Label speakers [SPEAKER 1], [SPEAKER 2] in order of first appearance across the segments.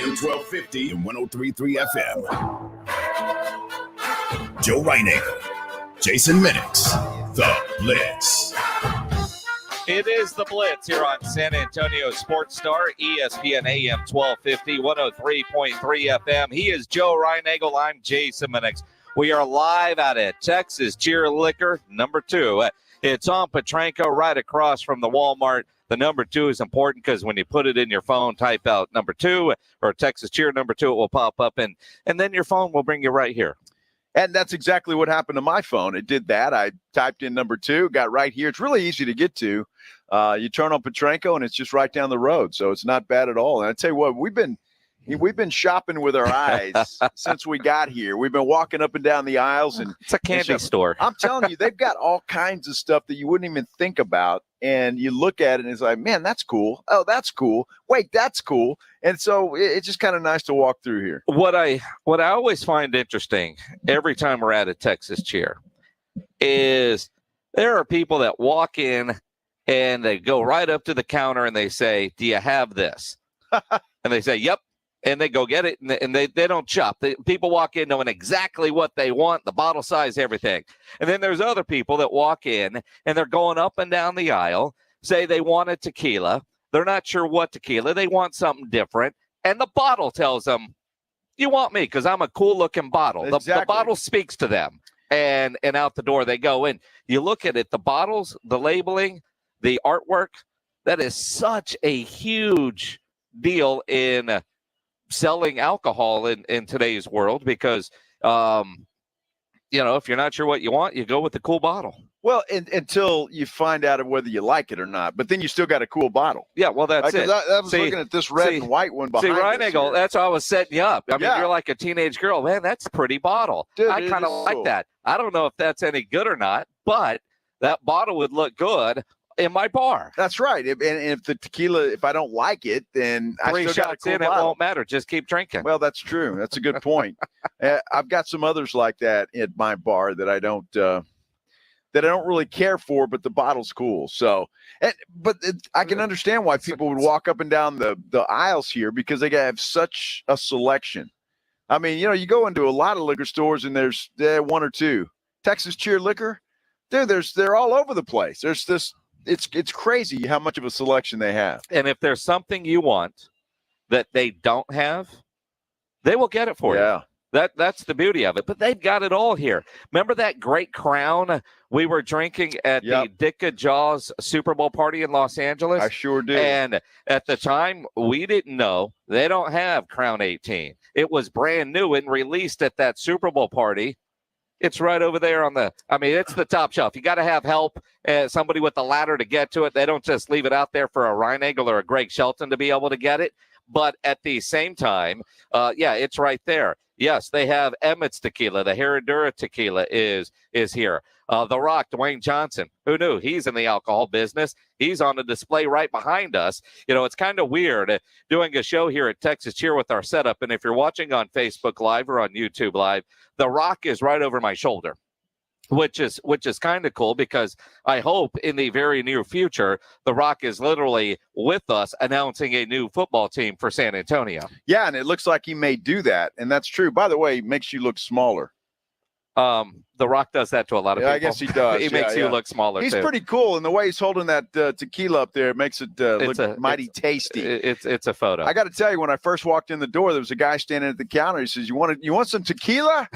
[SPEAKER 1] AM 1250 and 103.3 FM. Joe Reinagle, Jason Minix, The Blitz.
[SPEAKER 2] It is The Blitz here on San Antonio Sports Star, ESPN AM 1250, 103.3 FM. He is Joe Reinagle. I'm Jason Minix. We are live out at Texas Cheer Liquor, number 2. It's on Petranco, right across from the Walmart. The number 2 is important because when you put it in your phone, type out number 2 or Texas Cheer number 2, it will pop up, and then your phone will bring you right here.
[SPEAKER 3] And that's exactly what happened to my phone. It did that. I typed in number 2, got right here. It's really easy to get to. You turn on Petranco, and it's just right down the road, so it's not bad at all. And I tell you what, we've been shopping with our eyes since we got here. We've been walking up and down the aisles, and
[SPEAKER 2] it's a candy store.
[SPEAKER 3] I'm telling you, they've got all kinds of stuff that you wouldn't even think about. And you look at it, and it's like, man, that's cool. Oh, that's cool. Wait, that's cool. And so it's just kind of nice to walk through here.
[SPEAKER 2] What I always find interesting every time we're at a Texas Cheer is there are people that walk in and they go right up to the counter and they say, "Do you have this?" And they say, "Yep." And they go get it, and they don't shop. People walk in knowing exactly what they want, the bottle size, everything. And then there's other people that walk in, and they're going up and down the aisle, say they want a tequila. They're not sure what tequila. They want something different. And the bottle tells them, "You want me because I'm a cool-looking bottle."
[SPEAKER 3] Exactly.
[SPEAKER 2] The bottle speaks to them, and out the door they go. And you look at it, the bottles, the labeling, the artwork, that is such a huge deal in selling alcohol in today's world because, if you're not sure what you want, you go with the cool bottle.
[SPEAKER 3] Well, until you find out whether you like it or not, but then you still got a cool bottle.
[SPEAKER 2] Yeah, well, that's it.
[SPEAKER 3] I was looking at this red and white one behind us.
[SPEAKER 2] Reinagle, that's how I was setting you up. I mean, you're like a teenage girl. Man, that's a pretty bottle.
[SPEAKER 3] Dude,
[SPEAKER 2] I kind of like that. I don't know if that's any good or not, but that bottle would look good in my bar.
[SPEAKER 3] That's right. And if the tequila, if I don't like it, then I still got a cool bottle.
[SPEAKER 2] It won't matter. Just keep drinking.
[SPEAKER 3] Well, that's true. That's a good point. I've got some others like that at my bar that I don't really care for, but the bottle's cool. So, I can understand why people would walk up and down the aisles here because they have such a selection. I mean, you go into a lot of liquor stores and there's one or two. Texas Cheer Liquor, dude, they're all over the place. There's this. It's crazy how much of a selection they have.
[SPEAKER 2] And if there's something you want that they don't have, they will get it for you. That's the beauty of it. But they've got it all here. Remember that great Crown we were drinking at the Dicka Jaws Super Bowl party in Los Angeles?
[SPEAKER 3] I sure did.
[SPEAKER 2] And at the time, we didn't know they don't have Crown 18. It was brand new and released at that Super Bowl party. It's right over there it's the top shelf. You got to have help, somebody with a ladder to get to it. They don't just leave it out there for a Reinagle or a Greg Shelton to be able to get it. But at the same time, it's right there. Yes, they have Emmett's tequila. The Herradura tequila is here. The Rock, Dwayne Johnson, who knew? He's in the alcohol business. He's on the display right behind us. It's kind of weird doing a show here at Texas Cheer with our setup. And if you're watching on Facebook Live or on YouTube Live, The Rock is right over my shoulder, which is kind of cool because I hope in the very near future, The Rock is literally with us announcing a new football team for San Antonio.
[SPEAKER 3] Yeah, and it looks like he may do that. And that's true. By the way, it makes you look smaller.
[SPEAKER 2] The Rock does that to a lot of people.
[SPEAKER 3] I guess he does.
[SPEAKER 2] He makes you look smaller.
[SPEAKER 3] He's
[SPEAKER 2] too.
[SPEAKER 3] pretty cool, and the way he's holding that tequila up there makes it look mighty tasty.
[SPEAKER 2] It's a photo.
[SPEAKER 3] I got to tell you, when I first walked in the door, there was a guy standing at the counter. He says, "You want some tequila?"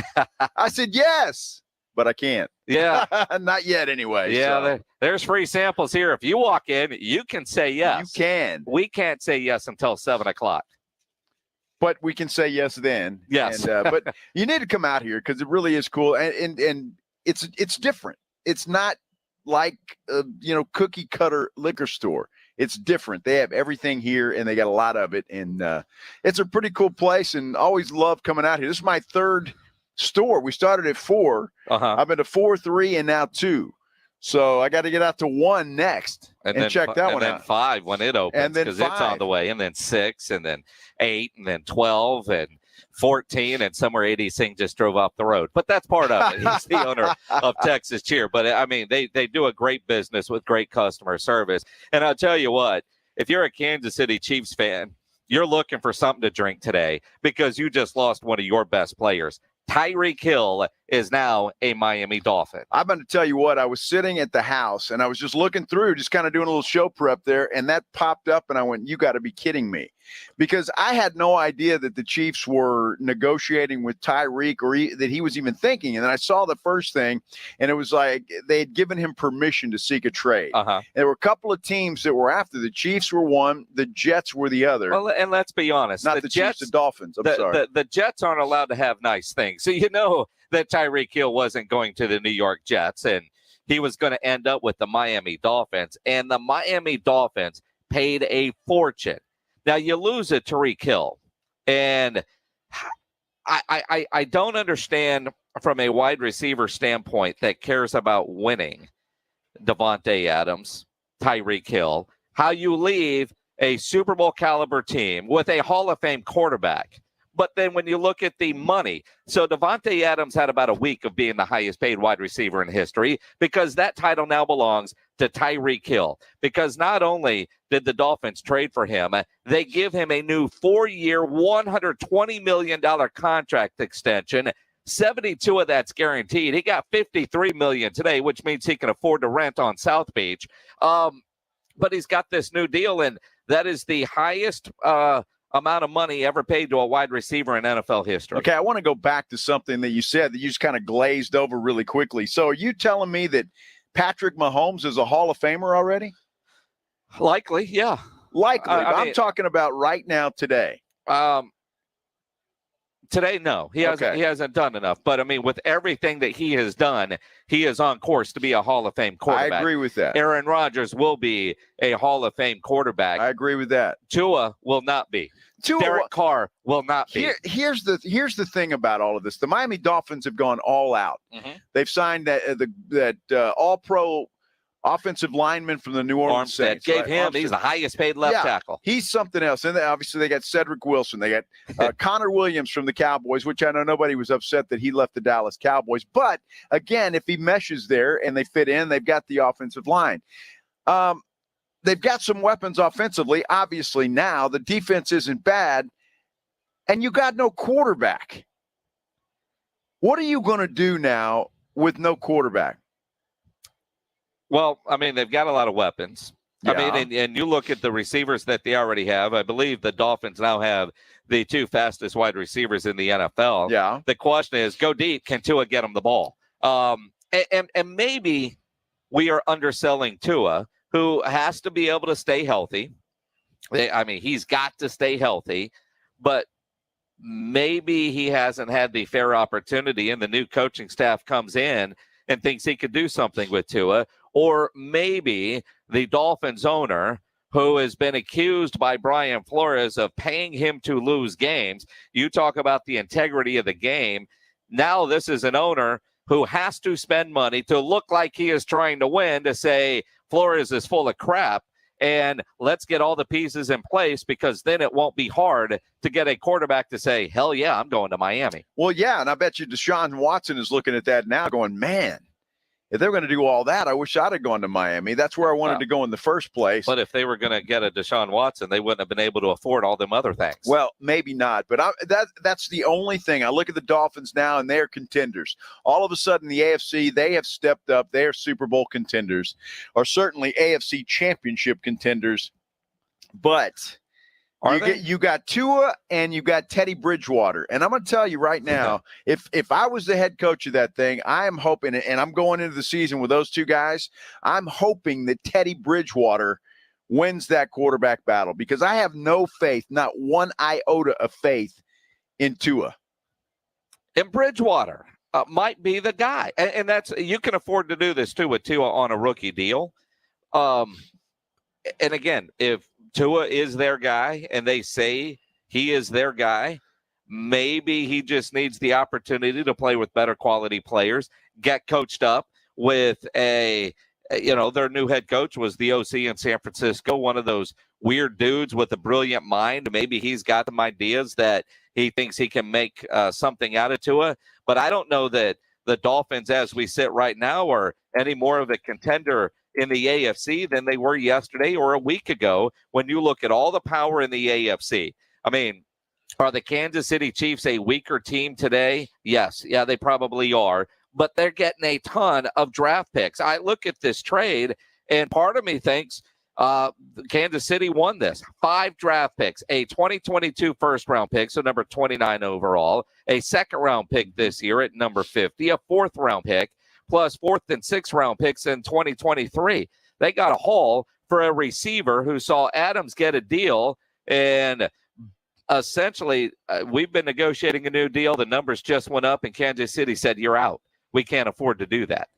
[SPEAKER 3] I said, "Yes," but I can't.
[SPEAKER 2] Yeah,
[SPEAKER 3] not yet. Anyway.
[SPEAKER 2] Yeah,
[SPEAKER 3] so.
[SPEAKER 2] there's free samples here. If you walk in, you can say yes.
[SPEAKER 3] You can.
[SPEAKER 2] We can't say yes until 7:00.
[SPEAKER 3] But we can say yes then.
[SPEAKER 2] Yes.
[SPEAKER 3] But you need to come out here because it really is cool. And it's different. It's not like, cookie cutter liquor store. It's different. They have everything here and they got a lot of it. And it's a pretty cool place and always love coming out here. This is my third store. We started at 4. I've been to 4, 3, and now 2. So I got to get out to 1 next and check that one out.
[SPEAKER 2] And then 5 when it opens because it's on the way. And then 6 and then 8 and then 12 and 14 and somewhere 80 Singh just drove off the road. But that's part of it. He's the owner of Texas Cheer. But, I mean, they do a great business with great customer service. And I'll tell you what, if you're a Kansas City Chiefs fan you're looking for something to drink today because you just lost one of your best players. Tyreek Hill is now a Miami Dolphin.
[SPEAKER 3] I'm going to tell you what, I was sitting at the house and I was just looking through, just kind of doing a little show prep there, and that popped up and I went, you got to be kidding me. Because I had no idea that the Chiefs were negotiating with Tyreek or that he was even thinking. And then I saw the first thing, and it was like they had given him permission to seek a trade. There were a couple of teams that were after. The Chiefs were one, the Jets were the other.
[SPEAKER 2] Well, and let's be honest.
[SPEAKER 3] Not the Jets, Chiefs, the Dolphins. I'm sorry.
[SPEAKER 2] The Jets aren't allowed to have nice things. So you know that Tyreek Hill wasn't going to the New York Jets, and he was going to end up with the Miami Dolphins. And the Miami Dolphins paid a fortune. Now, you lose a Tyreek Hill, and I don't understand from a wide receiver standpoint that cares about winning Davante Adams, Tyreek Hill, how you leave a Super Bowl caliber team with a Hall of Fame quarterback. But then when you look at the money, so Davante Adams had about a week of being the highest paid wide receiver in history because that title now belongs to Tyreek Hill. Because not only did the Dolphins trade for him, they give him a new 4-year, $120 million contract extension. 72 of that's guaranteed. He got $53 million today, which means he can afford to rent on South Beach. But he's got this new deal, and that is the highest amount of money ever paid to a wide receiver in NFL history.
[SPEAKER 3] Okay, I want to go back to something that you said that you just kind of glazed over really quickly. So are you telling me that Patrick Mahomes is a Hall of Famer already?
[SPEAKER 2] Likely, yeah.
[SPEAKER 3] Likely. I'm talking about right now today.
[SPEAKER 2] Today, no. He hasn't done enough. But, I mean, with everything that he has done, he is on course to be a Hall of Fame quarterback.
[SPEAKER 3] I agree with that.
[SPEAKER 2] Aaron Rodgers will be a Hall of Fame quarterback.
[SPEAKER 3] I agree with that.
[SPEAKER 2] Tua will not be. Derek Carr will not be.
[SPEAKER 3] Here's the thing about all of this. The Miami Dolphins have gone all out. Mm-hmm. They've signed that all-pro offensive lineman from the New Orleans Saints.
[SPEAKER 2] Gave him, he's the highest paid left tackle.
[SPEAKER 3] He's something else. And obviously they got Cedric Wilson. They got Connor Williams from the Cowboys, which I know nobody was upset that he left the Dallas Cowboys. But, again, if he meshes there and they fit in, they've got the offensive line. They've got some weapons offensively. Obviously now the defense isn't bad, and you got no quarterback. What are you going to do now with no quarterback?
[SPEAKER 2] Well, I mean, they've got a lot of weapons. Yeah. I mean, and you look at the receivers that they already have. I believe the Dolphins now have the 2 fastest wide receivers in the NFL.
[SPEAKER 3] Yeah.
[SPEAKER 2] The question is, go deep. Can Tua get them the ball? And maybe we are underselling Tua, who has to be able to stay healthy. I mean, he's got to stay healthy, but maybe he hasn't had the fair opportunity, and the new coaching staff comes in and thinks he could do something with Tua. Or maybe the Dolphins owner, who has been accused by Brian Flores of paying him to lose games. You talk about the integrity of the game. Now this is an owner who has to spend money to look like he is trying to win, to say Flores is full of crap, and let's get all the pieces in place, because then it won't be hard to get a quarterback to say, hell yeah, I'm going to Miami.
[SPEAKER 3] Well, yeah, and I bet you Desean Watson is looking at that now going, man, if they're going to do all that, I wish I'd have gone to Miami. That's where I wanted to go in the first place.
[SPEAKER 2] But if they were going to get a Desean Watson, they wouldn't have been able to afford all them other things.
[SPEAKER 3] Well, maybe not. But that's the only thing. I look at the Dolphins now, and they're contenders. All of a sudden, the AFC, they have stepped up. They are Super Bowl contenders, or certainly AFC championship contenders. But you got Tua and you got Teddy Bridgewater. And I'm going to tell you right now, if I was the head coach of that thing, I am hoping, and I'm going into the season with those two guys, I'm hoping that Teddy Bridgewater wins that quarterback battle, because I have no faith, not one iota of faith in Tua.
[SPEAKER 2] And Bridgewater might be the guy. And that's, you can afford to do this too with Tua on a rookie deal. And again, if Tua is their guy and they say he is their guy, maybe he just needs the opportunity to play with better quality players, get coached up with their new head coach was the OC in San Francisco, one of those weird dudes with a brilliant mind. Maybe he's got some ideas that he thinks he can make something out of Tua. But I don't know that the Dolphins, as we sit right now, are any more of a contender in the AFC than they were yesterday or a week ago when you look at all the power in the AFC. I mean, are the Kansas City Chiefs a weaker team today? Yes. Yeah, they probably are. But they're getting a ton of draft picks. I look at this trade, and part of me thinks Kansas City won this. 5 draft picks, a 2022 first-round pick, so number 29 overall, a second-round pick this year at number 50, a fourth-round pick, plus fourth and sixth round picks in 2023. They got a haul for a receiver who saw Adams get a deal, and essentially we've been negotiating a new deal. The numbers just went up, and Kansas City said, you're out. We can't afford to do that.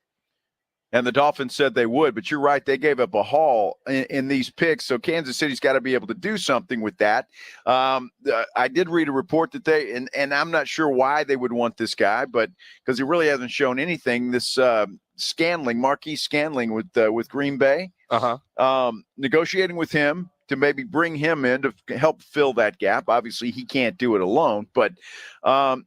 [SPEAKER 3] And the Dolphins said they would, but you're right. They gave up a haul in these picks, so Kansas City's got to be able to do something with that. I did read a report that they, and I'm not sure why they would want this guy, but because he really hasn't shown anything. This Skyeline, Marquise Skyeline with Green Bay, negotiating with him to maybe bring him in to help fill that gap. Obviously, he can't do it alone, but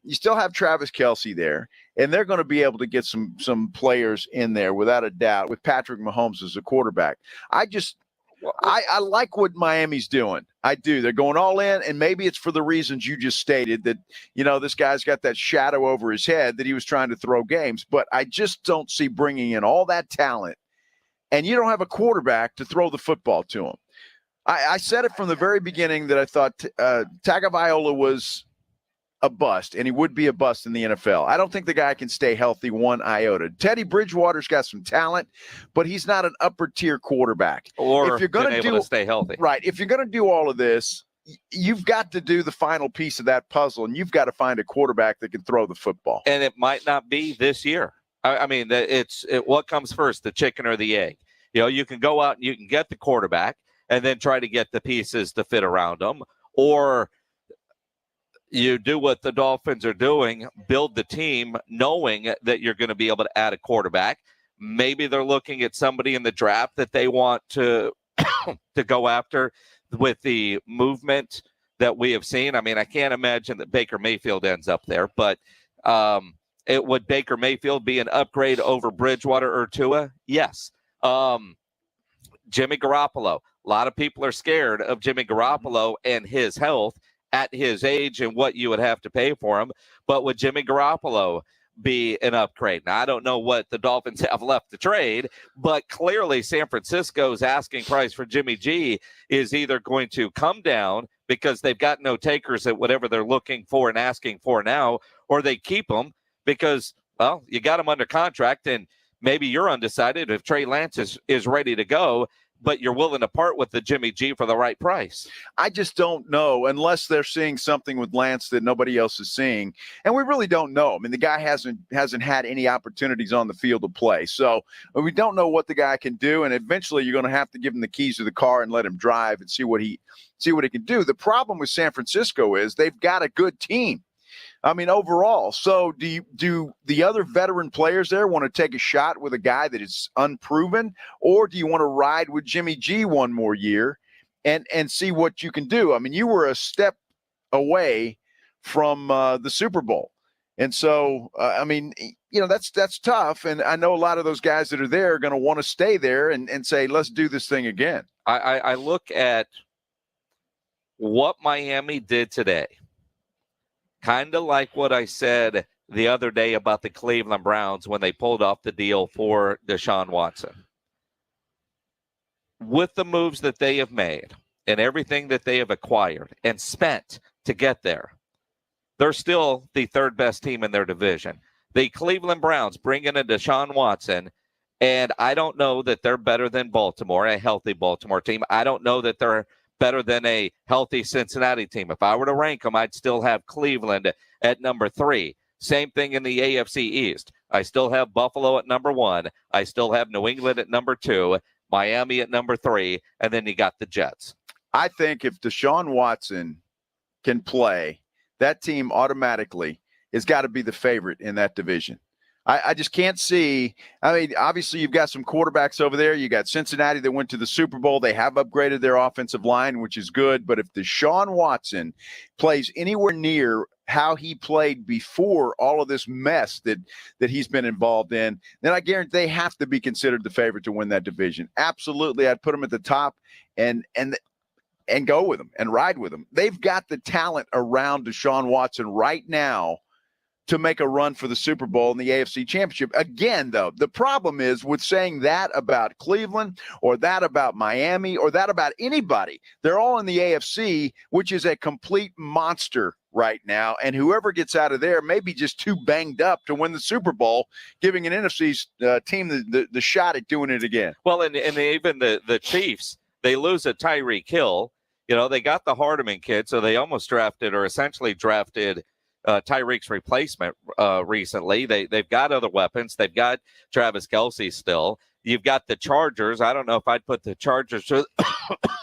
[SPEAKER 3] you still have Travis Kelce there. And they're going to be able to get some players in there without a doubt with Patrick Mahomes as a quarterback. I like what Miami's doing. I do. They're going all in, and maybe it's for the reasons you just stated that, this guy's got that shadow over his head that he was trying to throw games. But I just don't see bringing in all that talent, and you don't have a quarterback to throw the football to him. I said it from the very beginning that I thought Tagovailoa was a bust, and he would be a bust in the NFL. I don't think the guy can stay healthy one iota. Teddy Bridgewater's got some talent, but he's not an upper tier quarterback.
[SPEAKER 2] Or if you're going to stay healthy,
[SPEAKER 3] right? If you're going to do all of this, you've got to do the final piece of that puzzle, and you've got to find a quarterback that can throw the football.
[SPEAKER 2] And it might not be this year. I mean, what comes first, the chicken or the egg? You can go out and you can get the quarterback, and then try to get the pieces to fit around them, or you do what the Dolphins are doing, build the team knowing that you're going to be able to add a quarterback. Maybe they're looking at somebody in the draft that they want to go after with the movement that we have seen. I mean, I can't imagine that Baker Mayfield ends up there, but would Baker Mayfield be an upgrade over Bridgewater or Tua? Yes. Jimmy Garoppolo. A lot of people are scared of Jimmy Garoppolo and his health at his age and what you would have to pay for him. But would Jimmy Garoppolo be an upgrade? Now, I don't know what the Dolphins have left to trade, but clearly San Francisco's asking price for Jimmy G is either going to come down because they've got no takers at whatever they're looking for and asking for now, or they keep him because, well, you got him under contract, and maybe you're undecided if Trey Lance is ready to go, but you're willing to part with the Jimmy G for the right price.
[SPEAKER 3] I just don't know unless they're seeing something with Lance that nobody else is seeing. And we really don't know. I mean, the guy hasn't had any opportunities on the field to play. So we don't know what the guy can do. And eventually you're going to have to give him the keys to the car and let him drive and see what he can do. The problem with San Francisco is they've got a good team. I mean, overall. So do the other veteran players there want to take a shot with a guy that is unproven, or do you want to ride with Jimmy G one more year and see what you can do? I mean, you were a step away from the Super Bowl. And so, I mean, that's tough. And I know a lot of those guys that are there are going to want to stay there and say, let's do this thing again.
[SPEAKER 2] I look at what Miami did today. Kind of like what I said the other day about the Cleveland Browns when they pulled off the deal for Desean Watson. With the moves that they have made and everything that they have acquired and spent to get there, they're still the third best team in their division. The Cleveland Browns bring in a Desean Watson, and I don't know that they're better than Baltimore, a healthy Baltimore team. I don't know that they're better than a healthy Cincinnati team. If I were to rank them, I'd still have Cleveland at number 3. Same thing in the AFC East. I still have Buffalo at number 1. I still have New England at number 2, Miami at number 3, and then you got the Jets.
[SPEAKER 3] I think if Desean Watson can play, that team automatically has got to be the favorite in that division. I just can't see. I mean, obviously, you've got some quarterbacks over there. You got Cincinnati that went to the Super Bowl. They have upgraded their offensive line, which is good. But if Desean Watson plays anywhere near how he played before all of this mess that he's been involved in, then I guarantee they have to be considered the favorite to win that division. Absolutely, I'd put them at the top and go with them and ride with them. They've got the talent around Desean Watson right now to make a run for the Super Bowl and the AFC Championship. Again, though, the problem is with saying that about Cleveland or that about Miami or that about anybody. They're all in the AFC, which is a complete monster right now, and whoever gets out of there may be just too banged up to win the Super Bowl, giving an NFC team the shot at doing it again.
[SPEAKER 2] Well, and even the Chiefs, they lose a Tyreek Hill. You know, they got the Hardeman kid, so they almost drafted or essentially drafted Tyreek's replacement recently. They've got other weapons. They've got Travis Kelce still. You've got the Chargers. I don't know if I'd put the Chargers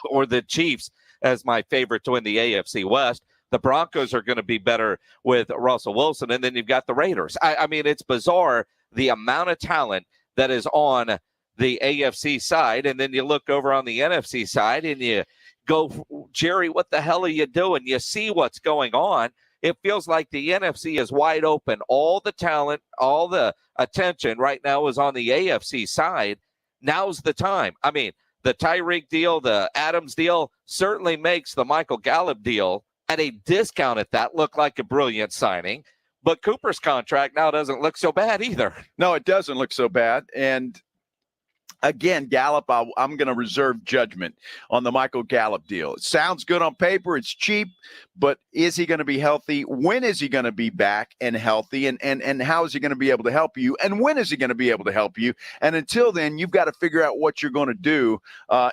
[SPEAKER 2] or the Chiefs as my favorite to win the AFC West. The Broncos are going to be better with Russell Wilson. And then you've got the Raiders. I mean, it's bizarre the amount of talent that is on the AFC side. And then you look over on the NFC side and you go, Jerry, what the hell are you doing? You see what's going on. It feels like the NFC is wide open. All the talent, all the attention right now is on the AFC side. Now's the time. I mean, the Tyreek deal, the Adams deal certainly makes the Michael Gallup deal at a discount at that look like a brilliant signing. But Cooper's contract now doesn't look so bad either.
[SPEAKER 3] No, it doesn't look so bad. And again, Gallup, I'm going to reserve judgment on the Michael Gallup deal. It sounds good on paper. It's cheap, but is he going to be healthy? When is he going to be back and healthy? And how is he going to be able to help you? And when is he going to be able to help you? And until then, you've got to figure out what you're going to do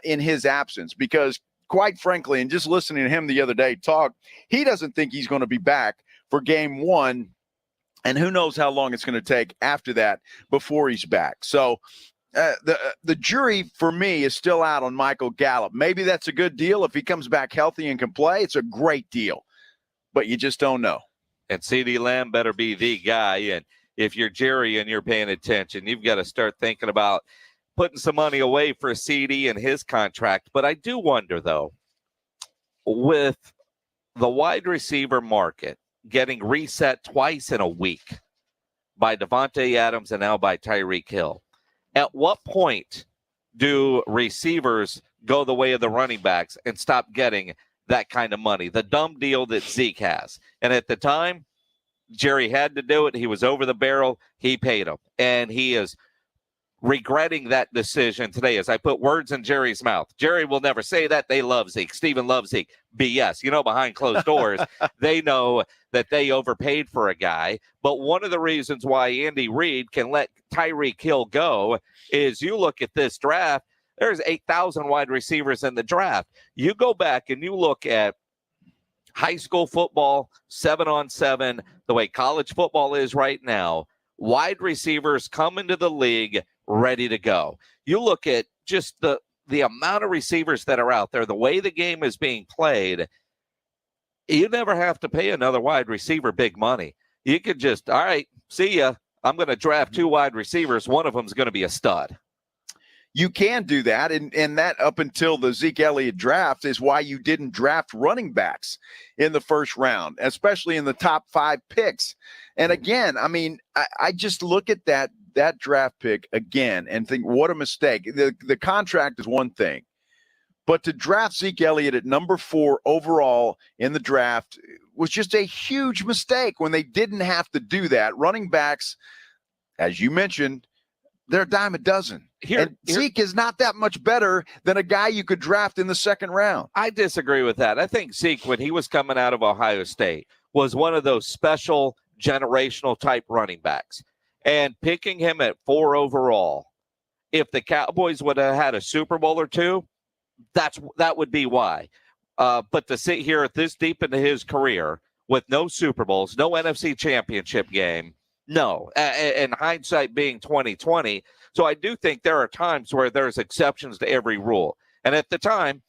[SPEAKER 3] in his absence, because quite frankly, and just listening to him the other day talk, he doesn't think he's going to be back for game one. And who knows how long it's going to take after that before he's back. So the jury for me is still out on Michael Gallup. Maybe that's a good deal. If he comes back healthy and can play, it's a great deal. But you just don't know.
[SPEAKER 2] And CeeDee Lamb better be the guy. And if you're Jerry and you're paying attention, you've got to start thinking about putting some money away for CeeDee and his contract. But I do wonder, though, with the wide receiver market getting reset twice in a week by Devontae Adams and now by Tyreek Hill, at what point do receivers go the way of the running backs and stop getting that kind of money? The dumb deal that Zeke has. And at the time, Jerry had to do it. He was over the barrel. He paid him. And he is regretting that decision today as I put words in Jerry's mouth. Jerry will never say that. They love Zeke. Steven loves Zeke. BS. You know, behind closed doors, they know that they overpaid for a guy. But one of the reasons why Andy Reid can let Tyreek Hill go is you look at this draft, there's 8,000 wide receivers in the draft. You go back and you look at high school football, 7-on-7, the way college football is right now, wide receivers come into the league ready to go. You look at just the amount of receivers that are out there, the way the game is being played, you never have to pay another wide receiver big money. You could just, all right, see ya. I'm going to draft 2 wide receivers. One of them is going to be a stud.
[SPEAKER 3] You can do that, and that up until the Zeke Elliott draft is why you didn't draft running backs in the first round, especially in the top 5 picks. And again, I mean, I just look at that draft pick again and think, what a mistake. The contract is one thing, but to draft Zeke Elliott at number 4 overall in the draft was just a huge mistake when they didn't have to do that. Running backs, as you mentioned, they're a dime a dozen. And Zeke is not that much better than a guy you could draft in the second round.
[SPEAKER 2] I disagree with that. I think Zeke, when he was coming out of Ohio State, was one of those special generational type running backs. And picking him at 4 overall, if the Cowboys would have had a Super Bowl or 2, that would be why. But to sit here at this deep into his career with no Super Bowls, no NFC Championship game, no. And hindsight being 2020. So I do think there are times where there's exceptions to every rule. And at the time,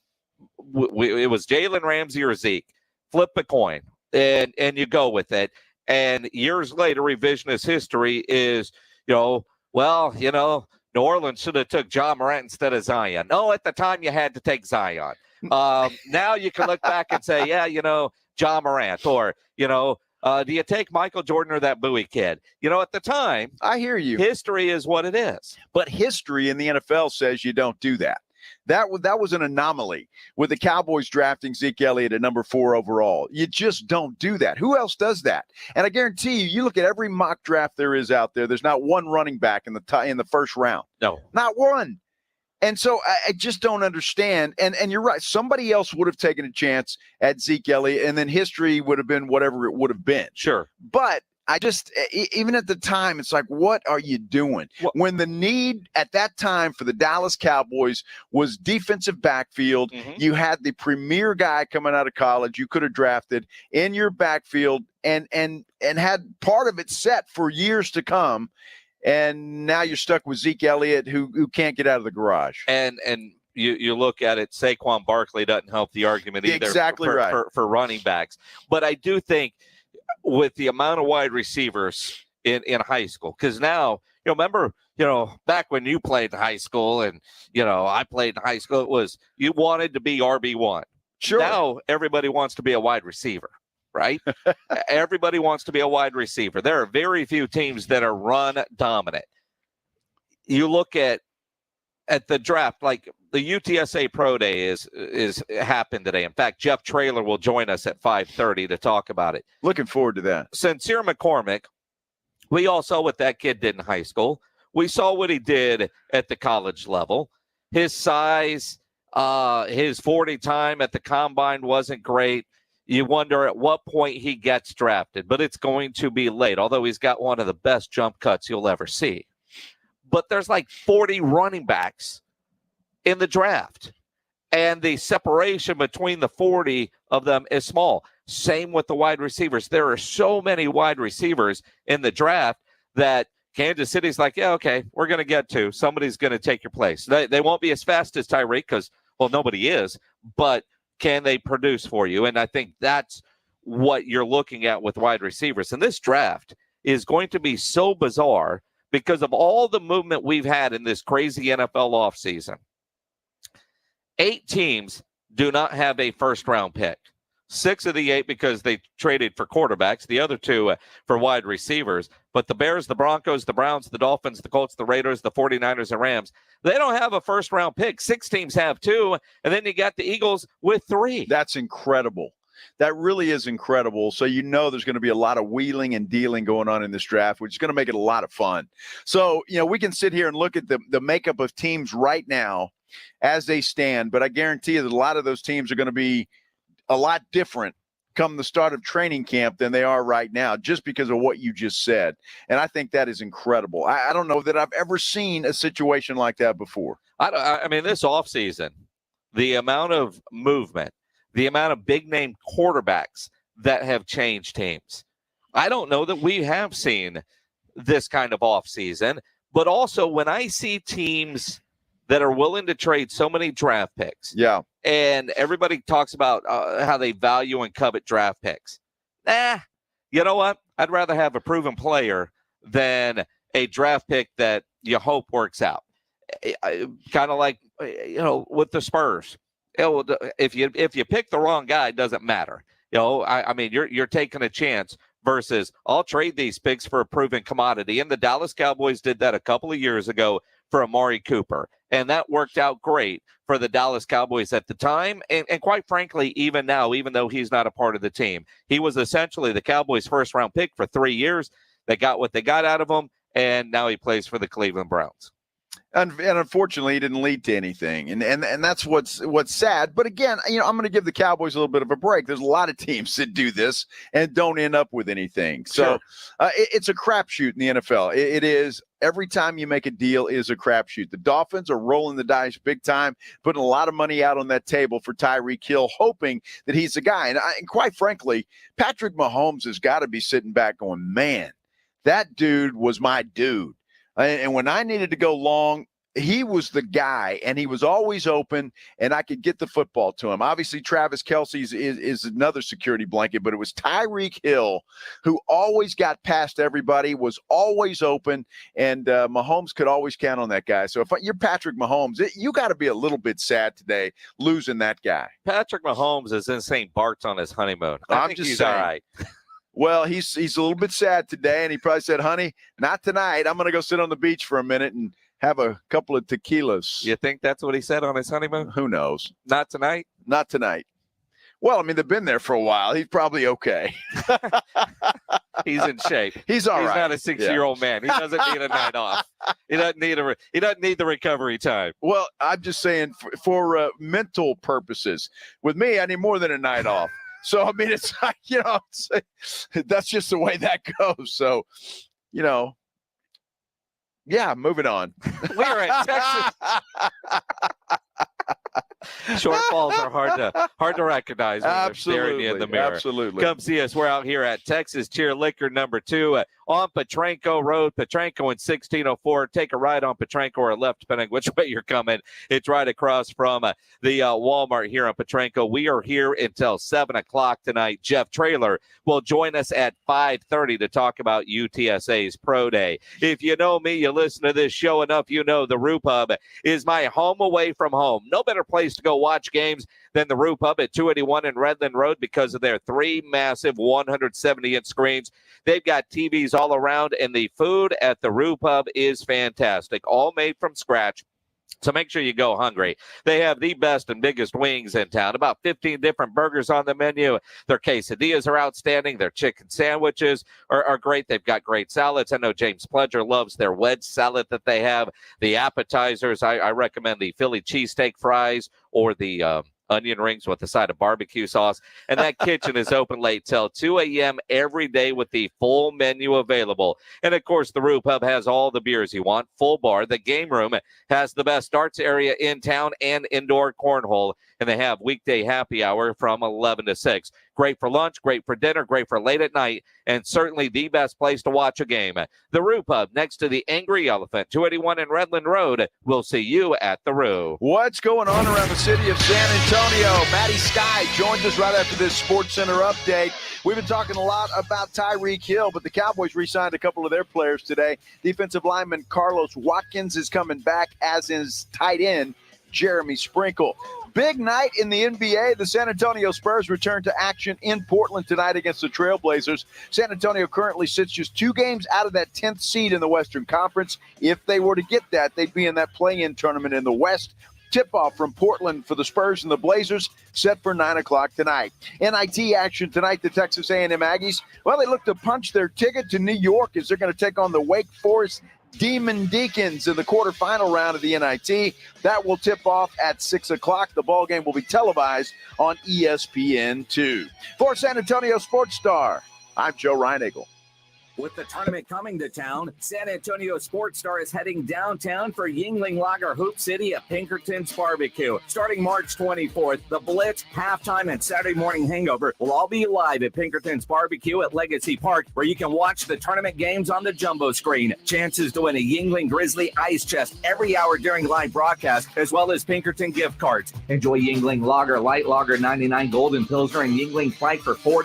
[SPEAKER 2] it was Jalen Ramsey or Zeke. Flip a coin, and you go with it. And years later, revisionist history is, New Orleans should have took Ja Morant instead of Zion. No, at the time you had to take Zion. Now you can look back and say, Ja Morant, or, Do you take Michael Jordan or that Bowie kid? At the time,
[SPEAKER 3] I hear you.
[SPEAKER 2] History is what it is.
[SPEAKER 3] But history in the NFL says you don't do that. That was an anomaly with the Cowboys drafting Zeke Elliott at number 4 overall. You just don't do that. Who else does that? And I guarantee you look at every mock draft there is out there. There's not one running back in the first round.
[SPEAKER 2] No,
[SPEAKER 3] not one. And so I just don't understand. And you're right. Somebody else would have taken a chance at Zeke Elliott, and then history would have been whatever it would have been.
[SPEAKER 2] Sure.
[SPEAKER 3] But I just, even at the time, it's like, what are you doing? When the need at that time for the Dallas Cowboys was defensive backfield, you had the premier guy coming out of college you could have drafted in your backfield and had part of it set for years to come. And now you're stuck with Zeke Elliott, who can't get out of the garage.
[SPEAKER 2] And you look at it, Saquon Barkley doesn't help the argument either.
[SPEAKER 3] Exactly right.
[SPEAKER 2] For running backs. But I do think with the amount of wide receivers in high school, because now, remember, back when you played in high school and, I played in high school, it was you wanted to be RB1.
[SPEAKER 3] Sure.
[SPEAKER 2] Now everybody wants to be a wide receiver. Right? Everybody wants to be a wide receiver. There are very few teams that are run dominant. You look at the draft, like the UTSA Pro Day is happened today. In fact, Jeff Traylor will join us at 5:30 to talk about it.
[SPEAKER 3] Looking forward to that.
[SPEAKER 2] Sincere McCormick, we all saw what that kid did in high school. We saw what he did at the college level. His size, his 40 time at the combine wasn't great. You wonder at what point he gets drafted, but it's going to be late, although he's got one of the best jump cuts you'll ever see. But there's like 40 running backs in the draft, and the separation between the 40 of them is small. Same with the wide receivers. There are so many wide receivers in the draft that Kansas City's like, yeah, okay, we're going to get to. Somebody's going to take your place. They won't be as fast as Tyreek because, well, nobody is, but can they produce for you? And I think that's what you're looking at with wide receivers. And this draft is going to be so bizarre because of all the movement we've had in this crazy NFL offseason. 8 teams do not have a first-round pick. 6 of the 8 because they traded for quarterbacks, the other 2 for wide receivers. But the Bears, the Broncos, the Browns, the Dolphins, the Colts, the Raiders, the 49ers, and Rams, they don't have a first-round pick. 6 teams have 2, and then you got the Eagles with 3.
[SPEAKER 3] That's incredible. That really is incredible. So there's going to be a lot of wheeling and dealing going on in this draft, which is going to make it a lot of fun. So, we can sit here and look at the makeup of teams right now as they stand, but I guarantee you that a lot of those teams are going to be a lot different come the start of training camp than they are right now, just because of what you just said. And I think that is incredible. I don't know that I've ever seen a situation like that before.
[SPEAKER 2] I mean, this offseason, the amount of movement, the amount of big-name quarterbacks that have changed teams. I don't know that we have seen this kind of offseason, but also when I see teams that are willing to trade so many draft picks.
[SPEAKER 3] Yeah.
[SPEAKER 2] And everybody talks about how they value and covet draft picks. You know what? I'd rather have a proven player than a draft pick that you hope works out. Kind of like, with the Spurs. If you pick the wrong guy, it doesn't matter. I mean, you're taking a chance versus I'll trade these picks for a proven commodity. And the Dallas Cowboys did that a couple of years ago for Amari Cooper. And that worked out great for the Dallas Cowboys at the time. And quite frankly, even now, even though he's not a part of the team, he was essentially the Cowboys' first-round pick for 3 years. They got what they got out of him, and now he plays for the Cleveland Browns.
[SPEAKER 3] And unfortunately, it didn't lead to anything. And that's what's sad. But again, I'm going to give the Cowboys a little bit of a break. There's a lot of teams that do this and don't end up with anything. So it's a crapshoot in the NFL. It is. Every time you make a deal is a crapshoot. The Dolphins are rolling the dice big time, putting a lot of money out on that table for Tyreek Hill, hoping that he's the guy. And quite frankly, Patrick Mahomes has got to be sitting back going, man, that dude was my dude. And when I needed to go long, he was the guy, and he was always open, and I could get the football to him. Obviously, Travis Kelce's is another security blanket, but it was Tyreek Hill who always got past everybody, was always open, and Mahomes could always count on that guy. So if you're Patrick Mahomes, you got to be a little bit sad today losing that guy.
[SPEAKER 2] Patrick Mahomes is in St. Bart's on his honeymoon. I think he's
[SPEAKER 3] saying.
[SPEAKER 2] all right.
[SPEAKER 3] Well, he's a little bit sad today, and he probably said, honey, not tonight. I'm going to go sit on the beach for a minute and have a couple of tequilas.
[SPEAKER 2] You think that's what he said on his honeymoon?
[SPEAKER 3] Who knows?
[SPEAKER 2] Not tonight?
[SPEAKER 3] Not tonight. Well, I mean, they've been there for a while. He's probably okay.
[SPEAKER 2] He's in shape.
[SPEAKER 3] He's all right.
[SPEAKER 2] He's not a 60-year-old man. He doesn't need a night off. He doesn't need the recovery time.
[SPEAKER 3] Well, I'm just saying for mental purposes. With me, I need more than a night off. So, I mean, it's like, that's just the way that goes. So, yeah, moving on.
[SPEAKER 2] We are at Texas. Shortfalls are hard to recognize when they're staring you in the mirror.
[SPEAKER 3] Absolutely.
[SPEAKER 2] Come see us. We're out here at Texas Cheer Liquor number 2 on Petranco Road. Petranco in 1604. Take a right on Petranco or left, depending which way you're coming. It's right across from the Walmart here on Petranco. We are here until 7 o'clock tonight. Jeff Traylor will join us at 5:30 to talk about UTSA's Pro Day. If you know me, you listen to this show enough, you know the Roo Pub is my home away from home. No better place to go watch games than the Roo Pub at 281 in Redland Road because of their 3 massive 170-inch screens. They've got TVs all around, and the food at the Roo Pub is fantastic, all made from scratch. So make sure you go hungry. They have the best and biggest wings in town, about 15 different burgers on the menu. Their quesadillas are outstanding. Their chicken sandwiches are great. They've got great salads. I know James Pledger loves their wedge salad that they have. The appetizers, I recommend the Philly cheesesteak fries or the onion rings with a side of barbecue sauce. And that kitchen is open late till 2 a.m. every day with the full menu available. And, of course, the Roo Pub has all the beers you want, full bar. The game room has the best darts area in town and indoor cornhole. And they have weekday happy hour from 11 to 6. Great for lunch, great for dinner, great for late at night, and certainly the best place to watch a game. The Roo Pub next to the Angry Elephant, 281 in Redland Road. We'll see you at the Roo.
[SPEAKER 3] What's going on around the city of San Antonio? Maddy Skye joins us right after this Sports Center update. We've been talking a lot about Tyreek Hill, but the Cowboys re-signed a couple of their players today. Defensive lineman Carlos Watkins is coming back, as is tight end Jeremy Sprinkle. Big night in the NBA. The San Antonio Spurs return to action in Portland tonight against the Trailblazers. San Antonio currently sits just 2 games out of that 10th seed in the Western Conference. If they were to get that, they'd be in that play-in tournament in the West. Tip-off from Portland for the Spurs and the Blazers set for 9 o'clock tonight. NIT action tonight, the Texas A&M Aggies. Well, they look to punch their ticket to New York as they're going to take on the Wake Forest Demon Deacons in the quarterfinal round of the NIT. That will tip off at 6 o'clock. The ball game will be televised on ESPN2. For San Antonio Sports Star, I'm Joe Reinagle.
[SPEAKER 4] With the tournament coming to town, San Antonio Sports Star is heading downtown for Yingling Lager Hoop City at Pinkerton's Barbecue. Starting March 24th, the Blitz, halftime, and Saturday morning hangover will all be live at Pinkerton's Barbecue at Legacy Park, where you can watch the tournament games on the jumbo screen. Chances to win a Yingling Grizzly ice chest every hour during live broadcast, as well as Pinkerton gift cards. Enjoy Yingling Lager, Light Lager 99, Golden Pilsner, and Yingling Frank for $4.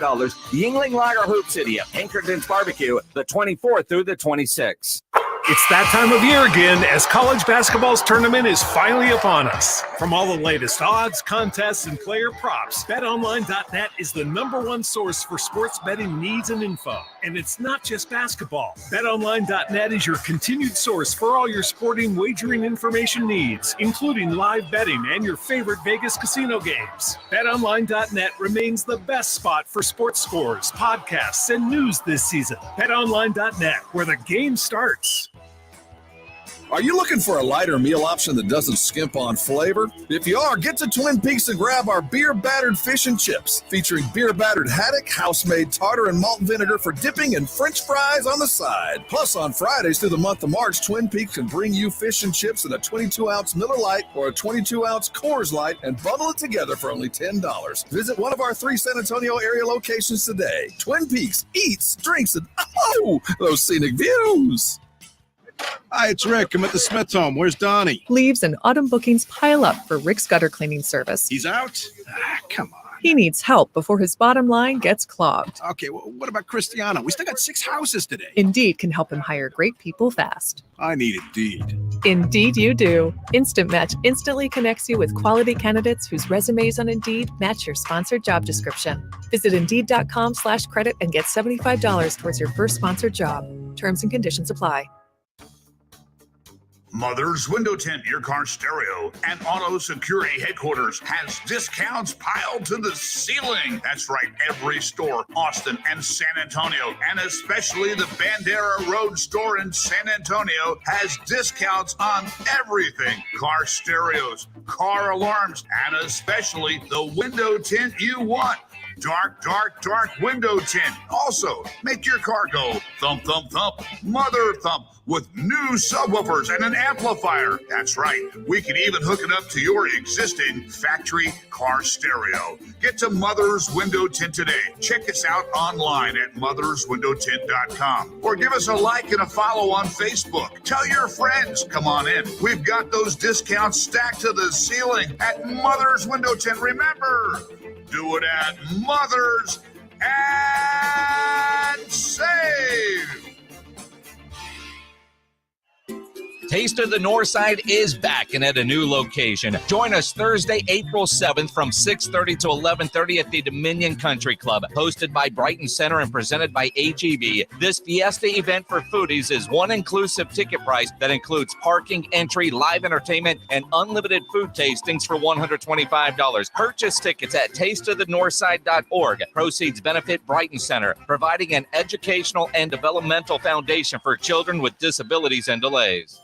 [SPEAKER 4] Yingling Lager Hoop City at Pinkerton's Barbecue, the 24th through the 26th.
[SPEAKER 5] It's that time of year again as college basketball's tournament is finally upon us. From all the latest odds, contests, and player props, BetOnline.net is the #1 source for sports betting needs and info. And it's not just basketball. BetOnline.net is your continued source for all your sporting wagering information needs, including live betting and your favorite Vegas casino games. BetOnline.net remains the best spot for sports scores, podcasts, and news this season. BetOnline.net, where the game starts.
[SPEAKER 6] Are you looking for a lighter meal option that doesn't skimp on flavor? If you are, get to Twin Peaks and grab our beer-battered fish and chips, featuring beer-battered haddock, house-made tartar, and malt vinegar for dipping and French fries on the side. Plus, on Fridays through the month of March, Twin Peaks can bring you fish and chips in a 22-ounce Miller Lite or a 22-ounce Coors Light and bundle it together for only $10. Visit one of our 3 San Antonio area locations today. Twin Peaks eats, drinks, and those scenic views.
[SPEAKER 7] Hi, it's Rick. I'm at the Smith home. Where's Donnie?
[SPEAKER 8] Leaves and autumn bookings pile up for Rick's gutter cleaning service.
[SPEAKER 7] He's out? Come on.
[SPEAKER 8] He needs help before his bottom line gets clogged.
[SPEAKER 7] Okay, well, what about Cristiano? We still got 6 houses today.
[SPEAKER 8] Indeed can help him hire great people fast.
[SPEAKER 7] I need Indeed.
[SPEAKER 8] Indeed you do. Instant Match instantly connects you with quality candidates whose resumes on Indeed match your sponsored job description. Visit Indeed.com/credit and get $75 towards your first sponsored job. Terms and conditions apply.
[SPEAKER 9] Mother's Window Tint, your car stereo, and auto security headquarters has discounts piled to the ceiling. That's right, every store, Austin and San Antonio, and especially the Bandera Road store in San Antonio has discounts on everything. Car stereos, car alarms, and especially the window tint you want. Dark, dark, dark window tint. Also, make your car go thump, thump, thump, mother thump with new subwoofers and an amplifier. That's right. We can even hook it up to your existing factory car stereo. Get to Mother's Window Tint today. Check us out online at motherswindowtint.com or give us a like and a follow on Facebook. Tell your friends. Come on in. We've got those discounts stacked to the ceiling at Mother's Window Tint. Remember, do it at Mother's and save.
[SPEAKER 10] Taste of the Northside is back and at a new location. Join us Thursday, April 7th from 6:30 to 11:30 at the Dominion Country Club. Hosted by Brighton Center and presented by HEB. This Fiesta event for foodies is one inclusive ticket price that includes parking, entry, live entertainment, and unlimited food tastings for $125. Purchase tickets at tasteofthenorthside.org. Proceeds benefit Brighton Center, providing an educational and developmental foundation for children with disabilities and delays.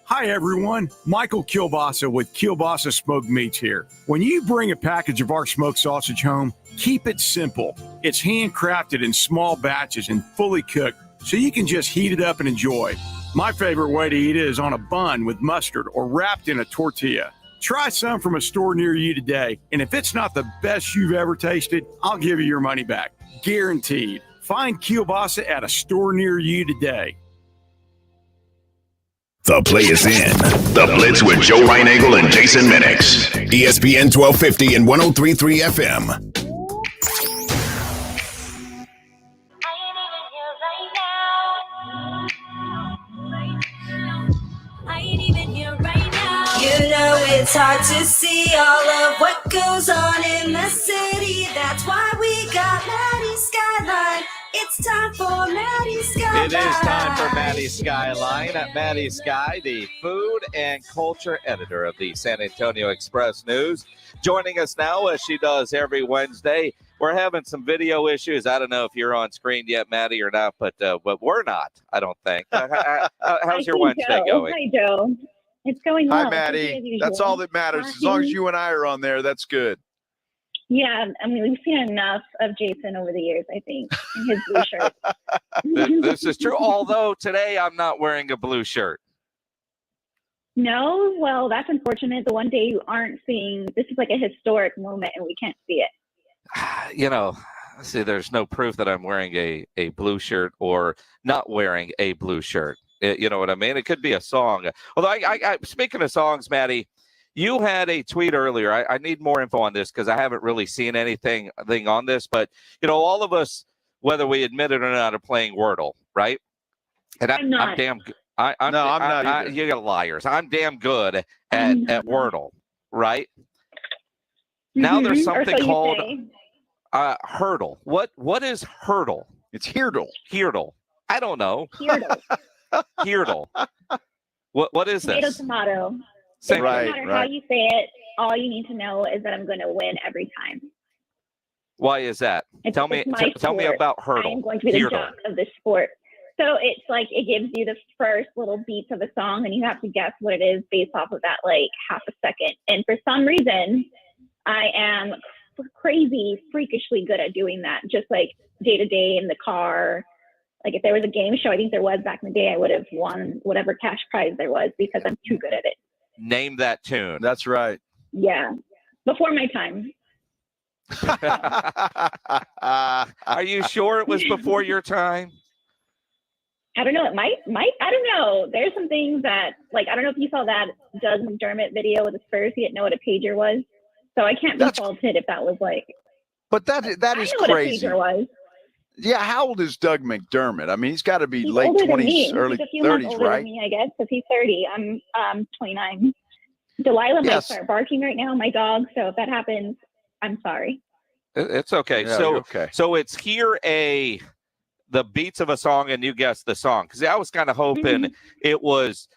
[SPEAKER 7] Hi, everyone. Michael Kielbasa with Kielbasa Smoked Meats here. When you bring a package of our smoked sausage home, keep it simple. It's handcrafted in small batches and fully cooked, so you can just heat it up and enjoy. My favorite way to eat it is on a bun with mustard or wrapped in a tortilla. Try some from a store near you today, and if it's not the best you've ever tasted, I'll give you your money back. Guaranteed. Find Kielbasa at a store near you today.
[SPEAKER 1] The play is in. The Blitz with Joe Reinagle and Jason Minix. ESPN 1250 and 103.3 FM.
[SPEAKER 11] You know it's hard to see all of what goes on in the city. That's why we got Maddy Skyeline. It's time for Maddy Skyeline.
[SPEAKER 2] It is time for Maddy Skyeline. Maddy Skye, the food and culture editor of the San Antonio Express News. Joining us now, as she does every Wednesday. We're having some video issues. I don't know if you're on screen yet, Maddy, or not, but we're not, I don't think. How's your Wednesday going?
[SPEAKER 12] Hi, Joe. It's going well.
[SPEAKER 3] Hi, Maddy. That's all that matters. As long as you and I are on there, that's good.
[SPEAKER 12] Yeah, I mean, we've seen enough of Jason over the years, I think, in his blue shirt.
[SPEAKER 2] This is true, although today I'm not wearing a blue shirt.
[SPEAKER 12] No? Well, that's unfortunate. The one day you aren't seeing, this is like a historic moment, and we can't see it.
[SPEAKER 2] You know, see, there's no proof that I'm wearing a blue shirt or not wearing a blue shirt. You know what I mean? It could be a song. Although, I speaking of songs, Maddy, you had a tweet earlier. I need more info on this because I haven't really seen anything on this. But, you know, all of us, whether we admit it or not, are playing Wordle, right? And I'm damn good. I'm not either. You got liars. I'm damn good at Wordle, right? Now there's something called hurdle. What is hurdle?
[SPEAKER 3] It's Heerdle.
[SPEAKER 2] Heerdle. I don't know. Heerdle. What is this?
[SPEAKER 12] Tomato.
[SPEAKER 2] Same.
[SPEAKER 12] No matter how you say it, all you need to know is that I'm going to win every time.
[SPEAKER 2] Why is that? Tell me about hurdle.
[SPEAKER 12] I'm going to be the jock of this sport. So it's like it gives you the first little beats of a song, and you have to guess what it is based off of that, like half a second. And for some reason, I am crazy, freakishly good at doing that, just like day to day in the car. Like if there was a game show, I think there was back in the day, I would have won whatever cash prize there was because I'm too good at it.
[SPEAKER 2] Name that tune.
[SPEAKER 3] That's right.
[SPEAKER 12] Yeah. Before my time.
[SPEAKER 2] Are you sure it was before your time?
[SPEAKER 12] I don't know. It might. I don't know. There's some things that, like, I don't know if you saw that Doug McDermott video with the Spurs. He didn't know what a pager was. So I can't be faulted if that was like
[SPEAKER 3] But that is
[SPEAKER 12] I know what a
[SPEAKER 3] crazy.
[SPEAKER 12] pager was.
[SPEAKER 3] Yeah, how old is Doug McDermott? I mean, he's got to be
[SPEAKER 12] He's
[SPEAKER 3] late
[SPEAKER 12] older than me.
[SPEAKER 3] 20s, early
[SPEAKER 12] He's a few months
[SPEAKER 3] 30s,
[SPEAKER 12] older
[SPEAKER 3] right?
[SPEAKER 12] than me, I guess, because he's 30. I'm 29. Delilah might
[SPEAKER 3] Yes.
[SPEAKER 12] start barking right now, my dog. So if that happens, I'm sorry.
[SPEAKER 2] It's okay.
[SPEAKER 3] Yeah,
[SPEAKER 2] so
[SPEAKER 3] you're okay.
[SPEAKER 2] so it's the beats of a song and you guess the song. Because I was kind of hoping it was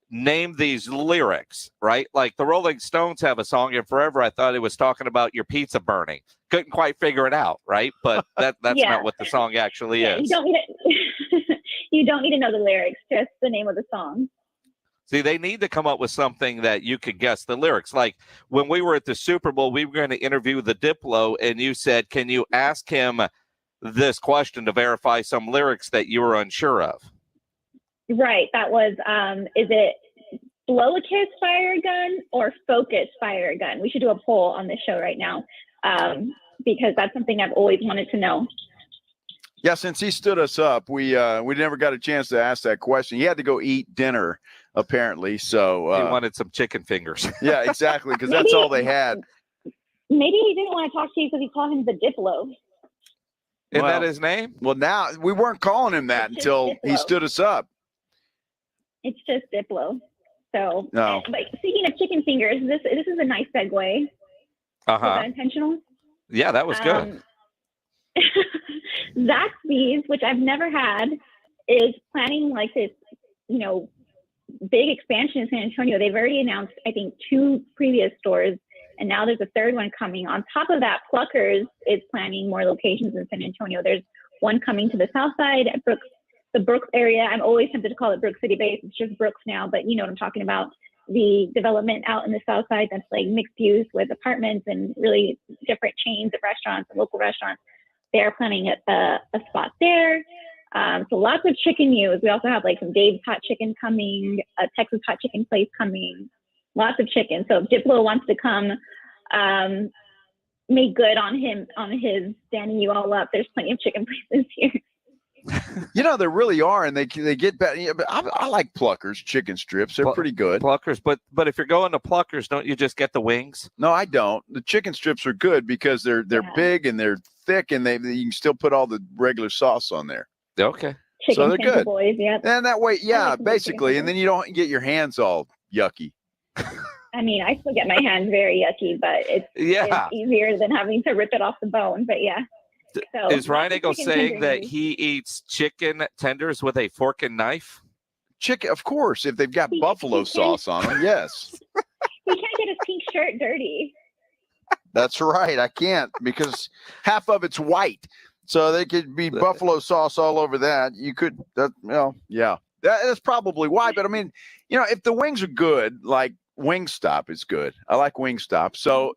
[SPEAKER 2] name these lyrics, right? Like the Rolling Stones have a song, and forever I thought it was talking about your pizza burning. Couldn't quite figure it out, right? But that's
[SPEAKER 12] Yeah.
[SPEAKER 2] not what the song actually is.
[SPEAKER 12] You don't need to, you don't need to know the lyrics, just the name of the song.
[SPEAKER 2] See, they need to come up with something that you could guess the lyrics. Like when we were at the Super Bowl, we were going to interview the Diplo, and you said, can you ask him this question to verify some lyrics that you were unsure of?
[SPEAKER 12] Right. That was, is it blow a kiss, fire a gun, or focus, fire a gun? We should do a poll on this show right now, because that's something I've always wanted to know.
[SPEAKER 3] Yeah, since he stood us up, we never got a chance to ask that question. He had to go eat dinner, apparently. So
[SPEAKER 2] He wanted some chicken fingers.
[SPEAKER 3] yeah, exactly, because that's all they had.
[SPEAKER 12] Maybe he didn't want to talk to you because you called him the Diplo.
[SPEAKER 2] Isn't
[SPEAKER 3] Well,
[SPEAKER 2] that his name?
[SPEAKER 3] Well, now we weren't calling him that
[SPEAKER 12] It's just
[SPEAKER 3] until he
[SPEAKER 12] Diplo.
[SPEAKER 3] stood us up.
[SPEAKER 12] It's just Diplo. So,
[SPEAKER 3] No.
[SPEAKER 12] but speaking of chicken fingers, this is a nice segue. Was that intentional?
[SPEAKER 2] Yeah, that was good.
[SPEAKER 12] Zaxby's, which I've never had, is planning like this, big expansion in San Antonio. They've already announced, I think, 2 previous stores, and now there's a 3rd one coming. On top of that, Pluckers is planning more locations in San Antonio. There's one coming to the south side at the Brooks area. I'm always tempted to call it Brooks City Base. It's just Brooks now, but you know what I'm talking about. The development out in the south side that's like mixed use with apartments and really different chains of restaurants and local restaurants. They're planning a spot there. So lots of chicken news. We also have like some Dave's Hot Chicken coming, a Texas Hot Chicken place coming, lots of chicken. So if Diplo wants to come make good on his standing you all up, there's plenty of chicken places here.
[SPEAKER 3] There really are, and they get better. Yeah, but I like Pluckers chicken strips. They're pretty good.
[SPEAKER 2] Pluckers, but if you're going to Pluckers, don't you just get the wings?
[SPEAKER 3] No, I don't. The chicken strips are good because they're big and they're thick, and you can still put all the regular sauce on there.
[SPEAKER 2] Okay.
[SPEAKER 12] Chicken
[SPEAKER 3] So they're
[SPEAKER 12] finger
[SPEAKER 3] good.
[SPEAKER 12] Boys, yep.
[SPEAKER 3] And that way, yeah,
[SPEAKER 12] like the
[SPEAKER 3] basically,
[SPEAKER 12] chicken
[SPEAKER 3] and then you don't get your hands all yucky.
[SPEAKER 12] I mean, I still get my hands very yucky, but it's easier than having to rip it off the bone. But yeah. So,
[SPEAKER 2] Is Ryan Eagle
[SPEAKER 12] chicken
[SPEAKER 2] saying
[SPEAKER 12] tender
[SPEAKER 2] that
[SPEAKER 12] news.
[SPEAKER 2] he eats chicken tenders with a fork and knife?
[SPEAKER 3] Chicken, of course, if they've got
[SPEAKER 12] He-
[SPEAKER 3] buffalo
[SPEAKER 12] he
[SPEAKER 3] sauce on them, yes.
[SPEAKER 12] He can't get his pink shirt dirty.
[SPEAKER 3] That's right. I can't because half of it's white. So they could be buffalo sauce all over that. You could, yeah. That's probably why. But I mean, if the wings are good, like Wingstop is good. I like Wingstop. So,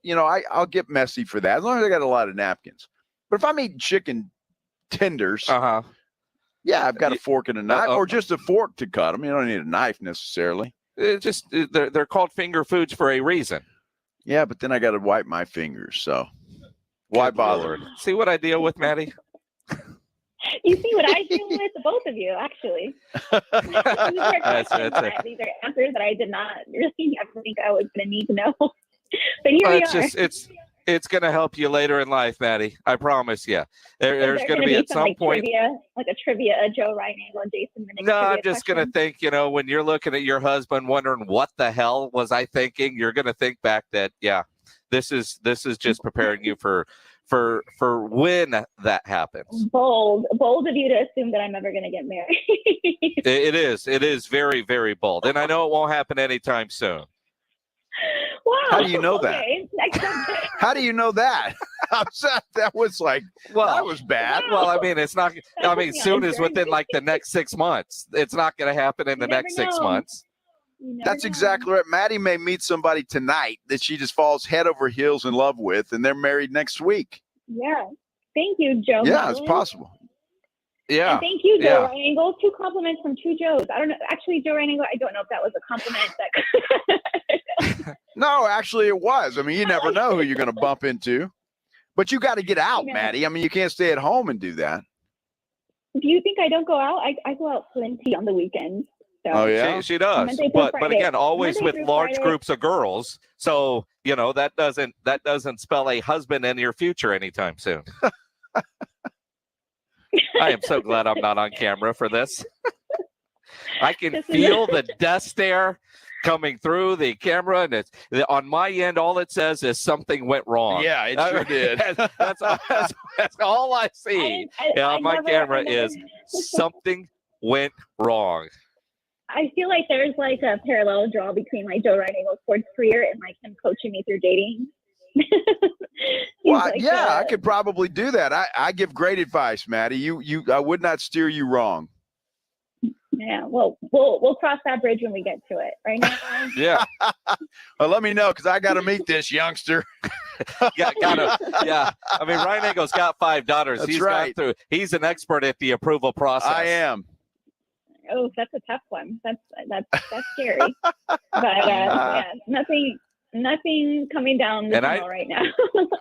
[SPEAKER 3] I'll get messy for that as long as I got a lot of napkins. But if I'm eating chicken tenders, yeah, I've got a fork and a knife or just a fork to cut them. You don't need a knife necessarily.
[SPEAKER 2] They're called finger foods for a reason.
[SPEAKER 3] Yeah, but then I got to wipe my fingers. So why bother?
[SPEAKER 2] See what I deal with, Maddy?
[SPEAKER 12] You see what I deal with? Both of you, actually. These are
[SPEAKER 2] That's
[SPEAKER 12] these are answers that I did not really ever think I was going to need to know. But here we are.
[SPEAKER 2] It's going to help you later in life, Maddy. I promise you. There's going to be at some point.
[SPEAKER 12] A trivia, Joe Ryan Angle and Jason Minnick.
[SPEAKER 2] No, I'm just going to think, when you're looking at your husband wondering what the hell was I thinking, you're going to think back that, yeah, this is just preparing you for when that happens.
[SPEAKER 12] Bold of you to assume that I'm ever going to get married.
[SPEAKER 2] It is very, very bold. And I know it won't happen anytime soon.
[SPEAKER 12] Wow.
[SPEAKER 3] How do you know
[SPEAKER 12] okay. that?
[SPEAKER 3] How do you know that? That was like, that was bad.
[SPEAKER 2] Well, I mean, it's not. I mean, soon is within like the next 6 months. It's not going to happen in the next 6 months.
[SPEAKER 3] That's exactly right. Maddy may meet somebody tonight that she just falls head over heels in love with, and they're married next week.
[SPEAKER 12] Yeah. Thank you, Joe.
[SPEAKER 3] Yeah, it's possible.
[SPEAKER 2] Yeah.
[SPEAKER 12] And thank you, Joe Ryan Angle. 2 compliments from 2 Joes. I don't know. Actually, Joe Ryan Angle, I don't know if that was a compliment.
[SPEAKER 3] No, actually, it was. I mean, you never know who you're going to bump into. But you got to get out, Maddy. I mean, you can't stay at home and do that.
[SPEAKER 12] Do you think I don't go out? I go out plenty on the weekends. So,
[SPEAKER 3] Oh yeah,
[SPEAKER 2] she does.
[SPEAKER 12] Monday through
[SPEAKER 2] But
[SPEAKER 12] Friday.
[SPEAKER 2] again, always
[SPEAKER 12] Monday
[SPEAKER 2] with
[SPEAKER 12] through
[SPEAKER 2] large
[SPEAKER 12] Friday.
[SPEAKER 2] groups of girls. So that doesn't spell a husband in your future anytime soon. I am so glad I'm not on camera for this. I can feel the death stare coming through the camera, and it's on my end. All it says is something went wrong.
[SPEAKER 3] Yeah, it sure did.
[SPEAKER 2] That's all I see on my camera is something went wrong.
[SPEAKER 12] I feel like there's like a parallel draw between like Joe Reinagle's sports career and like him coaching me through dating.
[SPEAKER 3] Well,
[SPEAKER 12] like
[SPEAKER 3] I could probably do that. I give great advice, Maddy. I would not steer you wrong.
[SPEAKER 12] Yeah, well, we'll cross that bridge when we get to it. Right now.
[SPEAKER 2] Yeah.
[SPEAKER 3] Well, let me know because I got to meet this youngster.
[SPEAKER 2] Yeah. I mean, Reinagle's got 5 daughters.
[SPEAKER 3] That's
[SPEAKER 2] He's
[SPEAKER 3] right.
[SPEAKER 2] gone through. He's an expert at the approval process.
[SPEAKER 3] I am.
[SPEAKER 12] Oh, that's a tough one. That's scary. But yeah, nothing coming down the tunnel right now.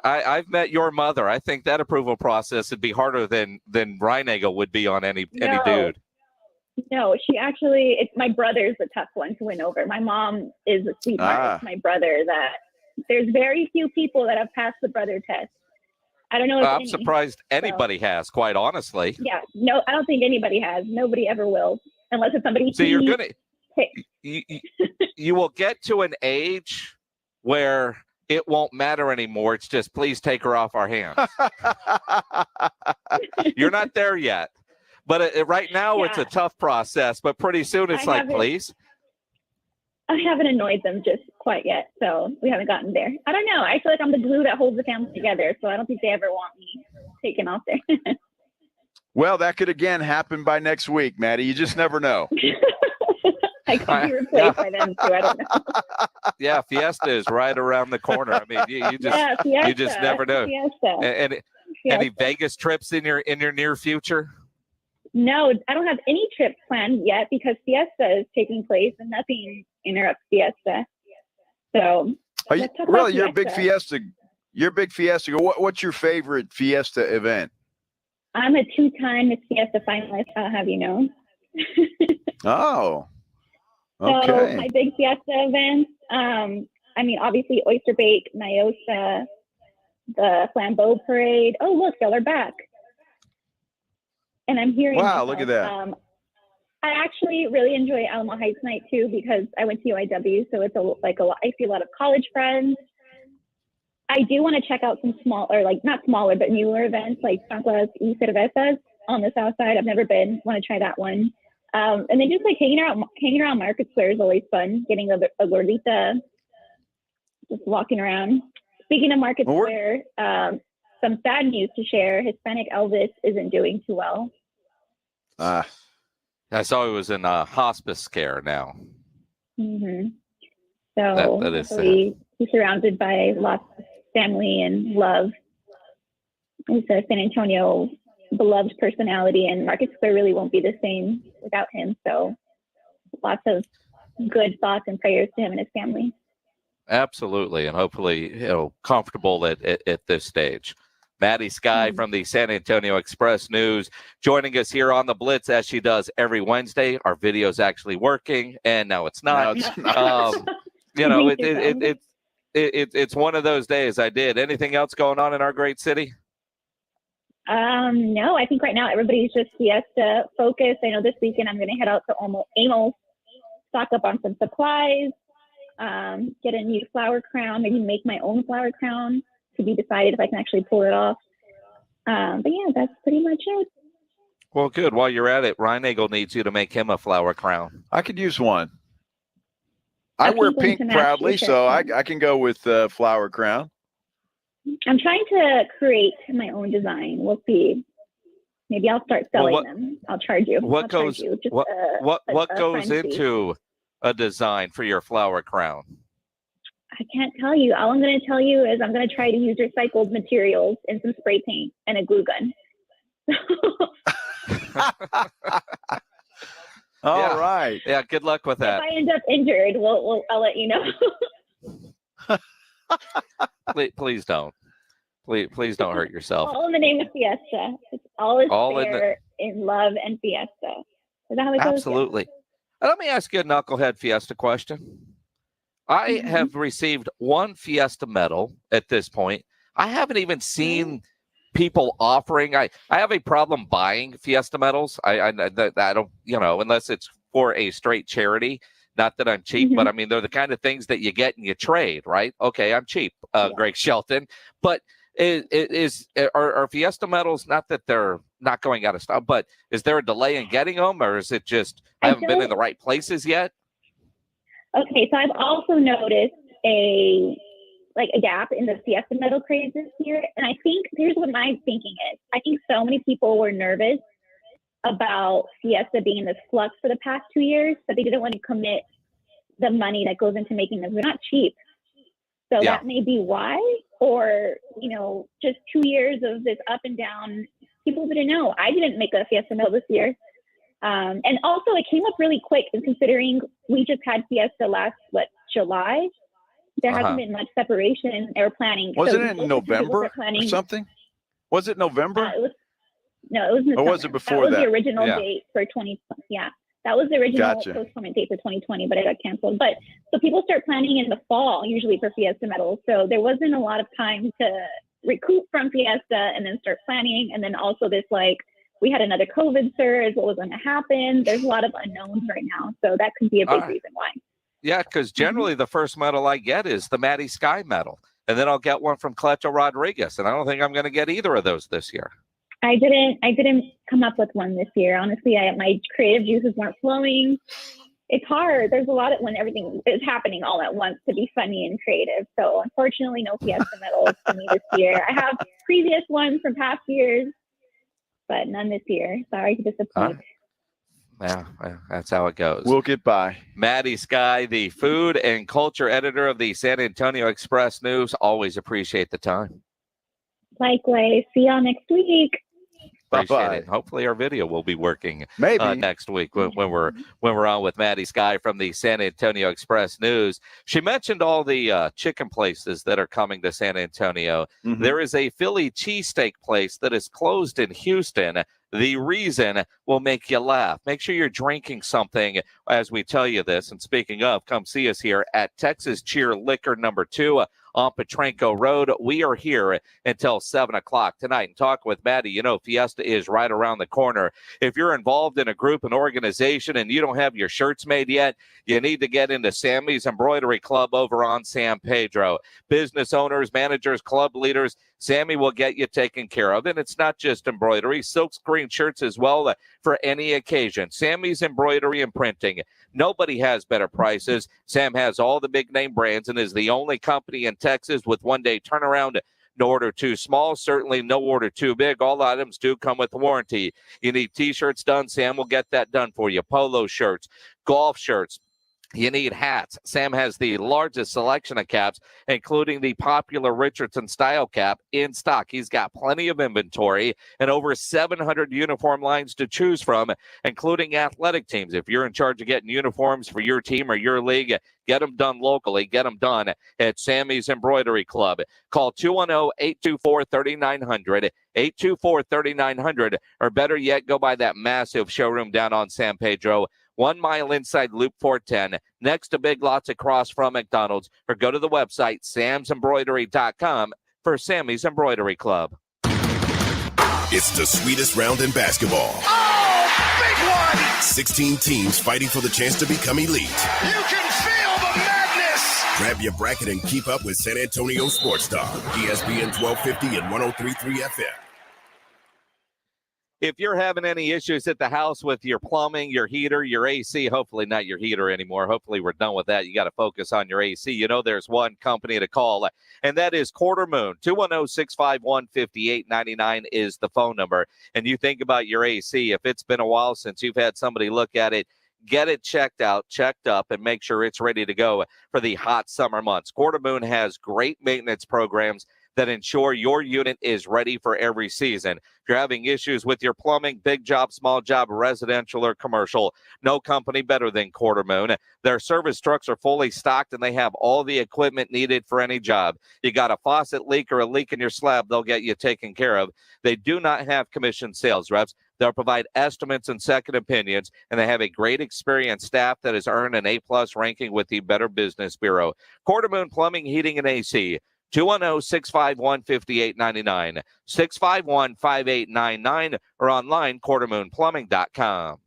[SPEAKER 2] I've met your mother. I think that approval process would be harder than Reinagle would be on any dude.
[SPEAKER 12] No, she actually. It's my brother's the tough one to win over. My mom is a sweetheart. It's my brother that. There's very few people that have passed the brother test. I don't know.
[SPEAKER 2] I'm surprised anybody has, quite honestly.
[SPEAKER 12] Yeah, no, I don't think anybody has. Nobody ever will, unless it's somebody.
[SPEAKER 2] So you're gonna. You will get to an age where it won't matter anymore. It's just please take her off our hands. You're not there yet. But right now, it's a tough process. But pretty soon, it's please.
[SPEAKER 12] I haven't annoyed them just quite yet, so we haven't gotten there. I don't know. I feel like I'm the glue that holds the family together, so I don't think they ever want me taken off there.
[SPEAKER 3] Well, that could again happen by next week, Maddy. You just never know.
[SPEAKER 12] I could be replaced by them too. I don't know.
[SPEAKER 2] Yeah, Fiesta is right around the corner. I mean, you just never know.
[SPEAKER 12] Fiesta.
[SPEAKER 2] Any Vegas trips in your near future?
[SPEAKER 12] No, I don't have any trips planned yet because Fiesta is taking place and nothing interrupts Fiesta. So,
[SPEAKER 3] you're a big Fiesta. You're a big Fiesta. What's your favorite Fiesta event?
[SPEAKER 12] I'm a 2-time Miss Fiesta finalist. I'll have you know.
[SPEAKER 3] Oh, okay.
[SPEAKER 12] So my big Fiesta events. I mean, obviously Oyster Bake, Nyosa, the Flambeau Parade. Oh, look, y'all are back. And I'm hearing.
[SPEAKER 3] Wow, look at that.
[SPEAKER 12] I actually really enjoy Alamo Heights night too because I went to UIW, so it's I see a lot of college friends. I do want to check out some not smaller, but newer events like Chanclas y Cervezas on the south side. I've never been. Want to try that one. And then just like hanging around Market Square is always fun. Getting a gordita, just walking around. Speaking of Market Square, some sad news to share. Hispanic Elvis isn't doing too well.
[SPEAKER 2] I saw he was in hospice care now.
[SPEAKER 12] Mm-hmm. So
[SPEAKER 2] that is sad.
[SPEAKER 12] He's surrounded by lots of family and love. He's a San Antonio beloved personality, and Market Square really won't be the same without him. So lots of good thoughts and prayers to him and his family.
[SPEAKER 2] Absolutely, and hopefully, comfortable at this stage. Maddy Skye from the San Antonio Express News joining us here on the Blitz as she does every Wednesday. Our video's actually working, and no, it's not. It's one of those days. I did. Anything else going on in our great city?
[SPEAKER 12] No, I think right now everybody's just Fiesta focused. I know this weekend I'm going to head out to Amos, stock up on some supplies, get a new flower crown, maybe make my own flower crown. To be decided if I can actually pull it off. But yeah, that's pretty much it.
[SPEAKER 2] Well, good. While you're at it, Reinagle needs you to make him a flower crown.
[SPEAKER 3] I could use one. I wear pink proudly, so I can go with flower crown.
[SPEAKER 12] I'm trying to create my own design. We'll see. Maybe I'll start selling them. I'll charge you.
[SPEAKER 2] What goes into a design for your flower crown?
[SPEAKER 12] I can't tell you. All I'm going to tell you is I'm going to try to use recycled materials and some spray paint and a glue gun.
[SPEAKER 3] All right.
[SPEAKER 2] Yeah, good luck with that.
[SPEAKER 12] If I end up injured, I'll let you know.
[SPEAKER 2] Please don't. Please don't hurt yourself.
[SPEAKER 12] All in the name of Fiesta. It's all fair in love and Fiesta. Is that how it goes?
[SPEAKER 2] Absolutely. Let me ask you a knucklehead Fiesta question. I have received one Fiesta medal at this point. I haven't even seen people offering. I have a problem buying Fiesta medals. I don't, unless it's for a straight charity. Not that I'm cheap, but I mean, they're the kind of things that you get and you trade, right? Okay, I'm cheap, Greg Shelton. But are Fiesta medals, not that they're not going out of stock, but is there a delay in getting them, or is it just I haven't been in the right places yet?
[SPEAKER 12] Okay, so I've also noticed a gap in the Fiesta medal craze this year, and I think here's what my thinking is. I think so many people were nervous about Fiesta being in this flux for the past 2 years, but they didn't want to commit the money that goes into making them. They're not cheap. So that may be why, or, just 2 years of this up and down. People didn't know. I didn't make a Fiesta medal this year. And also it came up really quick, and considering we just had Fiesta last, July, there hasn't been much separation or planning.
[SPEAKER 3] Wasn't it in November or something? Was it November?
[SPEAKER 12] It was in the
[SPEAKER 3] or
[SPEAKER 12] summer.
[SPEAKER 3] Was it before that?
[SPEAKER 12] Was the original date for 2020. Yeah, that was the original postponement date for 2020, but it got canceled. But so people start planning in the fall, usually for Fiesta medals. So there wasn't a lot of time to recoup from Fiesta and then start planning. And then also this, we had another COVID surge. What was going to happen? There's a lot of unknowns right now. So that could be a big reason why.
[SPEAKER 2] Yeah, because generally the first medal I get is the Maddy Skye medal. And then I'll get one from Cleto Rodriguez. And I don't think I'm going to get either of those this year.
[SPEAKER 12] I didn't come up with one this year. Honestly, my creative juices weren't flowing. It's hard. There's a lot of when everything is happening all at once to be funny and creative. So unfortunately, no Fiesta medals for me this year. I have previous ones from past years, but none this year. Sorry to disappoint.
[SPEAKER 2] Yeah, that's how it goes.
[SPEAKER 3] We'll get by.
[SPEAKER 2] Maddy Skye, the food and culture editor of the San Antonio Express News. Always appreciate the time.
[SPEAKER 12] Likewise. See y'all next week.
[SPEAKER 2] Appreciate it. Hopefully our video will be working next week when we're on with Maddy Skye from the San Antonio Express News. She mentioned all the chicken places that are coming to San Antonio. There is a Philly cheesesteak place that is closed in Houston. The reason will make you laugh. Make sure you're drinking something as we tell you this. And speaking of, come see us here at Texas Cheer Liquor number 2 on Petranco Road. We are here until 7 o'clock tonight. And talk with Maddy. Fiesta is right around the corner. If you're involved in a group, an organization, and you don't have your shirts made yet, you need to get into Sammy's Embroidery Club over on San Pedro. Business owners, managers, club leaders, Sammy will get you taken care of. And it's not just embroidery, silkscreen shirts as well for any occasion. Sammy's Embroidery and Printing. Nobody has better prices. Sam has all the big name brands and is the only company in Texas with one-day turnaround. No order too small, certainly no order too big. All items do come with warranty. You need T-shirts done, Sam will get that done for you. Polo shirts, golf shirts. You need hats. Sam has the largest selection of caps, including the popular Richardson style cap in stock. He's got plenty of inventory and over 700 uniform lines to choose from, including athletic teams. If you're in charge of getting uniforms for your team or your league, get them done locally. Get them done at Sammy's Embroidery Club. Call 210-824-3900, 824-3900, or better yet, go by that massive showroom down on San Pedro, 1 mile inside Loop 410, next to Big Lots across from McDonald's, or go to the website, samsembroidery.com for Sammy's Embroidery Club.
[SPEAKER 1] It's the sweetest round in basketball.
[SPEAKER 9] Oh, big one!
[SPEAKER 1] 16 teams fighting for the chance to become elite.
[SPEAKER 9] You can feel the madness!
[SPEAKER 1] Grab your bracket and keep up with San Antonio Sports Talk, ESPN 1250 and 103.3 FM.
[SPEAKER 2] If you're having any issues at the house with your plumbing, your heater, your AC, hopefully not your heater anymore. Hopefully we're done with that. You got to focus on your AC. There's one company to call, and that is Quarter Moon. 210-651-5899 is the phone number. And you think about your AC. If it's been a while since you've had somebody look at it, get it checked out, checked up, and make sure it's ready to go for the hot summer months. Quarter Moon has great maintenance programs that ensure your unit is ready for every season. If you're having issues with your plumbing, big job, small job, residential or commercial, no company better than Quarter Moon. Their service trucks are fully stocked and they have all the equipment needed for any job. You got a faucet leak or a leak in your slab, they'll get you taken care of. They do not have commissioned sales reps. They'll provide estimates and second opinions, and they have a great experienced staff that has earned an A-plus ranking with the Better Business Bureau. Quartermoon Plumbing, Heating, and AC. 210-651-5899, 651-5899, or online, quartermoonplumbing.com.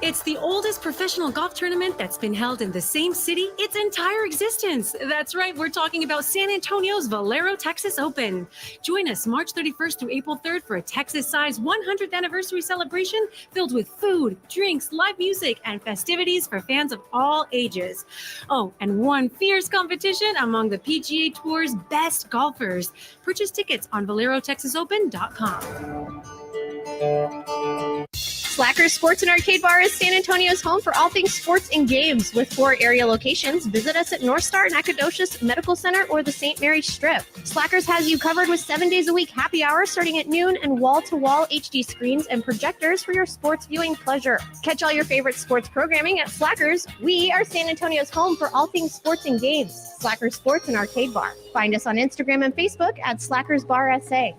[SPEAKER 13] It's the oldest professional golf tournament that's been held in the same city its entire existence. That's right, we're talking about San Antonio's Valero Texas Open. Join us March 31st through April 3rd for a Texas-sized 100th anniversary celebration filled with food, drinks, live music, and festivities for fans of all ages. Oh, and one fierce competition among the PGA Tour's best golfers. Purchase tickets on ValeroTexasOpen.com.
[SPEAKER 14] Slackers Sports and Arcade Bar is San Antonio's home for all things sports and games. With 4 area locations, visit us at North Star, Nacogdoches Medical Center, or the St. Mary's Strip. Slackers has you covered with 7 days a week happy hours starting at noon and wall-to-wall HD screens and projectors for your sports viewing pleasure. Catch all your favorite sports programming at Slackers. We are San Antonio's home for all things sports and games. Slackers Sports and Arcade Bar. Find us on Instagram and Facebook at Slackers Bar SA.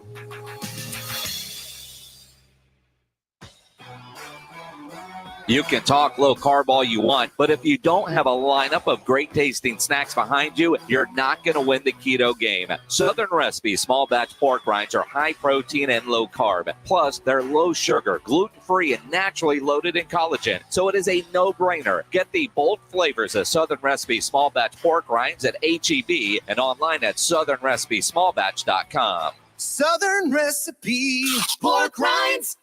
[SPEAKER 2] You can talk low carb all you want, but if you don't have a lineup of great tasting snacks behind you, you're not going to win the keto game. Southern Recipe small batch pork rinds are high protein and low carb. Plus, they're low sugar, gluten-free, and naturally loaded in collagen. So it is a no-brainer. Get the bold flavors of Southern Recipe small batch pork rinds at H-E-B and online at southernrecipesmallbatch.com.
[SPEAKER 15] Southern Recipe pork rinds.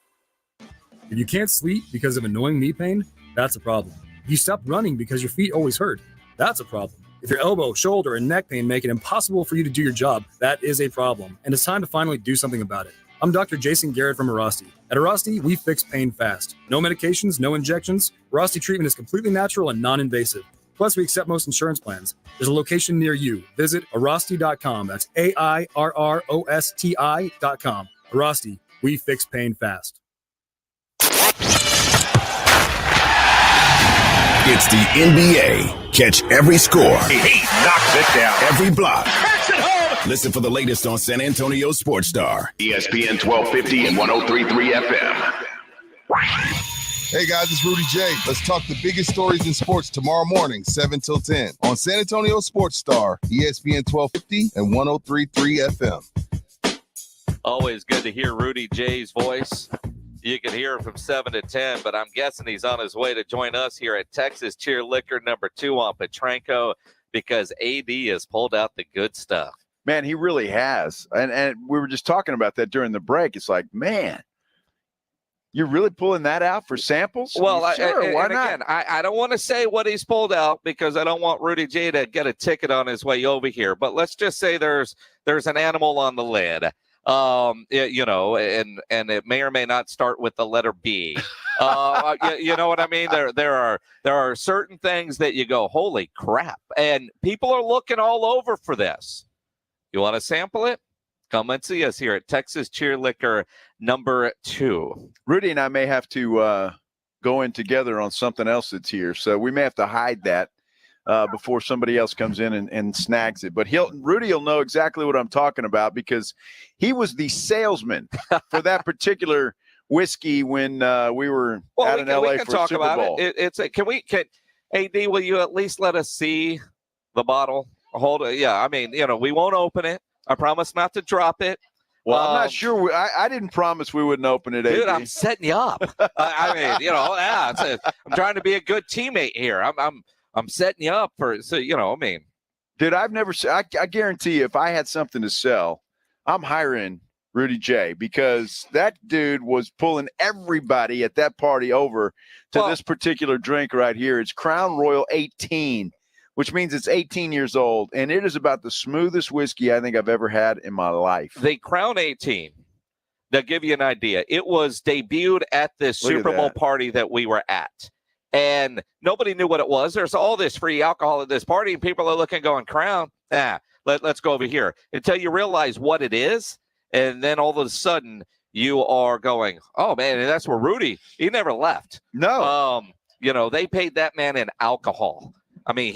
[SPEAKER 16] If you can't sleep because of annoying knee pain, that's a problem. If you stop running because your feet always hurt, that's a problem. If your elbow, shoulder, and neck pain make it impossible for you to do your job, that is a problem. And it's time to finally do something about it. I'm Dr. Jason Garrett from Arasti. At Arasti, we fix pain fast. No medications, no injections. Arasti treatment is completely natural and non-invasive. Plus, we accept most insurance plans. There's a location near you. Visit Arasti.com. That's AIRROSTI.com. Arasti, we fix pain fast.
[SPEAKER 1] It's the NBA. Catch every score.
[SPEAKER 9] He knocks it down.
[SPEAKER 1] Every block.
[SPEAKER 9] Cracks it home.
[SPEAKER 1] Listen for the latest on San Antonio Sports Star. ESPN 1250 and 103.3 FM.
[SPEAKER 17] Hey guys, it's Rudy J. Let's talk the biggest stories in sports tomorrow morning, 7 till 10 on San Antonio Sports Star, ESPN 1250 and 103.3 FM.
[SPEAKER 2] Always good to hear Rudy J's voice. You can hear him from 7 to 10, but I'm guessing he's on his way to join us here at Texas Cheer Liquor number 2 on Petranco because AD has pulled out the good stuff.
[SPEAKER 3] Man, he really has. And we were just talking about that during the break. It's like, man, you're really pulling that out for samples?
[SPEAKER 2] Well,
[SPEAKER 3] sure, why not?
[SPEAKER 2] Again, I don't want to say what he's pulled out because I don't want Rudy J to get a ticket on his way over here. But let's just say there's an animal on the lid. And it may or may not start with the letter B. You know what I mean? There are certain things that you go, holy crap. And people are looking all over for this. You want to sample it? Come and see us here at Texas Cheer Liquor number 2.
[SPEAKER 3] Rudy and I may have to go in together on something else that's here. So we may have to hide that before somebody else comes in and snags it. But Rudy will know exactly what I'm talking about because he was the salesman for that particular whiskey when we were out in LA for
[SPEAKER 2] talk
[SPEAKER 3] Super
[SPEAKER 2] about
[SPEAKER 3] Bowl.
[SPEAKER 2] Can AD, will you at least let us see the bottle? Hold it. Yeah, I mean, we won't open it. I promise not to drop it.
[SPEAKER 3] Well, I'm not sure. I didn't promise we wouldn't open it,
[SPEAKER 2] dude.
[SPEAKER 3] AD.
[SPEAKER 2] I'm setting you up. I'm trying to be a good teammate here. I'm setting you up for,
[SPEAKER 3] Dude, I've never, I guarantee you, if I had something to sell, I'm hiring Rudy J because that dude was pulling everybody at that party over to this particular drink right here. It's Crown Royal 18, which means it's 18 years old, and it is about the smoothest whiskey I think I've ever had in my life.
[SPEAKER 2] The Crown 18, to give you an idea, it was debuted at this Super Bowl party that we were at. And nobody knew what it was. There's all this free alcohol at this party, and people are looking, going, Crown, let's go over here. Until you realize what it is, and then all of a sudden you are going, oh, man, and that's where Rudy, he never left.
[SPEAKER 3] No.
[SPEAKER 2] They paid that man in alcohol. I mean,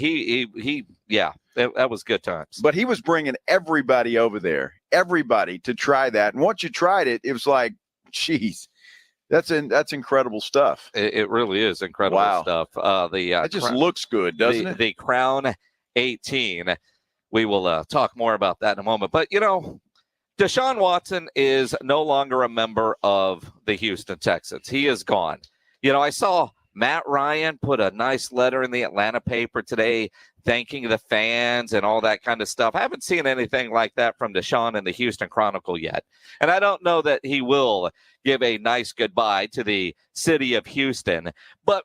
[SPEAKER 2] that was good times.
[SPEAKER 3] But he was bringing everybody over there, everybody to try that. And once you tried it, it was like, Jeez. That's incredible stuff.
[SPEAKER 2] It really is incredible stuff.
[SPEAKER 3] It just looks good, doesn't it?
[SPEAKER 2] The Crown 18. We will talk more about that in a moment. But, Desean Watson is no longer a member of the Houston Texans. He is gone. I saw Matt Ryan put a nice letter in the Atlanta paper today thanking the fans and all that kind of stuff. I haven't seen anything like that from Desean in the Houston Chronicle yet. And I don't know that he will give a nice goodbye to the city of Houston. But,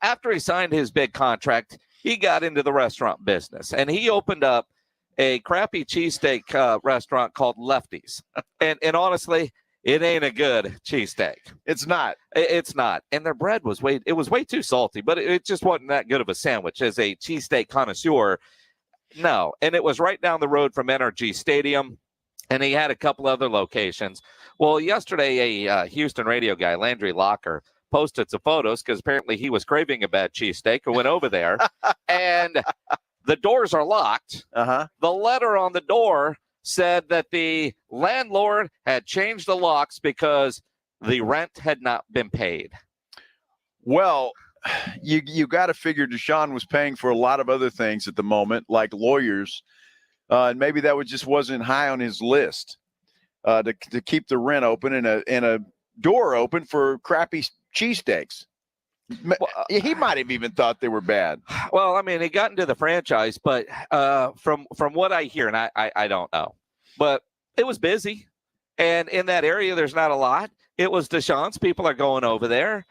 [SPEAKER 2] after he signed his big contract, he got into the restaurant business. And he opened up a crappy cheesesteak restaurant called Lefty's. And honestly, it ain't a good cheesesteak.
[SPEAKER 3] It's not.
[SPEAKER 2] It's not. And their bread was way too salty, but it just wasn't that good of a sandwich. As a cheesesteak connoisseur, no. And it was right down the road from NRG Stadium, and he had a couple other locations. Well, yesterday, a Houston radio guy, Landry Locker, posted some photos because apparently he was craving a bad cheesesteak and went over there. And the doors are locked.
[SPEAKER 3] Uh-huh.
[SPEAKER 2] The letter on the door said that the landlord had changed the locks because the rent had not been paid.
[SPEAKER 3] Well, you got to figure Desean was paying for a lot of other things at the moment, like lawyers, and maybe that just wasn't high on his list to keep the rent open and a door open for crappy cheesesteaks. He might have even thought they were bad.
[SPEAKER 2] Well, I mean, he got into the franchise, but from what I hear, and I don't know, but it was busy. And in that area, there's not a lot. It was Desean's. People are going over there.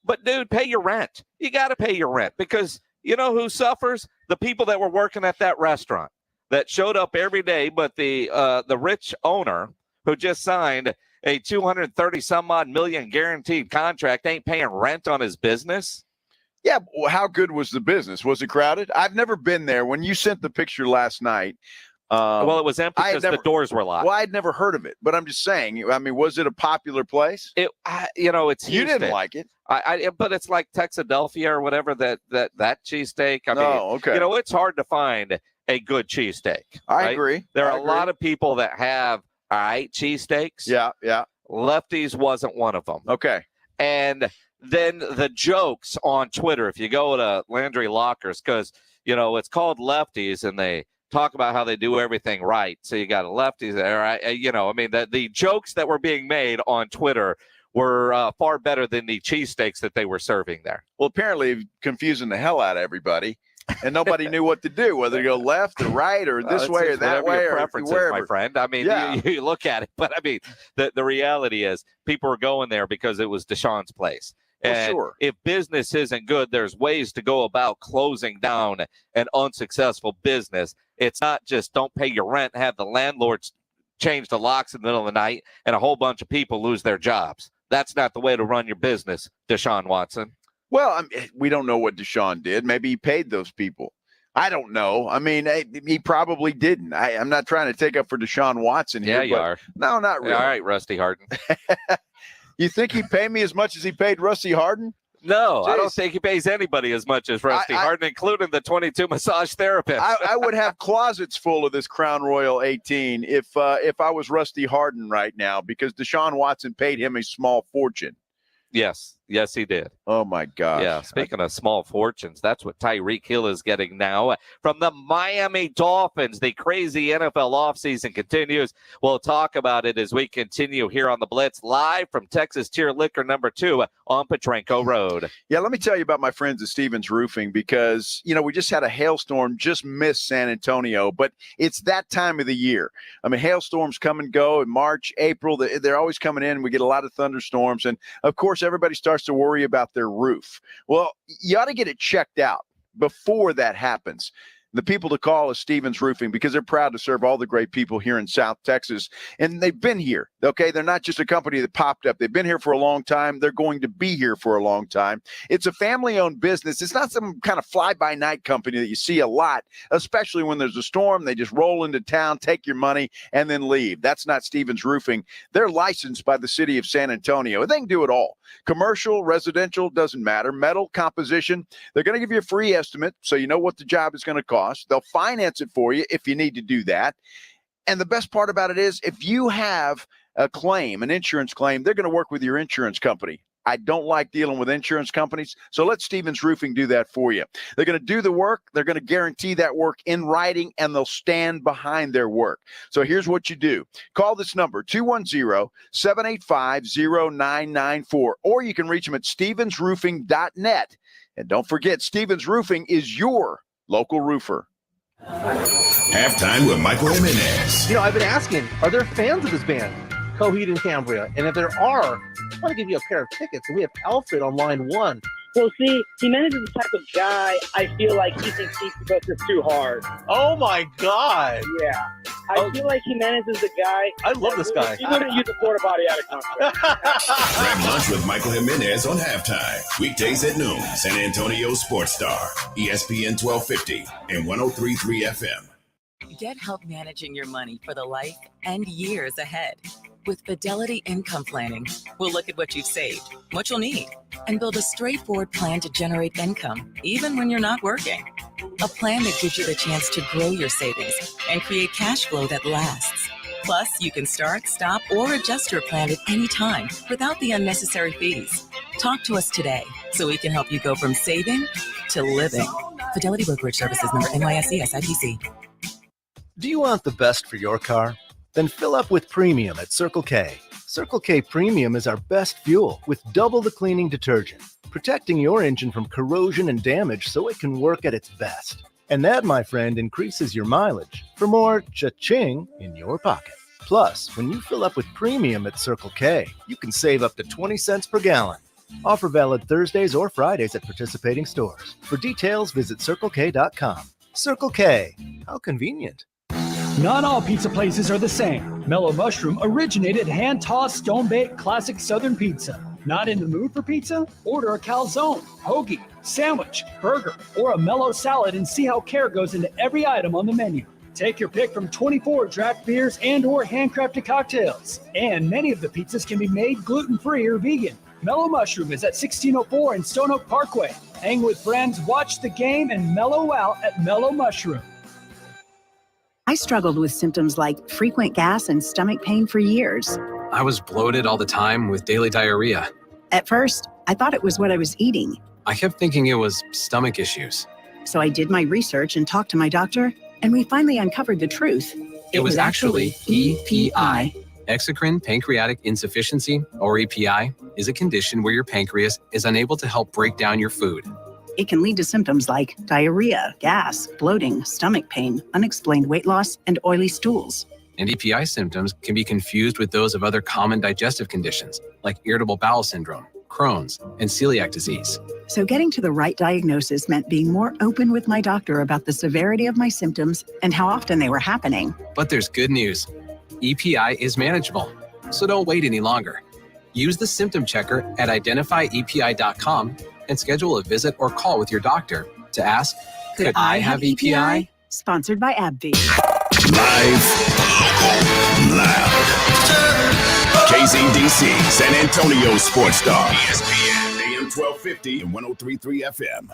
[SPEAKER 2] But, dude, pay your rent. You got to pay your rent because you know who suffers? The people that were working at that restaurant that showed up every day, but the rich owner who just signed a $230-some-odd million guaranteed contract ain't paying rent on his business.
[SPEAKER 3] Yeah, well, how good was the business? Was it crowded? I've never been there. When you sent the picture last night,
[SPEAKER 2] well, it was empty because the doors were locked.
[SPEAKER 3] Well, I'd never heard of it, but I'm just saying. I mean, was it a popular place?
[SPEAKER 2] It's Houston.
[SPEAKER 3] You didn't like it.
[SPEAKER 2] But it's like Texadelphia or whatever that cheesesteak. I mean,
[SPEAKER 3] okay.
[SPEAKER 2] It's hard to find a good cheesesteak.
[SPEAKER 3] I agree.
[SPEAKER 2] There are a lot of people that have all right cheesesteaks.
[SPEAKER 3] Yeah.
[SPEAKER 2] Lefty's wasn't one of them.
[SPEAKER 3] Okay.
[SPEAKER 2] And then the jokes on Twitter, if you go to Landry Locker's, because it's called Lefty's, and they talk about how they do everything right. So you got a Lefty's there, right? The jokes that were being made on Twitter were far better than the cheesesteaks that they were serving there.
[SPEAKER 3] Well, apparently confusing the hell out of everybody, and nobody knew what to do, whether to go left or right or this way or that way or wherever.
[SPEAKER 2] My friend. I mean, you look at it, but I mean, the reality is people were going there because it was Desean's place. And
[SPEAKER 3] sure.
[SPEAKER 2] If business isn't good, there's ways to go about closing down an unsuccessful business. It's not just don't pay your rent, have the landlords change the locks in the middle of the night, and a whole bunch of people lose their jobs. That's not the way to run your business, Desean Watson.
[SPEAKER 3] Well, we don't know what Desean did. Maybe he paid those people. I don't know. I mean, he probably didn't. I'm not trying to take up for Desean Watson here.
[SPEAKER 2] Yeah, you are.
[SPEAKER 3] No, not really.
[SPEAKER 2] All right, Rusty Harden.
[SPEAKER 3] You think he paid me as much as he paid Rusty Harden?
[SPEAKER 2] No, jeez. I don't think he pays anybody as much as Rusty Harden, including the 22 massage therapists.
[SPEAKER 3] I would have closets full of this Crown Royal 18 if I was Rusty Harden right now, because Desean Watson paid him a small fortune.
[SPEAKER 2] Yes, he did.
[SPEAKER 3] Oh, my gosh.
[SPEAKER 2] Yeah, speaking of small fortunes, that's what Tyreek Hill is getting now from the Miami Dolphins. The crazy NFL offseason continues. We'll talk about it as we continue here on the Blitz, live from Texas Tier Liquor number 2 on Petrenko Road.
[SPEAKER 3] Yeah, let me tell you about my friends at Stevens Roofing, because, we just had a hailstorm, just missed San Antonio, but it's that time of the year. I mean, hailstorms come and go in March, April. They're always coming in. We get a lot of thunderstorms. And, of course, everybody starts to worry about their roof. Well, you ought to get it checked out before that happens. The people to call is Stevens Roofing, because they're proud to serve all the great people here in South Texas. And they've been here, okay? They're not just a company that popped up. They've been here for a long time. They're going to be here for a long time. It's a family-owned business. It's not some kind of fly-by-night company that you see a lot, especially when there's a storm. They just roll into town, take your money, and then leave. That's not Stevens Roofing. They're licensed by the city of San Antonio, and they can do it all. Commercial, residential, doesn't matter. Metal, composition. They're going to give you a free estimate so you know what the job is going to cost. They'll finance it for you if you need to do that. And the best part about it is, if you have a claim, an insurance claim, they're going to work with your insurance company. I don't like dealing with insurance companies, so let Stevens Roofing do that for you. They're going to do the work. They're going to guarantee that work in writing, and they'll stand behind their work. So here's what you do. Call this number, 210-785-0994, or you can reach them at stevensroofing.net. And don't forget, Stevens Roofing is your local roofer.
[SPEAKER 1] Halftime with Michael Jimenez.
[SPEAKER 18] I've been asking, are there fans of this band, Coheed and Cambria? And if there are, I want to give you a pair of tickets. And we have Alfred on line 1.
[SPEAKER 19] Well, see, Jimenez is the type of guy I feel like he thinks he's supposed to too hard.
[SPEAKER 18] Oh, my God.
[SPEAKER 19] Yeah. I feel like Jimenez is the guy.
[SPEAKER 18] I love this guy.
[SPEAKER 19] He wouldn't use a porta potty out of context.
[SPEAKER 1] Grab lunch with Michael Jimenez on Halftime. Weekdays at noon. San Antonio Sports Star, ESPN 1250 and 103.3 FM.
[SPEAKER 20] Get help managing your money for the life and years ahead. With Fidelity Income Planning, we'll look at what you've saved, what you'll need, and build a straightforward plan to generate income, even when you're not working. A plan that gives you the chance to grow your savings and create cash flow that lasts. Plus, you can start, stop, or adjust your plan at any time without the unnecessary fees. Talk to us today so we can help you go from saving to living. Fidelity Brokerage Services, member NYSE SIPC.
[SPEAKER 21] Do you want the best for your car? Then fill up with Premium at Circle K. Circle K Premium is our best fuel with double the cleaning detergent, protecting your engine from corrosion and damage so it can work at its best. And that, my friend, increases your mileage for more cha-ching in your pocket. Plus, when you fill up with Premium at Circle K, you can save up to 20 cents per gallon. Offer valid Thursdays or Fridays at participating stores. For details, visit CircleK.com. Circle K. How convenient.
[SPEAKER 22] Not all pizza places are the same. Mellow Mushroom originated hand-tossed, stone-baked classic Southern pizza. Not in the mood for pizza? Order a calzone, hoagie, sandwich, burger, or a mellow salad and see how care goes into every item on the menu. Take your pick from 24 draft beers and or handcrafted cocktails. And many of the pizzas can be made gluten-free or vegan. Mellow Mushroom is at 1604 in Stone Oak Parkway. Hang with friends, watch the game, and mellow out at Mellow Mushroom.
[SPEAKER 23] I struggled with symptoms like frequent gas and stomach pain for years.
[SPEAKER 24] I was bloated all the time with daily diarrhea.
[SPEAKER 23] At first, I thought it was what I was eating.
[SPEAKER 24] I kept thinking it was stomach issues.
[SPEAKER 23] So I did my research and talked to my doctor, and we finally uncovered the truth.
[SPEAKER 24] It was actually EPI. Exocrine pancreatic insufficiency, or EPI, is a condition where your pancreas is unable to help break down your food.
[SPEAKER 23] It can lead to symptoms like diarrhea, gas, bloating, stomach pain, unexplained weight loss, and oily stools.
[SPEAKER 24] And EPI symptoms can be confused with those of other common digestive conditions, like irritable bowel syndrome, Crohn's, and celiac disease.
[SPEAKER 23] So getting to the right diagnosis meant being more open with my doctor about the severity of my symptoms and how often they were happening.
[SPEAKER 24] But there's good news. EPI is manageable, so don't wait any longer. Use the symptom checker at identifyepi.com and schedule a visit or call with your doctor to ask, could I have EPI?
[SPEAKER 23] Sponsored by AbbVie.
[SPEAKER 1] Live, loud. KZDC, San Antonio Sports Star, ESPN, AM 1250 and 103.3 FM.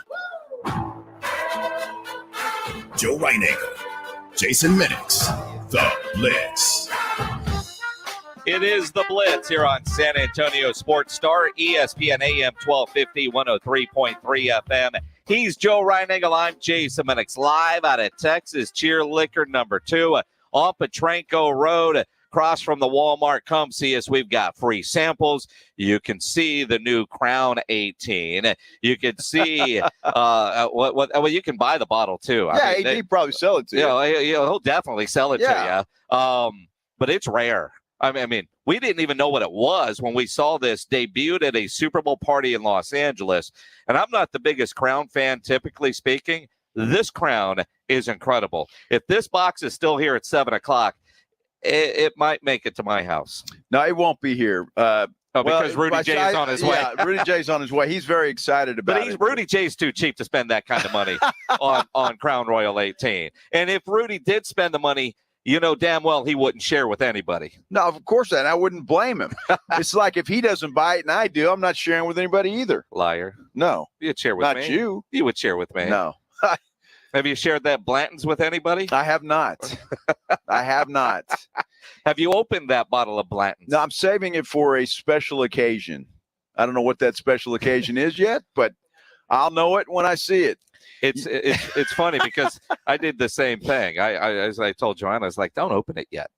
[SPEAKER 1] Joe Reinagel, Jason Minix, The Blitz.
[SPEAKER 2] It is The Blitz here on San Antonio Sports Star, ESPN AM 1250, 103.3 FM. He's Joe Reinagel. I'm Jason Minix, live out of Texas Cheer Liquor number 2 on Petranco Road, across from the Walmart. Come see us. We've got free samples. You can see the new Crown 18. You can see well, you can buy the bottle too.
[SPEAKER 3] Yeah, I mean, AD probably sell it to you.
[SPEAKER 2] He'll definitely sell it to you. But it's rare. I mean, we didn't even know what it was when we saw this debuted at a Super Bowl party in Los Angeles. And I'm not the biggest Crown fan, typically speaking. This Crown is incredible. If this box is still here at 7 o'clock, it might make it to my house.
[SPEAKER 3] No, it won't be here.
[SPEAKER 2] Because Rudy J is on his way.
[SPEAKER 3] Yeah, Rudy J's on his way. He's very excited about it.
[SPEAKER 2] Rudy J's too cheap to spend that kind of money on Crown Royal 18. And if Rudy did spend the money, you know damn well he wouldn't share with anybody.
[SPEAKER 3] No, of course not. I wouldn't blame him. It's like if he doesn't buy it and I do, I'm not sharing with anybody either.
[SPEAKER 2] Liar.
[SPEAKER 3] No.
[SPEAKER 2] You'd share with me.
[SPEAKER 3] Not you.
[SPEAKER 2] You would share with me.
[SPEAKER 3] No.
[SPEAKER 2] Have you shared that Blanton's with anybody?
[SPEAKER 3] I have not. I have not.
[SPEAKER 2] Have you opened that bottle of Blanton's?
[SPEAKER 3] No, I'm saving it for a special occasion. I don't know what that special occasion is yet, but I'll know it when I see it.
[SPEAKER 2] It's funny because I did the same thing. As I told Joanna, I was like, don't open it yet.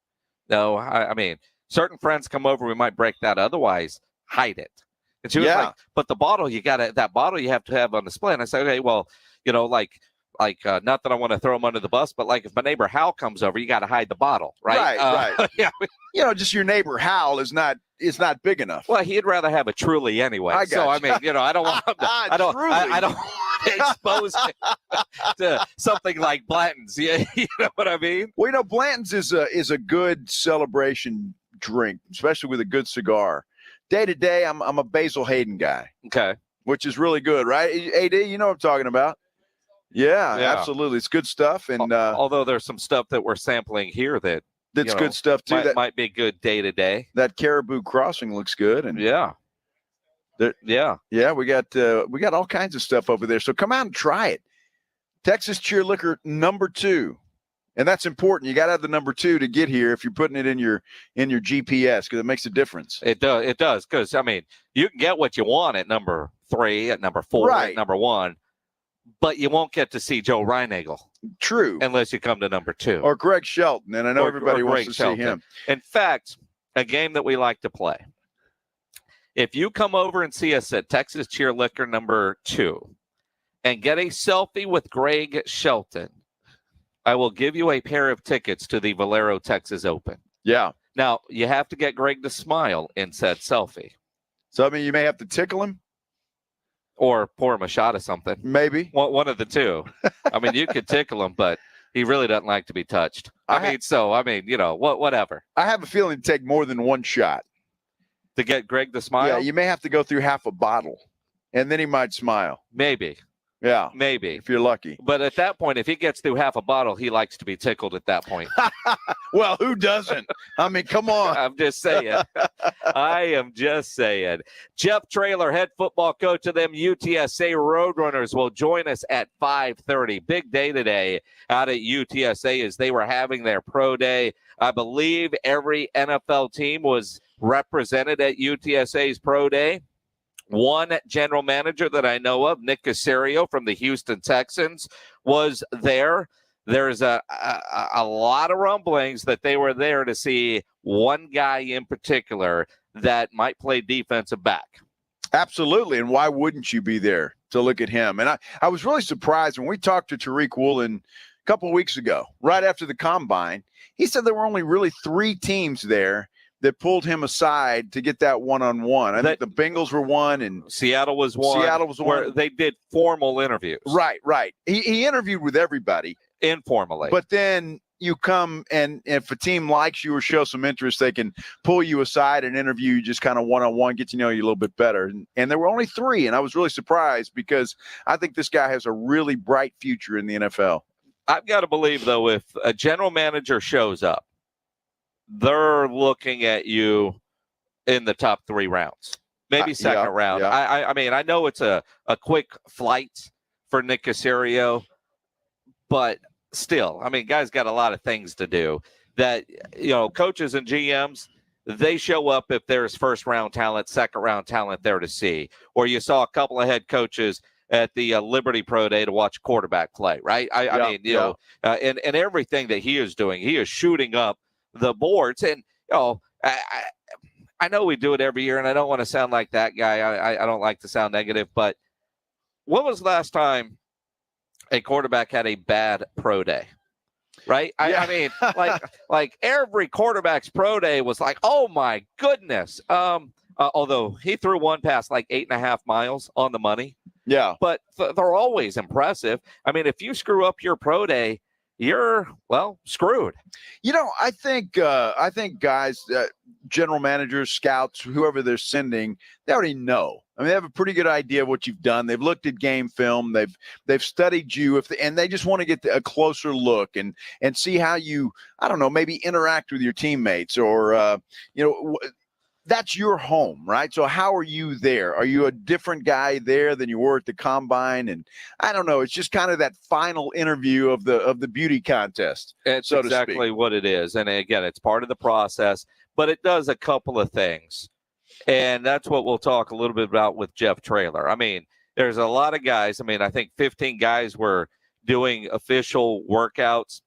[SPEAKER 2] No, I mean, certain friends come over, we might break that. Otherwise, hide it. And she was like, but the bottle, that bottle you have to have on display. And I said, okay, well, like not that I want to throw him under the bus, but like if my neighbor Hal comes over, you got to hide the bottle, right?
[SPEAKER 3] Right.
[SPEAKER 2] Yeah.
[SPEAKER 3] Just your neighbor Hal is not big enough.
[SPEAKER 2] Well, he'd rather have a Truly anyway. I mean, I don't want him to, I don't want to expose him to something like Blanton's. Yeah, you know what I mean?
[SPEAKER 3] Well, Blanton's is a good celebration drink, especially with a good cigar. Day to day, I'm a Basil Hayden guy.
[SPEAKER 2] Okay.
[SPEAKER 3] Which is really good, right? AD, you know what I'm talking about. Yeah, absolutely. It's good stuff. And
[SPEAKER 2] although there's some stuff that we're sampling here that's
[SPEAKER 3] good stuff too.
[SPEAKER 2] That might be good day to day.
[SPEAKER 3] That Caribou Crossing looks good. And
[SPEAKER 2] we
[SPEAKER 3] got all kinds of stuff over there. So come out and try it. Texas Cheer Liquor #2. And that's important. You got to have the #2 to get here if you're putting it in your GPS, because it makes a difference.
[SPEAKER 2] It does. Because, I mean, you can get what you want at #3, at #4, at #1. But you won't get to see Joe Reinagle.
[SPEAKER 3] True.
[SPEAKER 2] Unless you come to #2.
[SPEAKER 3] Or Greg Shelton. And I know everybody wants to see him.
[SPEAKER 2] In fact, a game that we like to play. If you come over and see us at Texas Cheer Liquor #2 and get a selfie with Greg Shelton, I will give you a pair of tickets to the Valero Texas Open.
[SPEAKER 3] Yeah.
[SPEAKER 2] Now, you have to get Greg to smile in said selfie.
[SPEAKER 3] So, I mean, you may have to tickle him.
[SPEAKER 2] Or pour him a shot of something.
[SPEAKER 3] Maybe.
[SPEAKER 2] One of the two. I mean, you could tickle him, but he really doesn't like to be touched. Whatever.
[SPEAKER 3] I have a feeling to take more than one shot.
[SPEAKER 2] To get Greg to smile?
[SPEAKER 3] Yeah, you may have to go through half a bottle, and then he might smile.
[SPEAKER 2] Maybe.
[SPEAKER 3] Yeah.
[SPEAKER 2] Maybe.
[SPEAKER 3] If you're lucky.
[SPEAKER 2] But at that point, if he gets through half a bottle, he likes to be tickled at that point.
[SPEAKER 3] Well, who doesn't? I mean, come on.
[SPEAKER 2] I'm just saying. I am just saying. Jeff Traylor, head football coach of them UTSA Roadrunners, will join us at 5:30. Big day today out at UTSA as they were having their pro day. I believe every NFL team was represented at UTSA's pro day. One general manager that I know of, Nick Caserio from the Houston Texans, was there. There's a lot of rumblings that they were there to see one guy in particular that might play defensive back.
[SPEAKER 3] Absolutely. And why wouldn't you be there to look at him? And I was really surprised when we talked to Tariq Woolen a couple of weeks ago, right after the combine. He said there were only really 3 teams there that pulled him aside to get that one-on-one. I think the Bengals were one, and
[SPEAKER 2] Seattle was one. Where they did formal interviews.
[SPEAKER 3] Right. He interviewed with everybody.
[SPEAKER 2] Informally.
[SPEAKER 3] But then you come, and if a team likes you or shows some interest, they can pull you aside and interview you just kind of one-on-one, get to know you a little bit better. And there were only 3, and I was really surprised because I think this guy has a really bright future in the NFL.
[SPEAKER 2] I've got to believe, though, if a general manager shows up, they're looking at you in the top 3 rounds, maybe second round.
[SPEAKER 3] Yeah.
[SPEAKER 2] I mean, I know it's a quick flight for Nick Caserio, but still, I mean, guys got a lot of things to do. That, coaches and GMs, they show up if there's first round talent, second round talent there to see. Or you saw a couple of head coaches at the Liberty Pro Day to watch quarterback play, right? I mean, and everything that he is doing, he is shooting up the boards. And I know we do it every year, and I don't want to sound like that guy. I don't like to sound negative, but when was the last time a quarterback had a bad pro day? Right? I mean, like every quarterback's pro day was like, oh my goodness. Although he threw one pass like 8.5 miles on the money.
[SPEAKER 3] Yeah.
[SPEAKER 2] But they're always impressive. I mean, if you screw up your pro day, you're, screwed.
[SPEAKER 3] I think guys, general managers, scouts, whoever they're sending, they already know. I mean, they have a pretty good idea of what you've done. They've looked at game film. They've studied you, and they just want to get a closer look and see how you, I don't know, maybe interact with your teammates or, that's your home, right? So how are you there? Are you a different guy there than you were at the combine? And I don't know. It's just kind of that final interview of the beauty contest.
[SPEAKER 2] It's
[SPEAKER 3] so
[SPEAKER 2] exactly what it is. And again, it's part of the process, but it does a couple of things. And that's what we'll talk a little bit about with Jeff Traylor. I mean, there's a lot of guys. I mean, I think 15 guys were doing official workouts.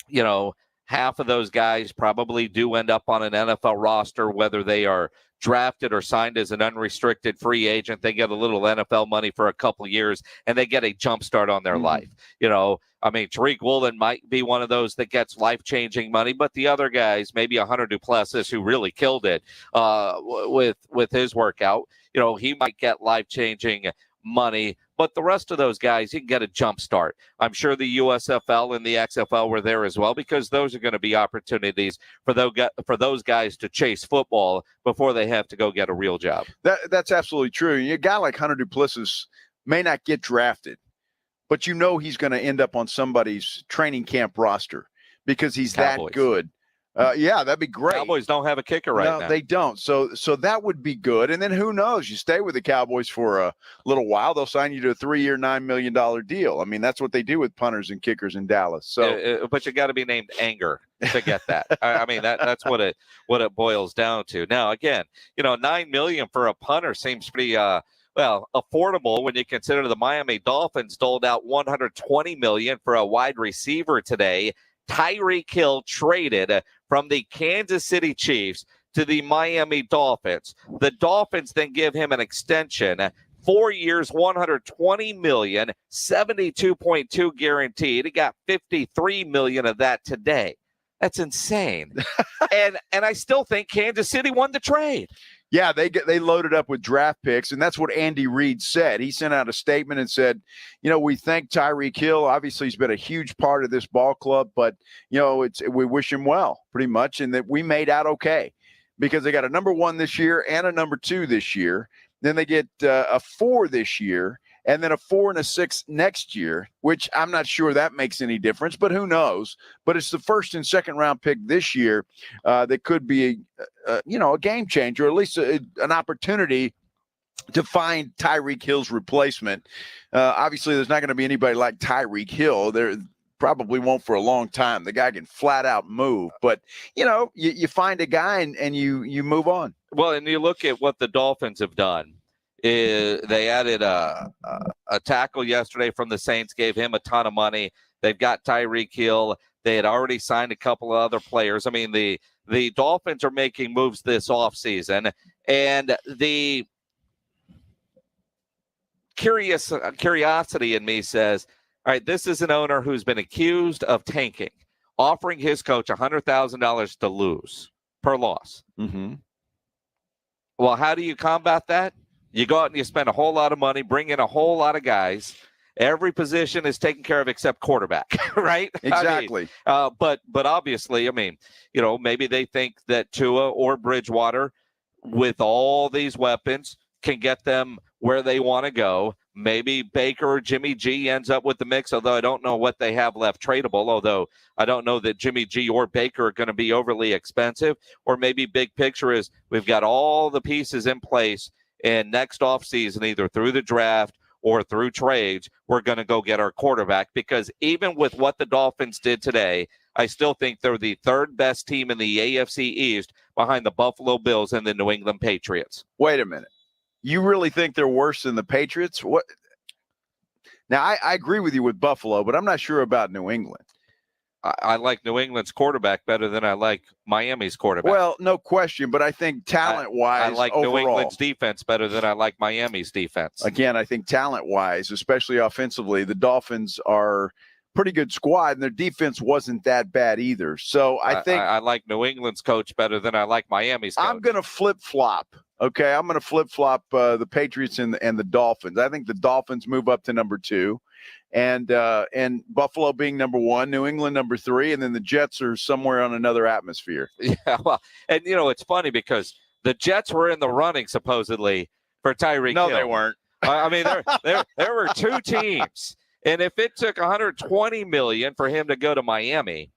[SPEAKER 2] You know, half of those guys probably do end up on an NFL roster, whether they are drafted or signed as an unrestricted free agent. They get a little NFL money for a couple of years, and they get a jump start on their life. You know, I mean, Tariq Woolen might be one of those that gets life-changing money, but the other guys, maybe Hunter Duplessis, who really killed it with his workout, you know, he might get life-changing money. But the rest of those guys, you can get a jump start. I'm sure the USFL and the XFL were there as well, because those are going to be opportunities for those guys to chase football before they have to go get a real job.
[SPEAKER 3] That's absolutely true. A guy like Hunter Duplessis may not get drafted, but you know he's going to end up on somebody's training camp roster because he's
[SPEAKER 2] Cowboys.
[SPEAKER 3] that good. Yeah, that'd be great.
[SPEAKER 2] Cowboys don't have a kicker right now.
[SPEAKER 3] No, they don't. So that would be good. And then who knows? You stay with the Cowboys for a little while, they'll sign you to a 3-year, $9 million deal. I mean, that's what they do with punters and kickers in Dallas. So,
[SPEAKER 2] but you got to be named Anger to get that. I mean, that's what it boils down to. Now, again, you know, $9 million for a punter seems pretty affordable when you consider the Miami Dolphins doled out $120 million for a wide receiver today. Tyreek Hill traded from the Kansas City Chiefs to the Miami Dolphins. The Dolphins then give him an extension, 4 years, $120 million, 72.2 guaranteed. He got $53 million of that today. That's insane. and I still think Kansas City won the trade.
[SPEAKER 3] Yeah, they loaded up with draft picks, and that's what Andy Reid said. He sent out a statement and said, you know, we thank Tyreek Hill. Obviously, he's been a huge part of this ball club, but, you know, we wish him well, pretty much, and that we made out okay because they got a number 1 this year and a number 2 this year. Then they get a 4 this year, and then a 4 and a 6 next year, which I'm not sure that makes any difference, but who knows? But it's the first and second round pick this year that could be a game changer, or at least an opportunity to find Tyreek Hill's replacement. Obviously, there's not going to be anybody like Tyreek Hill. There probably won't for a long time. The guy can flat out move, but you know, you find a guy and you move on.
[SPEAKER 2] Well, and you look at what the Dolphins have done. They added a tackle yesterday from the Saints, gave him a ton of money. They've got Tyreek Hill. They had already signed a couple of other players. I mean, the Dolphins are making moves this offseason, and the curiosity in me says, all right, this is an owner who's been accused of tanking, offering his coach $100,000 to lose per loss.
[SPEAKER 3] Mm-hmm.
[SPEAKER 2] Well, how do you combat that? You go out and you spend a whole lot of money, bring in a whole lot of guys. Every position is taken care of except quarterback, right?
[SPEAKER 3] Exactly.
[SPEAKER 2] I mean, but obviously, I mean, you know, maybe they think that Tua or Bridgewater, with all these weapons, can get them where they want to go. Maybe Baker or Jimmy G ends up with the mix, although I don't know what they have left tradable, although I don't know that Jimmy G or Baker are going to be overly expensive. Or maybe big picture is we've got all the pieces in place, and next offseason, either through the draft or through trades, we're going to go get our quarterback. Because even with what the Dolphins did today, I still think they're the third best team in the AFC East behind the Buffalo Bills and the New England Patriots.
[SPEAKER 3] Wait a minute. You really think they're worse than the Patriots? What? Now, I agree with you with Buffalo, but I'm not sure about New England.
[SPEAKER 2] I like New England's quarterback better than I like Miami's quarterback.
[SPEAKER 3] Well, no question, but I think talent-wise,
[SPEAKER 2] I like
[SPEAKER 3] overall,
[SPEAKER 2] New England's defense better than I like Miami's defense.
[SPEAKER 3] Again, I think talent-wise, especially offensively, the Dolphins are pretty good squad, and their defense wasn't that bad either. So I think
[SPEAKER 2] I like New England's coach better than I like Miami's coach.
[SPEAKER 3] I'm going to flip-flop. Okay, I'm going to flip-flop the Patriots and the Dolphins. I think the Dolphins move up to number 2. And Buffalo being number 1, New England number 3, and then the Jets are somewhere on another atmosphere.
[SPEAKER 2] Yeah, well, and you know it's funny because the Jets were in the running supposedly for Tyreek Hill.
[SPEAKER 3] No, they weren't.
[SPEAKER 2] I mean, there were two teams, and if it took $120 million for him to go to Miami,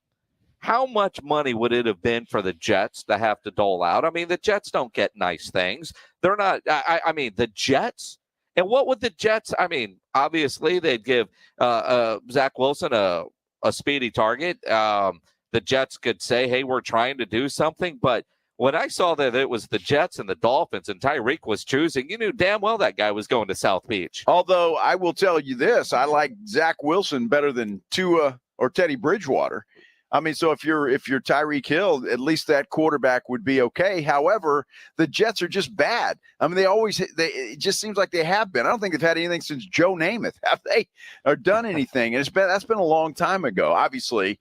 [SPEAKER 2] how much money would it have been for the Jets to have to dole out? I mean, the Jets don't get nice things. They're not, I mean, the Jets. And what would the Jets, I mean, obviously they'd give Zach Wilson a speedy target. The Jets could say, hey, we're trying to do something. But when I saw that it was the Jets and the Dolphins and Tyreek was choosing, you knew damn well that guy was going to South Beach.
[SPEAKER 3] Although I will tell you this, I like Zach Wilson better than Tua or Teddy Bridgewater. I mean, so if you're Tyreek Hill, at least that quarterback would be okay. However, the Jets are just bad. I mean, it just seems like they have been. I don't think they've had anything since Joe Namath, have they? Or done anything? And that's been a long time ago. Obviously,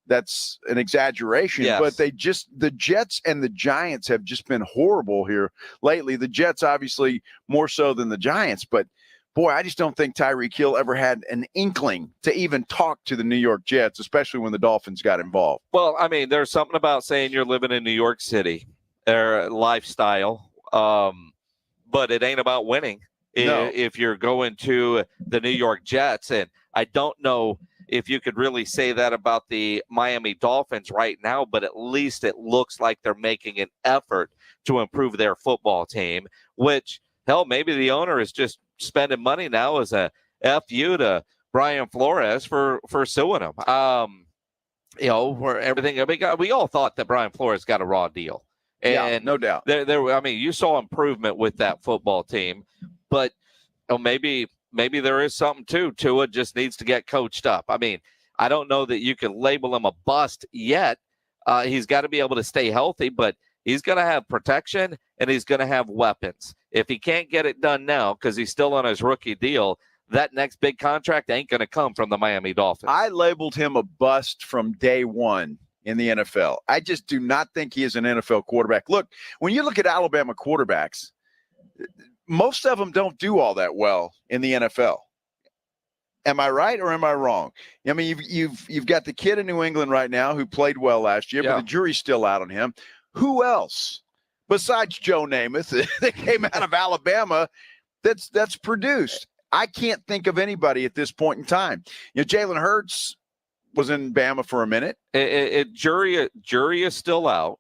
[SPEAKER 3] that's an exaggeration,
[SPEAKER 2] yes.
[SPEAKER 3] But the Jets and the Giants have just been horrible here lately. The Jets obviously more so than the Giants, but boy, I just don't think Tyreek Hill ever had an inkling to even talk to the New York Jets, especially when the Dolphins got involved.
[SPEAKER 2] Well, I mean, there's something about saying you're living in New York City, their lifestyle, but it ain't about winning.
[SPEAKER 3] No.
[SPEAKER 2] If you're going to the New York Jets, and I don't know if you could really say that about the Miami Dolphins right now, but at least it looks like they're making an effort to improve their football team, which, hell, maybe the owner is just spending money now as a FU to Brian Flores for suing him. For everything. I mean, we all thought that Brian Flores got a raw deal. And
[SPEAKER 3] yeah, no doubt.
[SPEAKER 2] I mean, you saw improvement with that football team, but maybe there is something too. Tua just needs to get coached up. I mean, I don't know that you can label him a bust yet. He's got to be able to stay healthy, but he's going to have protection and he's going to have weapons. If he can't get it done now because he's still on his rookie deal, that next big contract ain't going to come from the Miami Dolphins.
[SPEAKER 3] I labeled him a bust from day one in the NFL. I just do not think he is an NFL quarterback. Look, when you look at Alabama quarterbacks, most of them don't do all that well in the NFL. Am I right or am I wrong? I mean, you've got the kid in New England right now who played well last year, but the jury's still out on him. Who else besides Joe Namath that came out of Alabama that's produced? I can't think of anybody at this point in time. You know, Jalen Hurts was in Bama for a minute.
[SPEAKER 2] Jury is still out.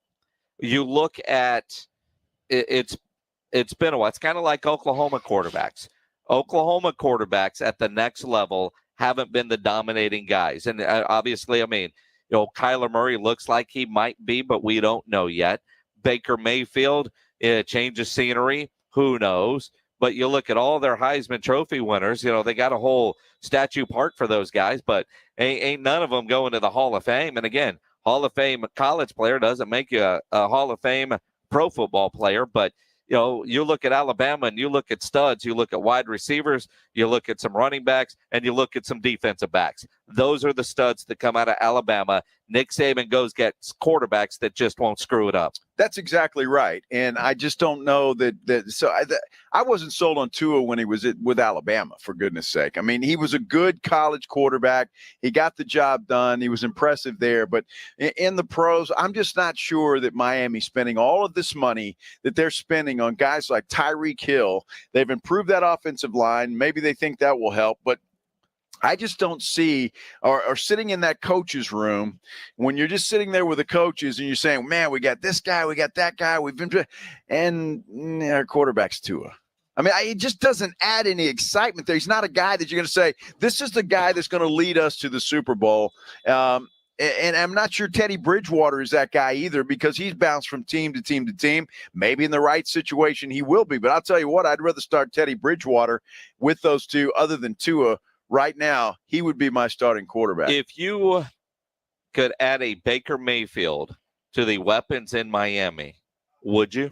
[SPEAKER 2] You look at it's been a while. It's kind of like Oklahoma quarterbacks. Oklahoma quarterbacks at the next level haven't been the dominating guys. And obviously, I mean, Kyler Murray looks like he might be, but we don't know yet. Baker Mayfield, change of scenery, who knows? But you look at all their Heisman Trophy winners, they got a whole statue park for those guys, but ain't none of them going to the Hall of Fame. And again, Hall of Fame college player doesn't make you a Hall of Fame pro football player, but you look at Alabama and you look at studs, you look at wide receivers, you look at some running backs, and you look at some defensive backs. Those are the studs that come out of Alabama. Nick Saban gets quarterbacks that just won't screw it up.
[SPEAKER 3] That's exactly right. And I just don't know I wasn't sold on Tua when he was with Alabama, for goodness sake. I mean, he was a good college quarterback. He got the job done. He was impressive there. But in the pros, I'm just not sure that Miami's spending all of this money that they're spending on guys like Tyreek Hill. They've improved that offensive line. Maybe they think that will help. But I just don't see, or sitting in that coach's room, when you're just sitting there with the coaches and you're saying, man, we got this guy, we got that guy, and our quarterback's Tua. I mean, it just doesn't add any excitement there. He's not a guy that you're going to say, this is the guy that's going to lead us to the Super Bowl. And I'm not sure Teddy Bridgewater is that guy either, because he's bounced from team to team to team. Maybe in the right situation he will be. But I'll tell you what, I'd rather start Teddy Bridgewater with those two other than Tua. Right now, he would be my starting quarterback.
[SPEAKER 2] If you could add a Baker Mayfield to the weapons in Miami, would you?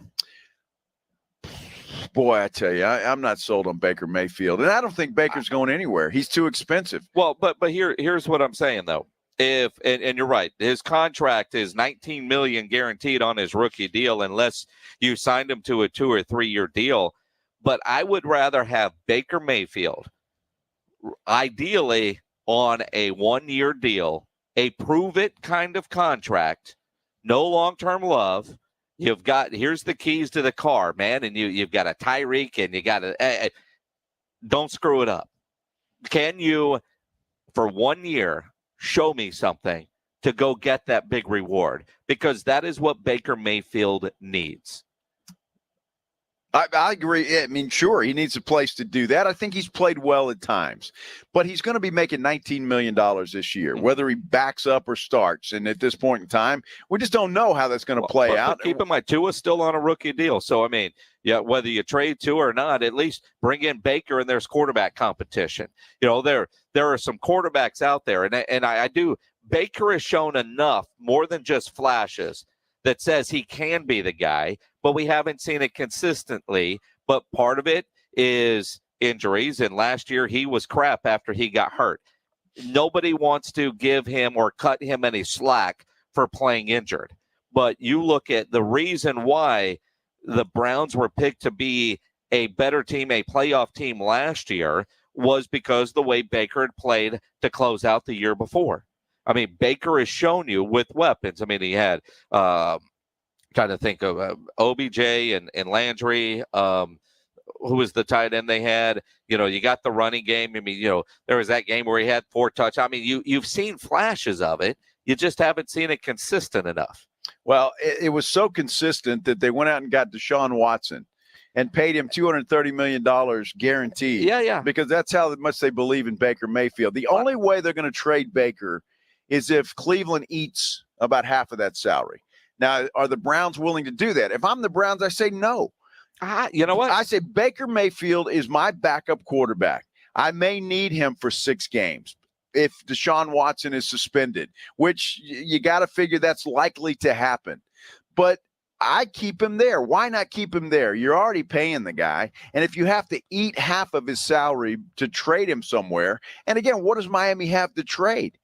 [SPEAKER 3] Boy, I tell you, I'm not sold on Baker Mayfield. And I don't think Baker's going anywhere. He's too expensive.
[SPEAKER 2] Well, but here's what I'm saying, though. And you're right, his contract is $19 million guaranteed on his rookie deal unless you signed him to a 2 or 3 year deal. But I would rather have Baker Mayfield ideally on a 1 year deal, a prove it kind of contract, no long-term love. Here's the keys to the car, man. And you've got a Tyreek and you got don't screw it up. Can you, for 1 year, show me something to go get that big reward, because that is what Baker Mayfield needs.
[SPEAKER 3] I agree. I mean, sure, he needs a place to do that. I think he's played well at times, but he's going to be making $19 million this year, whether he backs up or starts. And at this point in time, we just don't know how that's going to play out.
[SPEAKER 2] But keep in mind, Tua's still on a rookie deal. So, I mean, yeah, whether you trade Tua or not, at least bring in Baker and there's quarterback competition. You know, there are some quarterbacks out there. And I do. Baker has shown enough, more than just flashes, that says he can be the guy, but we haven't seen it consistently. But part of it is injuries, and last year he was crap after he got hurt. Nobody wants to give him or cut him any slack for playing injured. But you look at the reason why the Browns were picked to be a better team, a playoff team last year, was because the way Baker had played to close out the year before. I mean, Baker has shown you with weapons. I mean, he had, trying to think of OBJ and Landry, who was the tight end they had. You know, you got the running game. I mean, you know, there was that game where he had 4 touchdowns. I mean, you've seen flashes of it. You just haven't seen it consistent enough.
[SPEAKER 3] Well, it was so consistent that they went out and got Desean Watson and paid him $230 million guaranteed.
[SPEAKER 2] Yeah.
[SPEAKER 3] Because that's how much they believe in Baker Mayfield. The only way they're going to trade Baker is if Cleveland eats about half of that salary. Now, are the Browns willing to do that? If I'm the Browns, I say no.
[SPEAKER 2] You know what?
[SPEAKER 3] I say Baker Mayfield is my backup quarterback. I may need him for 6 games if Desean Watson is suspended, which you got to figure that's likely to happen. But I keep him there. Why not keep him there? You're already paying the guy. And if you have to eat half of his salary to trade him somewhere, and again, what does Miami have to trade?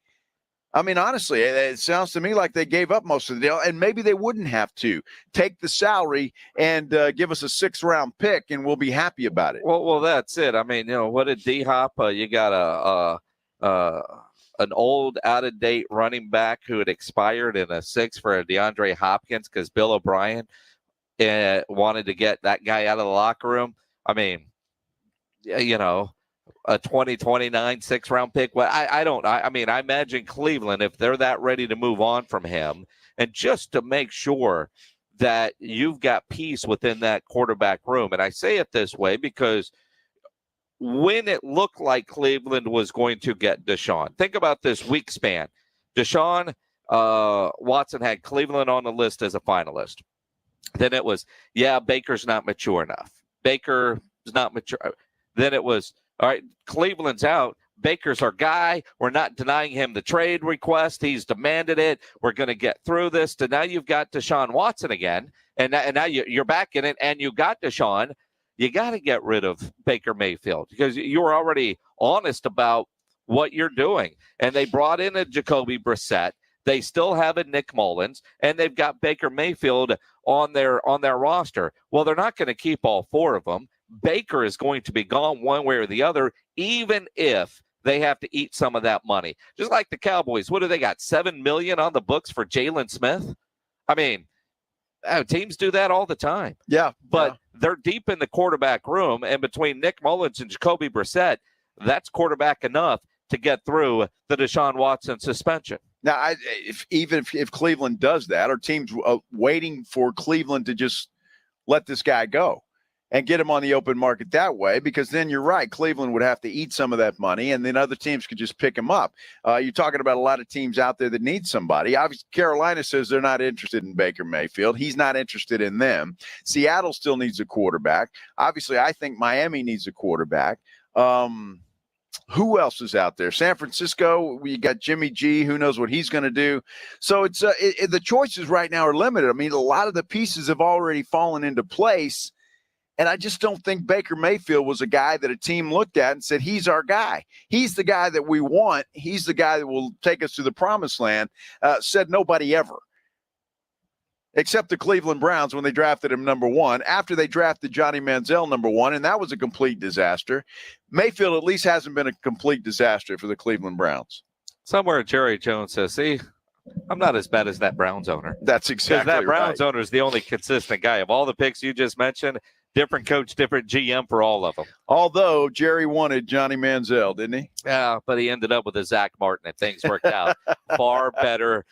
[SPEAKER 3] I mean, honestly, it sounds to me like they gave up most of the deal, and maybe they wouldn't have to take the salary and give us a 6th-round pick, and we'll be happy about it.
[SPEAKER 2] Well, that's it. I mean, you know, what did D-Hop? You got an old, out-of-date running back who had expired in a 6th for DeAndre Hopkins because Bill O'Brien wanted to get that guy out of the locker room. I mean, you know, a 2029 6th-round pick. Well, I mean, I imagine Cleveland, if they're that ready to move on from him, and just to make sure that you've got peace within that quarterback room. And I say it this way because when it looked like Cleveland was going to get Deshaun, think about this week span. Deshaun Watson had Cleveland on the list as a finalist. Then it was, Baker's not mature enough. Baker's not mature. Then it was, all right, Cleveland's out. Baker's our guy. We're not denying him the trade request. He's demanded it. We're going to get through this. And now you've got Desean Watson again. And now you're back in it, and you got Deshaun. You got to get rid of Baker Mayfield because you were already honest about what you're doing. And they brought in a Jacoby Brissett. They still have a Nick Mullins, and they've got Baker Mayfield on their roster. Well, they're not going to keep all 4 of them. Baker is going to be gone one way or the other, even if they have to eat some of that money. Just like the Cowboys. What do they got? $7 million on the books for Jalen Smith? I mean, teams do that all the time.
[SPEAKER 3] Yeah.
[SPEAKER 2] But they're deep in the quarterback room, and between Nick Mullins and Jacoby Brissett, that's quarterback enough to get through the Deshaun Watson suspension.
[SPEAKER 3] Now, if Cleveland does that, or teams waiting for Cleveland to just let this guy go and get him on the open market that way, because then you're right, Cleveland would have to eat some of that money, and then other teams could just pick him up. You're talking about a lot of teams out there that need somebody. Obviously, Carolina says they're not interested in Baker Mayfield. He's not interested in them. Seattle still needs a quarterback. Obviously, I think Miami needs a quarterback. Who else is out there? San Francisco, we got Jimmy G. Who knows what he's going to do? So it's the choices right now are limited. I mean, a lot of the pieces have already fallen into place. And I just don't think Baker Mayfield was a guy that a team looked at and said, he's our guy. He's the guy that we want. He's the guy that will take us to the promised land. Said nobody ever. Except the Cleveland Browns when they drafted him number 1, after they drafted Johnny Manziel number 1, and that was a complete disaster. Mayfield at least hasn't been a complete disaster for the Cleveland Browns.
[SPEAKER 2] Somewhere Jerry Jones says, see, I'm not as bad as that Browns owner.
[SPEAKER 3] That's exactly right.
[SPEAKER 2] Because that Browns owner is the only consistent guy. Of all the picks you just mentioned, different coach, different GM for all of them.
[SPEAKER 3] Although Jerry wanted Johnny Manziel, didn't he?
[SPEAKER 2] Yeah, but he ended up with a Zach Martin, and things worked out far better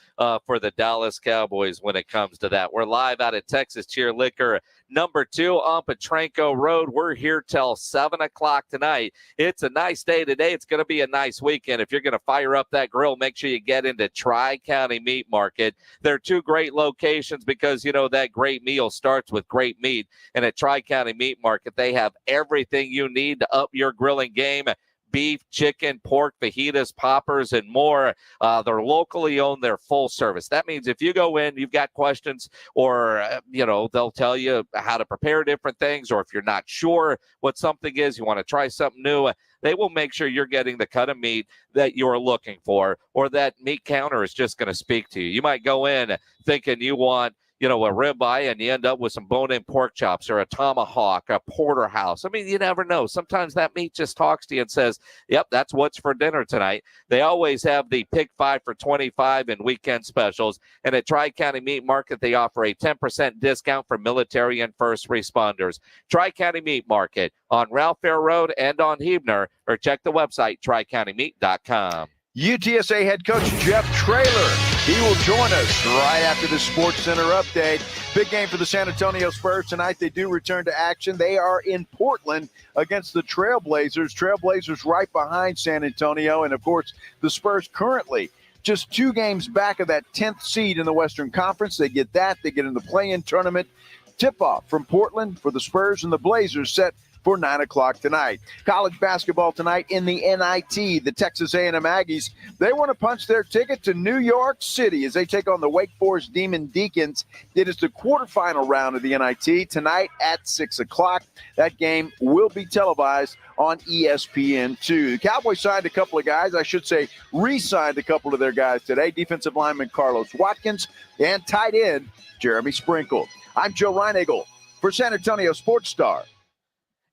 [SPEAKER 2] for the Dallas Cowboys when it comes to that. We're live out at Texas Cheer Liquor, number 2 on Petranco Road. We're here till 7 o'clock tonight. It's a nice day today. It's going to be a nice weekend. If you're going to fire up that grill, make sure you get into Tri-County Meat Market. They're 2 great locations because, you know, that great meal starts with great meat. And at Tri-County Meat Market, they have everything you need to up your grilling game. Beef, chicken, pork, fajitas, poppers, and more. They're locally owned. They're full service. That means if you go in, you've got questions, or, they'll tell you how to prepare different things, or if you're not sure what something is, you want to try something new, they will make sure you're getting the cut of meat that you're looking for, or that meat counter is just going to speak to you. You might go in thinking you want a ribeye, and you end up with some bone-in pork chops or a tomahawk, a porterhouse. I mean, you never know. Sometimes that meat just talks to you and says, yep, that's what's for dinner tonight. They always have the Pick 5 for $25 and weekend specials. And at Tri-County Meat Market, they offer a 10% discount for military and first responders. Tri-County Meat Market on Ralph Fair Road and on Huebner, or check the website, tricountymeat.com.
[SPEAKER 3] UTSA head coach Jeff Traylor. He will join us right after the Sports Center update. Big game for the San Antonio Spurs tonight. They do return to action. They are in Portland against the Trailblazers. Trailblazers right behind San Antonio. And, of course, the Spurs currently just 2 games back of that 10th seed in the Western Conference. They get that. They get in the play-in tournament. Tip-off from Portland for the Spurs and the Blazers set for 9 o'clock tonight. College basketball tonight in the NIT. The Texas A&M Aggies, they want to punch their ticket to New York City as they take on the Wake Forest Demon Deacons. It is the quarterfinal round of the NIT tonight at 6 o'clock. That game will be televised on ESPN2. The Cowboys signed a couple of guys, I should say re-signed a couple of their guys today. Defensive lineman Carlos Watkins and tight end Jeremy Sprinkle. I'm Joe Reinagle for San Antonio Sports Star.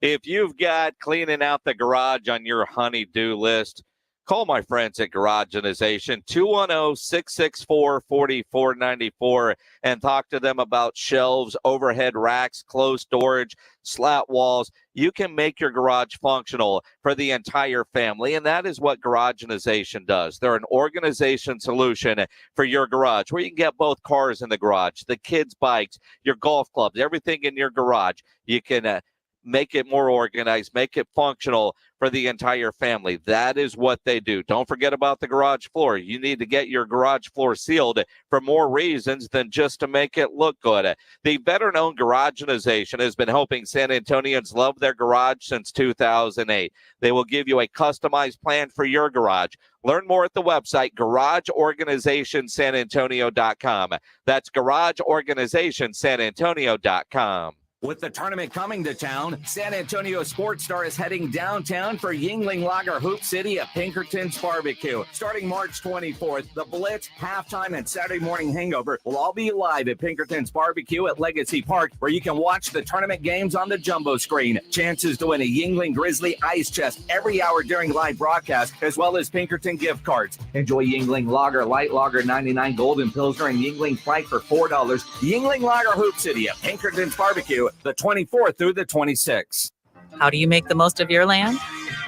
[SPEAKER 2] If you've got cleaning out the garage on your honey-do list, call my friends at Garageization, 210-664-4494, and talk to them about shelves, overhead racks, closed storage, slat walls. You can make your garage functional for the entire family, and that is what Garageization does. They're an organization solution for your garage, where you can get both cars in the garage, the kids' bikes, your golf clubs, everything in your garage. You can make it more organized, make it functional for the entire family. That is what they do. Don't forget about the garage floor. You need to get your garage floor sealed for more reasons than just to make it look good. The veteran-owned Garageization has been helping San Antonians love their garage since 2008. They will give you a customized plan for your garage. Learn more at the website, garageorganizationsanantonio.com. That's garageorganizationsanantonio.com.
[SPEAKER 10] With the tournament coming to town, San Antonio Sports Star is heading downtown for Yingling Lager Hoop City at Pinkerton's Barbecue. Starting March 24th, the Blitz, halftime, and Saturday morning hangover will all be live at Pinkerton's Barbecue at Legacy Park, where you can watch the tournament games on the jumbo screen. Chances to win a Yingling Grizzly ice chest every hour during live broadcast, as well as Pinkerton gift cards. Enjoy Yingling Lager, Light Lager 99, Golden Pilsner, and Yingling Fright for $4. Yingling Lager Hoop City at Pinkerton's Barbecue, the 24th through the 26th.
[SPEAKER 4] How do you make the most of your land?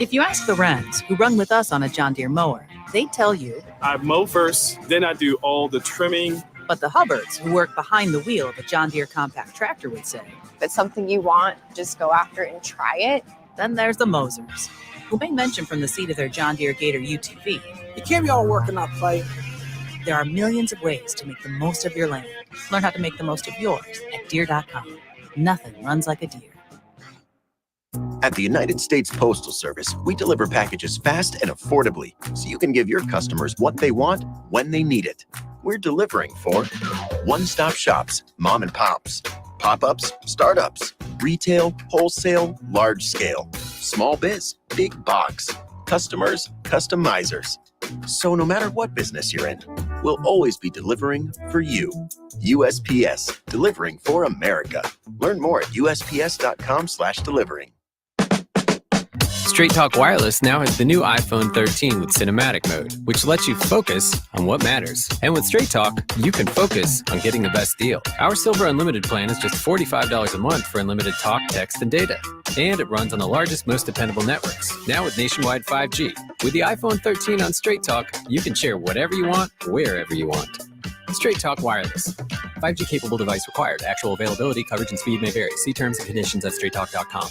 [SPEAKER 4] If you ask the Wrens, who run with us on a John Deere mower, they tell you,
[SPEAKER 5] I mow first, then I do all the trimming.
[SPEAKER 4] But the Hubbards, who work behind the wheel of a John Deere compact tractor, would say,
[SPEAKER 6] if it's something you want, just go after it and try it.
[SPEAKER 4] Then there's the Mosers, who may mention from the seat of their John Deere Gator UTV.
[SPEAKER 8] You can't be all work and not play.
[SPEAKER 4] There are millions of ways to make the most of your land. Learn how to make the most of yours at Deere.com. Nothing runs like a Deere.
[SPEAKER 25] At the United States Postal Service, we deliver packages fast and affordably, so you can give your customers what they want when they need it. We're delivering for one-stop shops, mom and pops, pop-ups, startups, retail, wholesale, large scale, small biz, big box, customers, customizers. So no matter what business you're in, we'll always be delivering for you. USPS, delivering for America. Learn more at USPS.com/delivering.
[SPEAKER 24] Straight Talk Wireless now has the new iPhone 13 with cinematic mode, which lets you focus on what matters. And with Straight Talk, you can focus on getting the best deal. Our Silver Unlimited plan is just $45 a month for unlimited talk, text, and data. And it runs on the largest, most dependable networks, now with nationwide 5G. With the iPhone 13 on Straight Talk, you can share whatever you want, wherever you want. Straight Talk Wireless. 5G capable device required. Actual availability, coverage, and speed may vary. See terms and conditions at straighttalk.com.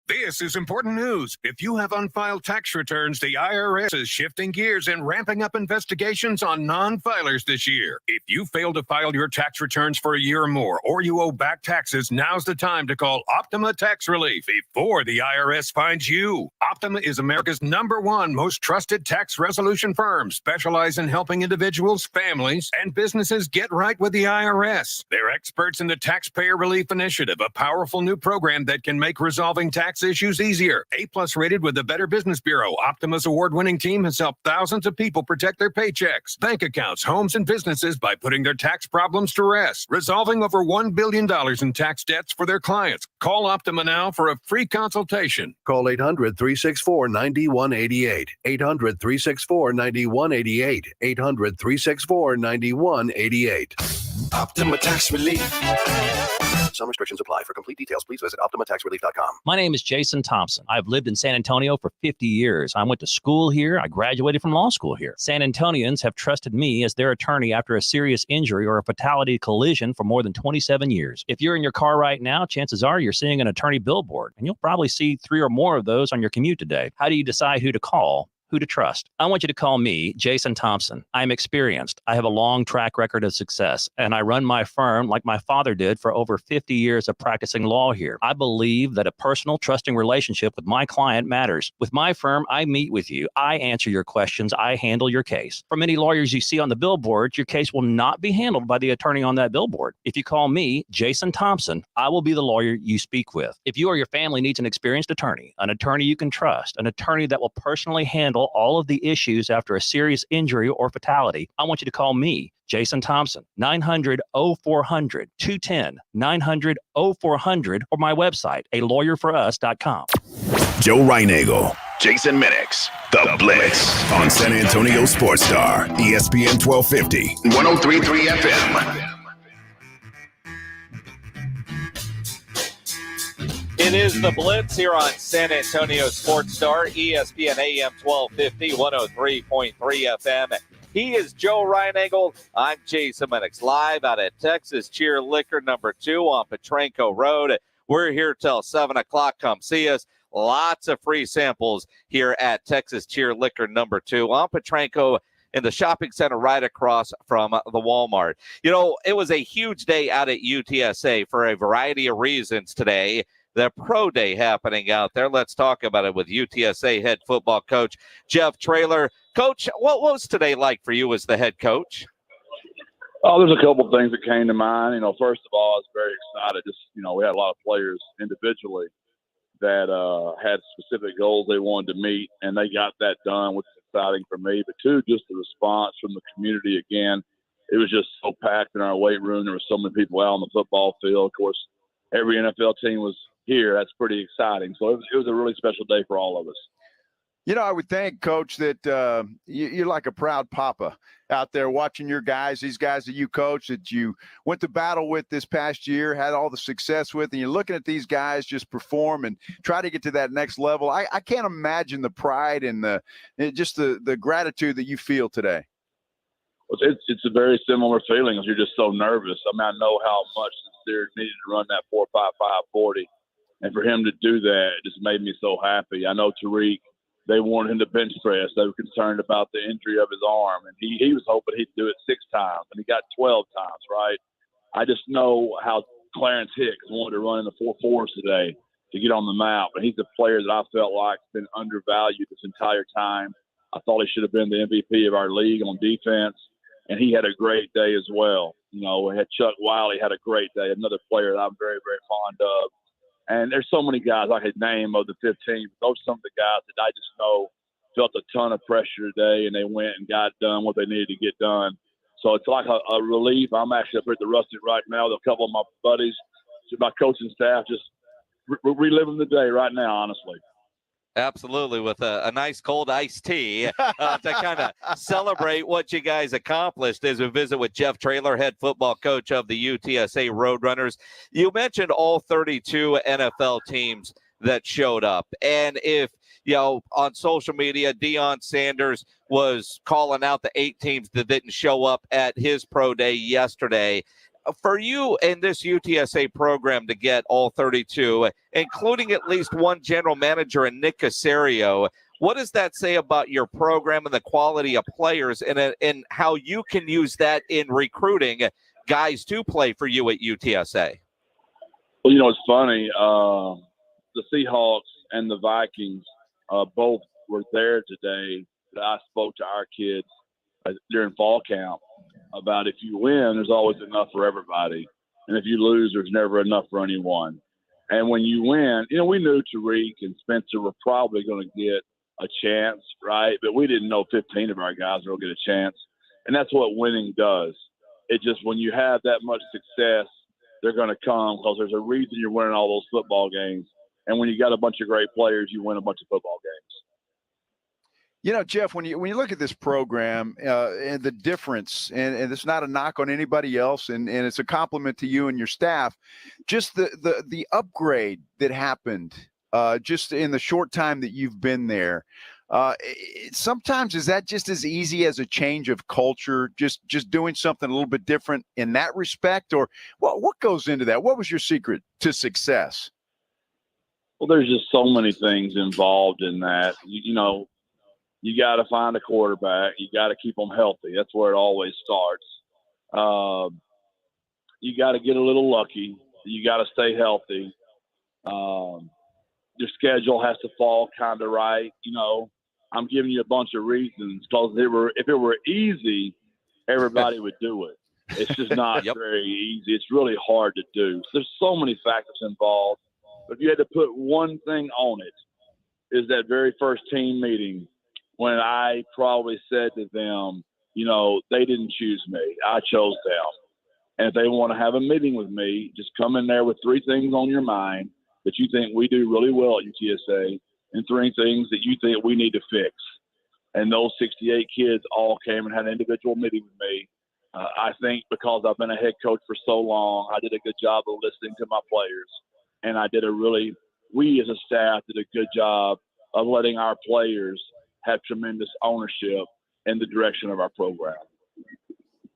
[SPEAKER 7] This is important news. If you have unfiled tax returns, the IRS is shifting gears and ramping up investigations on non-filers this year. If you fail to file your tax returns for a year or more, or you owe back taxes, now's the time to call Optima Tax Relief before the IRS finds you. Optima is America's #1 most trusted tax resolution firm, specialized in helping individuals, families, and businesses get right with the IRS. They're experts in the Taxpayer Relief Initiative, a powerful new program that can make resolving tax issues easier. A+ rated with the Better Business Bureau, Optima's award-winning team has helped thousands of people protect their paychecks, bank accounts, homes, and businesses by putting their tax problems to rest, resolving over $1 billion in tax debts for their clients. Call Optima now for a free consultation.
[SPEAKER 11] Call 800-364-9188. 800-364-9188. 800-364-9188.
[SPEAKER 15] Optima Tax Relief.
[SPEAKER 11] Some restrictions apply. For complete details, please visit OptimaTaxRelief.com.
[SPEAKER 12] My name is Jason Thompson. I've lived in San Antonio for 50 years. I went to school here. I graduated from law school here. San Antonians have trusted me as their attorney after a serious injury or a fatality collision for more than 27 years. If you're in your car right now, chances are you're seeing an attorney billboard, and you'll probably see 3 or more of those on your commute today. How do you decide who to call? Who to trust? I want you to call me, Jason Thompson. I'm experienced. I have a long track record of success, and I run my firm like my father did for over 50 years of practicing law here. I believe that a personal, trusting relationship with my client matters. With my firm, I meet with you. I answer your questions. I handle your case. For many lawyers you see on the billboard, your case will not be handled by the attorney on that billboard. If you call me, Jason Thompson, I will be the lawyer you speak with. If you or your family needs an experienced attorney you can trust, an attorney that will personally handle all of the issues after a serious injury or fatality, I want you to call me, Jason Thompson, 900-0400, 210-900-0400, or my website, alawyerforus.com.
[SPEAKER 1] Joe Reinagle, Jason Minix, The Blitz on San Antonio Sports Star, ESPN 1250, 103.3 FM.
[SPEAKER 2] It is the Blitz here on San Antonio Sports Star, ESPN AM 1250, 103.3 FM. He is Joe Reinagle. I'm Jason Minix, live out at Texas Cheer Liquor number 2 on Petranco Road. We're here till 7 o'clock. Come see us. Lots of free samples here at Texas Cheer Liquor number 2 on Petranco in the shopping center right across from the Walmart. You know, it was a huge day out at UTSA for a variety of reasons today. The pro day happening out there. Let's talk about it with UTSA head football coach Jeff Traylor. Coach, what was today like for you as the head coach?
[SPEAKER 13] Oh, there's a couple of things that came to mind. You know, first of all, I was very excited. Just, you know, we had a lot of players individually that had specific goals they wanted to meet, and they got that done, which is exciting for me. But two, just the response from the community again. It was just so packed in our weight room. There were so many people out on the football field. Of course, every NFL team was here. That's pretty exciting. So it was a really special day for all of us.
[SPEAKER 3] You know, I would think, Coach, that you're like a proud papa out there watching your guys, these guys that you coach, that you went to battle with this past year, had all the success with, and you're looking at these guys just perform and try to get to that next level. I can't imagine the pride and the gratitude that you feel today.
[SPEAKER 13] It's a very similar feeling. You're just so nervous. I mean, I know how much Sincere needed to run that 4.55 40. And for him to do that, it just made me so happy. I know Tariq, they wanted him to bench press. They were concerned about the injury of his arm. And he was hoping he'd do it 6 times, and he got 12 times, right? I just know how Clarence Hicks wanted to run in the 4.4s today to get on the map. And he's a player that I felt like has been undervalued this entire time. I thought he should have been the MVP of our league on defense. And he had a great day as well. You know, we had Chuck Wiley had a great day, another player that I'm very, very fond of. And there's so many guys I could name of the 15. Those are some of the guys that I just know felt a ton of pressure today, and they went and got done what they needed to get done. So it's like a relief. I'm actually up here at the Rustic right now with a couple of my buddies, my coaching staff, just reliving the day right now, honestly.
[SPEAKER 2] Absolutely, with a nice cold iced tea to kind of celebrate what you guys accomplished as we visit with Jeff Traylor, head football coach of the UTSA Roadrunners. You mentioned all 32 NFL teams that showed up. And if, on social media, Deion Sanders was calling out the 8 teams that didn't show up at his pro day yesterday. For you and this UTSA program to get all 32, including at least one general manager in Nick Caserio, what does that say about your program and the quality of players and how you can use that in recruiting guys to play for you at UTSA?
[SPEAKER 13] Well, it's funny. The Seahawks and the Vikings both were there today. I spoke to our kids during fall camp about if you win, there's always enough for everybody. And if you lose, there's never enough for anyone. And when you win, we knew Tariq and Spencer were probably going to get a chance, right? But we didn't know 15 of our guys were going to get a chance. And that's what winning does. It just, when you have that much success, they're going to come because there's a reason you're winning all those football games. And when you got a bunch of great players, you win a bunch of football games.
[SPEAKER 3] Jeff, when you look at this program and the difference, and it's not a knock on anybody else, and it's a compliment to you and your staff, just the upgrade that happened just in the short time that you've been there. Sometimes is that just as easy as a change of culture, just doing something a little bit different in that respect, or what goes into that? What was your secret to success?
[SPEAKER 13] Well, there's just so many things involved in that. You got to find a quarterback. You got to keep them healthy. That's where it always starts. You got to get a little lucky. You got to stay healthy. Your schedule has to fall kind of right. I'm giving you a bunch of reasons because if it were easy, everybody would do it. It's just not very easy. It's really hard to do. There's so many factors involved. But if you had to put one thing on it, is that very first team meeting when I probably said to them, they didn't choose me. I chose them. And if they want to have a meeting with me, just come in there with 3 things on your mind that you think we do really well at UTSA and 3 things that you think we need to fix. And those 68 kids all came and had an individual meeting with me. I think because I've been a head coach for so long, I did a good job of listening to my players. And we as a staff did a good job of letting our players have tremendous ownership in the direction of our program.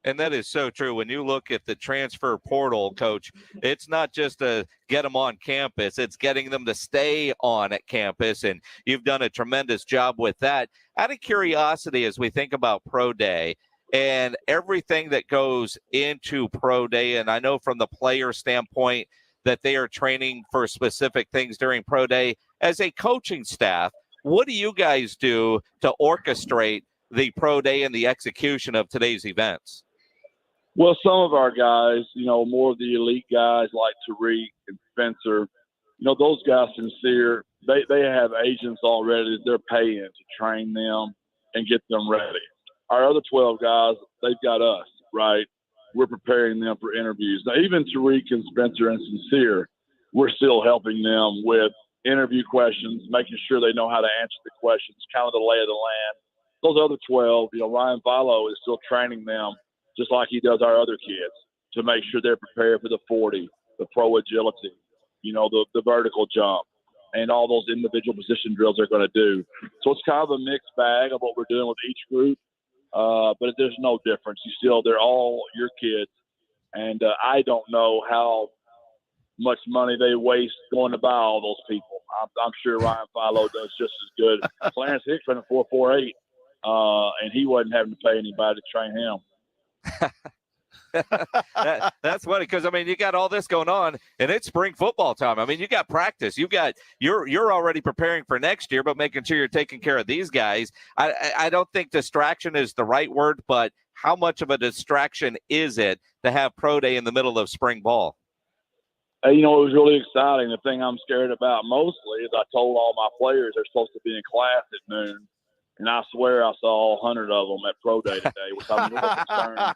[SPEAKER 2] And that is so true. When you look at the transfer portal, Coach, it's not just to get them on campus. It's getting them to stay on at campus, and you've done a tremendous job with that. Out of curiosity, as we think about Pro Day and everything that goes into Pro Day, and I know from the player standpoint that they are training for specific things during Pro Day, as a coaching staff, what do you guys do to orchestrate the Pro Day and the execution of today's events?
[SPEAKER 13] Well, some of our guys, more of the elite guys like Tariq and Spencer, those guys sincere, they have agents already that they're paying to train them and get them ready. Our other 12 guys, they've got us, right? We're preparing them for interviews. Now, even Tariq and Spencer and Sincere, we're still helping them with interview questions, making sure they know how to answer the questions, kind of the lay of the land. Those other 12, Ryan Philo is still training them just like he does our other kids to make sure they're prepared for the 40, the pro agility, the vertical jump, and all those individual position drills they're going to do. So it's kind of a mixed bag of what we're doing with each group, but there's no difference. They're all your kids, and I don't know how much money they waste going to buy all those people. I'm sure Ryan Philo does just as good. Clarence Hicks ran a 4.48, and he wasn't having to pay anybody to train him.
[SPEAKER 2] That's funny because you got all this going on, and it's spring football time. You got practice. You're already preparing for next year, but making sure you're taking care of these guys. I don't think distraction is the right word, but how much of a distraction is it to have Pro Day in the middle of spring ball?
[SPEAKER 13] It was really exciting. The thing I'm scared about mostly is I told all my players they're supposed to be in class at noon, and I swear I saw 100 of them at Pro Day today, which I'm a little concerned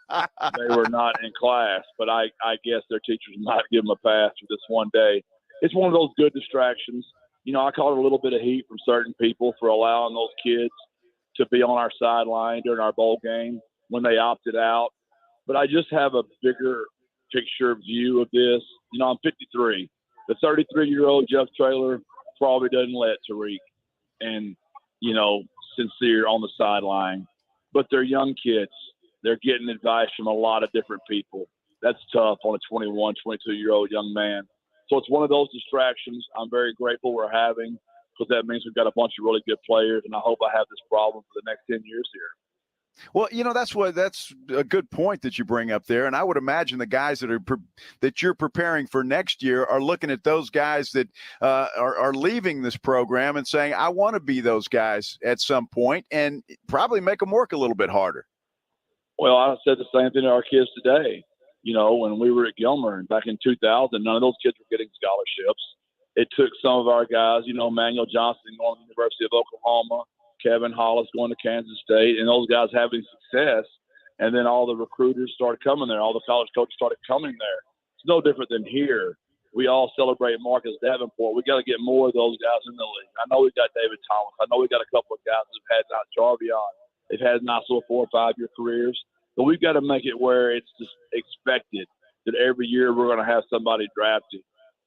[SPEAKER 13] they were not in class. But I guess their teachers might give them a pass for this one day. It's one of those good distractions. I caught a little bit of heat from certain people for allowing those kids to be on our sideline during our bowl game when they opted out. But I just have a bigger picture view of this. I'm 53. The 33-year-old Jeff Traylor probably doesn't let Tariq and, Sincere on the sideline. But they're young kids. They're getting advice from a lot of different people. That's tough on a 21, 22-year-old young man. So it's one of those distractions I'm very grateful we're having, because that means we've got a bunch of really good players, and I hope I have this problem for the next 10 years here.
[SPEAKER 3] Well, that's a good point that you bring up there, and I would imagine the guys that you're preparing for next year are looking at those guys that are leaving this program and saying, I want to be those guys at some point, and probably make them work a little bit harder.
[SPEAKER 13] Well, I said the same thing to our kids today. When we were at Gilmer and back in 2000, none of those kids were getting scholarships. It took some of our guys, Manuel Johnson going to the University of Oklahoma, Kevin Hollis going to Kansas State, and those guys having success. And then all the recruiters started coming there. All the college coaches started coming there. It's no different than here. We all celebrate Marcus Davenport. We got to get more of those guys in the league. I know we've got David Thomas. I know we've got a couple of guys who've had Jarvion. They've had nice little 4 or 5 year careers. But we've got to make it where it's just expected that every year we're going to have somebody drafted.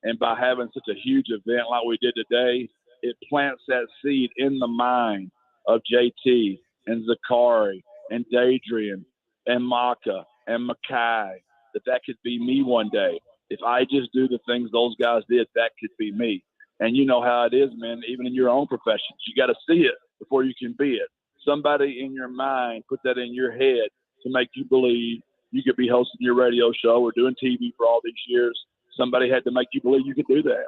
[SPEAKER 13] And by having such a huge event like we did today, it plants that seed in the mind of JT and Zakari and Dadrian and Maka and Mackay that could be me one day. If I just do the things those guys did, that could be me. And you know how it is, man, even in your own professions. You got to see it before you can be it. Somebody in your mind put that in your head to make you believe you could be hosting your radio show or doing TV for all these years. Somebody had to make you believe you could do that.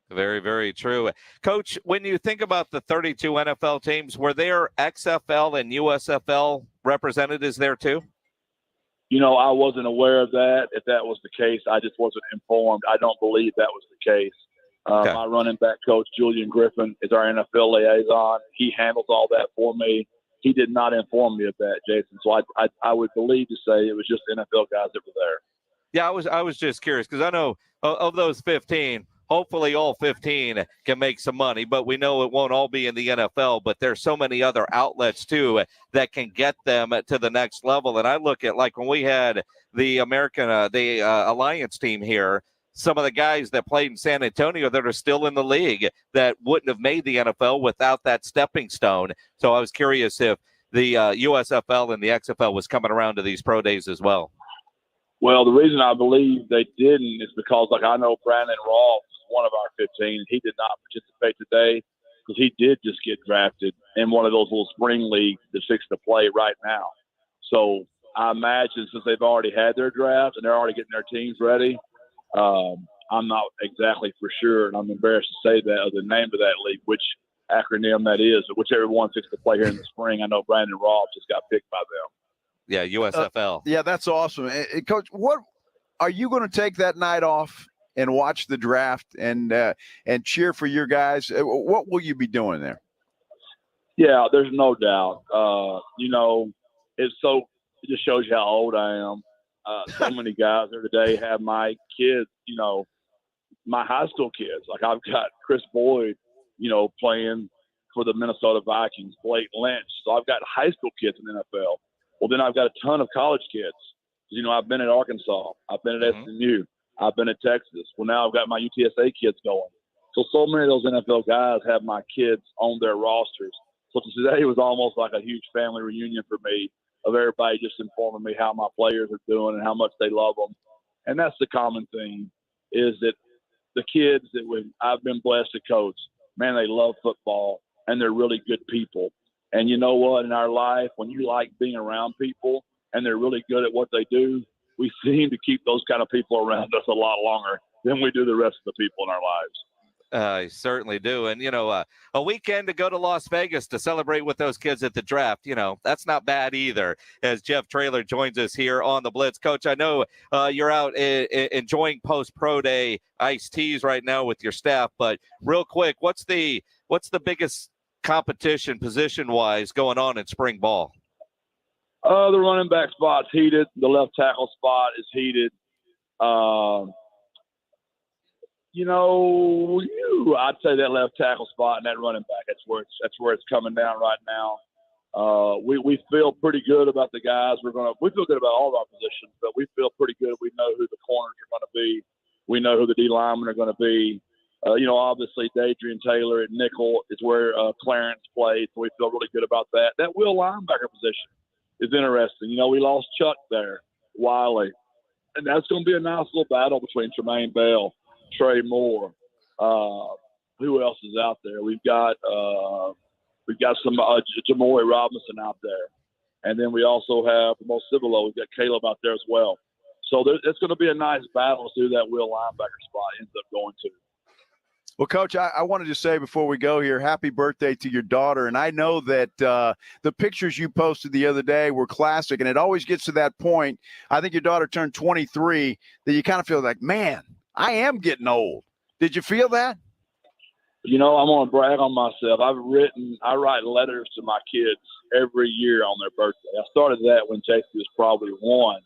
[SPEAKER 2] Very, very true. Coach, when you think about the 32 NFL teams, were there XFL and USFL representatives there too?
[SPEAKER 13] I wasn't aware of that. If that was the case, I just wasn't informed. I don't believe that was the case.
[SPEAKER 2] Okay.
[SPEAKER 13] My running back coach, Julian Griffin, is our NFL liaison. He handles all that for me. He did not inform me of that, Jason. So I would believe to say it was just NFL guys that were there.
[SPEAKER 2] Yeah, I was just curious because I know of those 15, hopefully all 15 can make some money, but we know it won't all be in the NFL. But there's so many other outlets too that can get them to the next level. And I look at like when we had the American Alliance team here, some of the guys that played in San Antonio that are still in the league that wouldn't have made the NFL without that stepping stone. So I was curious if the USFL and the XFL was coming around to these pro days as well.
[SPEAKER 13] Well, the reason I believe they didn't is because, I know Brandon Rolfe was one of our 15. He did not participate today because he did just get drafted in one of those little spring leagues that's fixed to play right now. So I imagine since they've already had their draft and they're already getting their teams ready, I'm not exactly for sure, and I'm embarrassed to say that, of the name of that league, which acronym that is, or whichever one fixed to play here in the spring. I know Brandon Rolfe just got picked by them.
[SPEAKER 2] Yeah, USFL.
[SPEAKER 3] Yeah, that's awesome. Coach, what are you going to take that night off and watch the draft and cheer for your guys? What will you be doing there?
[SPEAKER 13] Yeah, there's no doubt. It just shows you how old I am. So many guys there today have my kids, my high school kids. Like I've got Chris Boyd, playing for the Minnesota Vikings, Blake Lynch. So I've got high school kids in the NFL. Well, then I've got a ton of college kids. I've been at Arkansas. I've been at SMU. I've been at Texas. Well, now I've got my UTSA kids going. So many of those NFL guys have my kids on their rosters. So today was almost like a huge family reunion for me of everybody just informing me how my players are doing and how much they love them. And that's the common thing, is that the kids that I've been blessed to coach, man, they love football and they're really good people. And you know what? In our life, when you like being around people and they're really good at what they do, we seem to keep those kind of people around us a lot longer than we do the rest of the people in our lives.
[SPEAKER 2] I certainly do. And, a weekend to go to Las Vegas to celebrate with those kids at the draft, that's not bad either, as Jeff Traylor joins us here on the Blitz. Coach, I know you're out enjoying post-pro day iced teas right now with your staff, but real quick, what's the biggest competition position-wise going on in spring ball?
[SPEAKER 13] The running back spot's heated. The left tackle spot is heated. I'd say that left tackle spot and that running back. That's where it's coming down right now. We feel pretty good about the guys. We feel good about all of our positions, but we feel pretty good. We know who the corners are going to be. We know who the D linemen are going to be. Obviously, Desean Taylor at nickel is where Clarence played, so we feel really good about that. That will linebacker position is interesting. We lost Chuck there, Wiley, and that's going to be a nice little battle between Tremaine Bell, Trey Moore. Who else is out there? We've got some Jamori Robinson out there, and then we also have Mo Cibolo. We've got Caleb out there as well. So it's going to be a nice battle to who that will linebacker spot ends up going to.
[SPEAKER 3] Well, Coach, I wanted to say before we go here, happy birthday to your daughter. And I know that the pictures you posted the other day were classic, and it always gets to that point. I think your daughter turned 23, that you kind of feel like, man, I am getting old. Did you feel that?
[SPEAKER 13] I'm going to brag on myself. I write letters to my kids every year on their birthday. I started that when JC was probably 1,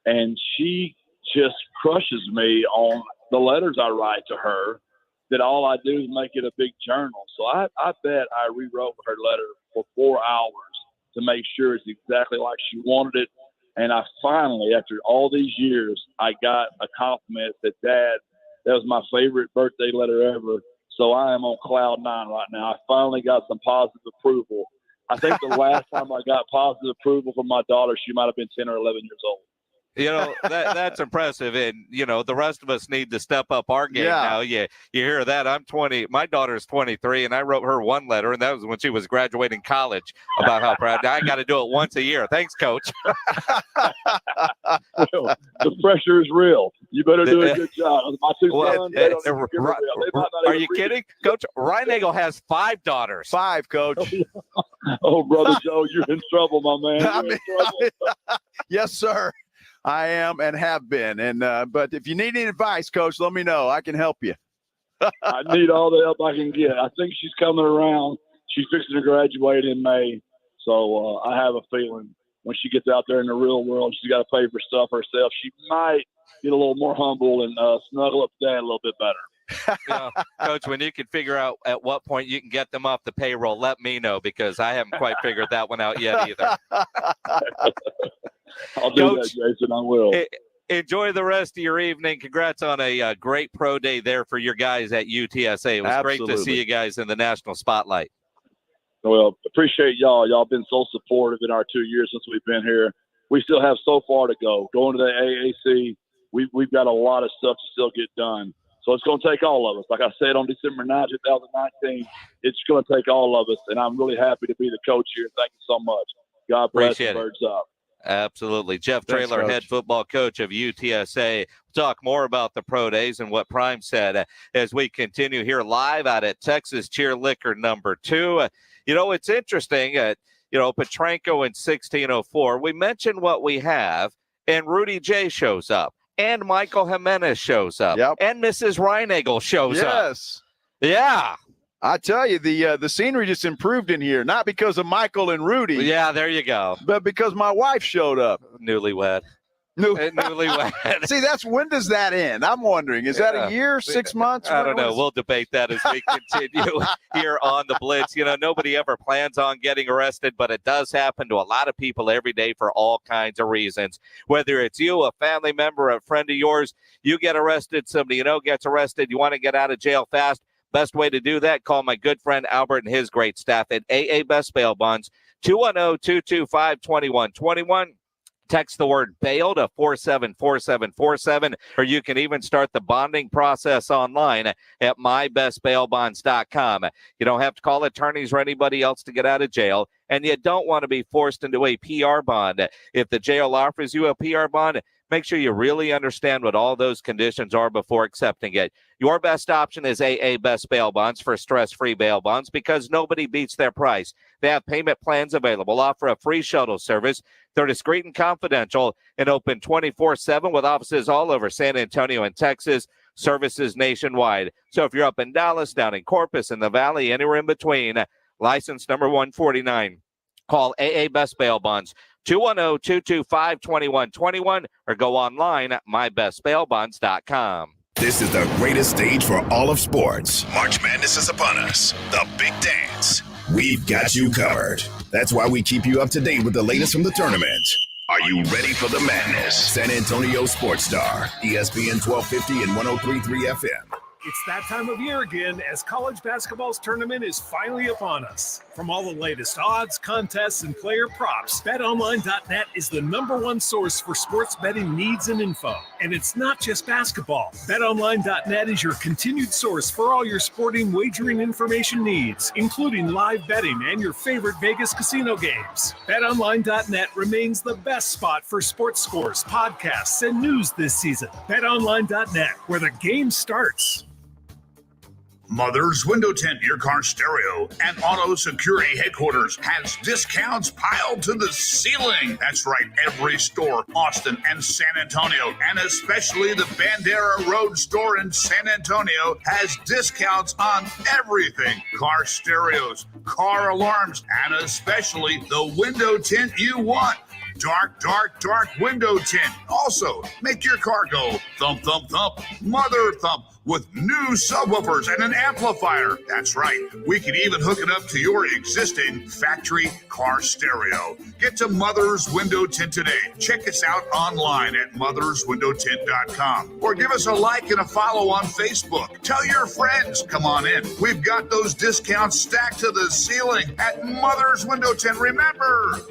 [SPEAKER 13] and she just crushes me on the letters I write to her. That all I do is make it a big journal. So I bet I rewrote her letter for 4 hours to make sure it's exactly like she wanted it. And I finally, after all these years, I got a compliment that, Dad, that was my favorite birthday letter ever. So I am on cloud 9 right now. I finally got some positive approval. I think the last time I got positive approval from my daughter, she might have been 10 or 11 years old.
[SPEAKER 2] That's impressive. And, the rest of us need to step up our game now. You hear that? I'm 20. My daughter's 23, and I wrote her one letter, and that was when she was graduating college, about how proud. I got to do it once a year. Thanks, Coach.
[SPEAKER 13] The pressure is real. You better do a good job. My two sons,
[SPEAKER 2] are you kidding? Coach, Reinagel has 5 daughters.
[SPEAKER 3] 5, Coach.
[SPEAKER 13] Oh, Brother Joe, you're in trouble, my man.
[SPEAKER 3] Yes, sir. I am and have been. And but if you need any advice, Coach, let me know. I can help you.
[SPEAKER 13] I need all the help I can get. I think she's coming around. She's fixing to graduate in May. So I have a feeling when she gets out there in the real world, she's got to pay for stuff herself. She might get a little more humble and snuggle up to Dad a little bit better.
[SPEAKER 2] Coach, when you can figure out at what point you can get them off the payroll, let me know, because I haven't quite figured that one out yet either.
[SPEAKER 13] I'll do Coach, that, Jason. I will.
[SPEAKER 2] Enjoy the rest of your evening. Congrats on a great pro day there for your guys at UTSA. It was great to see you guys in the national spotlight.
[SPEAKER 13] Well, appreciate y'all. Y'all been so supportive in our 2 years since we've been here. We still have so far to go. Going to the AAC, we've got a lot of stuff to still get done. So it's going to take all of us. Like I said, on December 9, 2019, it's going to take all of us, and I'm really happy to be the coach here. Thank you so much. God bless you. Birds up.
[SPEAKER 2] Absolutely. Jeff Traylor, head football coach of UTSA. We'll talk more about the pro days and what Prime said as we continue here live out at Texas Cheer Liquor number 2. It's interesting. Petranco in 1604. We mentioned what we have, and Rudy J shows up, and Michael Jimenez shows up, and Mrs. Reinagel shows up.
[SPEAKER 3] Yes.
[SPEAKER 2] Yeah.
[SPEAKER 3] I tell you, the scenery just improved in here, not because of Michael and Rudy.
[SPEAKER 2] Yeah, there you go.
[SPEAKER 3] But because my wife showed up.
[SPEAKER 2] Newlywed. Newlywed.
[SPEAKER 3] See, when does that end? I'm wondering. Is that a year, 6 months?
[SPEAKER 2] I don't know. We'll debate that as we continue here on the Blitz. Nobody ever plans on getting arrested, but it does happen to a lot of people every day for all kinds of reasons. Whether it's you, a family member, a friend of yours, you get arrested, somebody gets arrested, you want to get out of jail fast. Best way to do that, call my good friend Albert and his great staff at AA Best Bail Bonds, 210-225-2121. Text the word bail to 474747, or you can even start the bonding process online at mybestbailbonds.com. You don't have to call attorneys or anybody else to get out of jail, and you don't want to be forced into a PR bond. If the jail offers you a PR bond, make sure you really understand what all those conditions are before accepting it. Your best option is AA Best Bail Bonds for stress-free bail bonds, because nobody beats their price. They have payment plans available, offer a free shuttle service. They're discreet and confidential, and open 24/7 with offices all over San Antonio and Texas, services nationwide. So if you're up in Dallas, down in Corpus, in the Valley, anywhere in between, license number 149. Call AA Best Bail Bonds, 210-225-2121, or go online at mybestbailbonds.com.
[SPEAKER 1] This is the greatest stage for all of sports. March Madness is upon us. The big dance. We've got you covered. That's why we keep you up to date with the latest from the tournament. Are you ready for the madness? San Antonio Sports Star, ESPN 1250 and 103.3 FM.
[SPEAKER 9] It's that time of year again as college basketball's tournament is finally upon us. From all the latest odds, contests, and player props, BetOnline.net is the #1 source for sports betting needs and info. And it's not just basketball. BetOnline.net is your continued source for all your sporting wagering information needs, including live betting and your favorite Vegas casino games. BetOnline.net remains the best spot for sports scores, podcasts, and news this season. BetOnline.net, where the game starts.
[SPEAKER 14] Mother's Window Tint, your car stereo, and auto security headquarters has discounts piled to the ceiling. That's right, every store, Austin and San Antonio, and especially the Bandera Road store in San Antonio has discounts on everything. Car stereos, car alarms, and especially the window tint you want. Dark, dark, dark window tint. Also, make your car go thump, thump, thump, mother thump with new subwoofers and an amplifier. That's right. We can even hook it up to your existing factory car stereo. Get to Mother's Window Tint today. Check us out online at motherswindowtint.com or give us a like and a follow on Facebook. Tell your friends. Come on in. We've got those discounts stacked to the ceiling at Mother's Window Tint. Remember,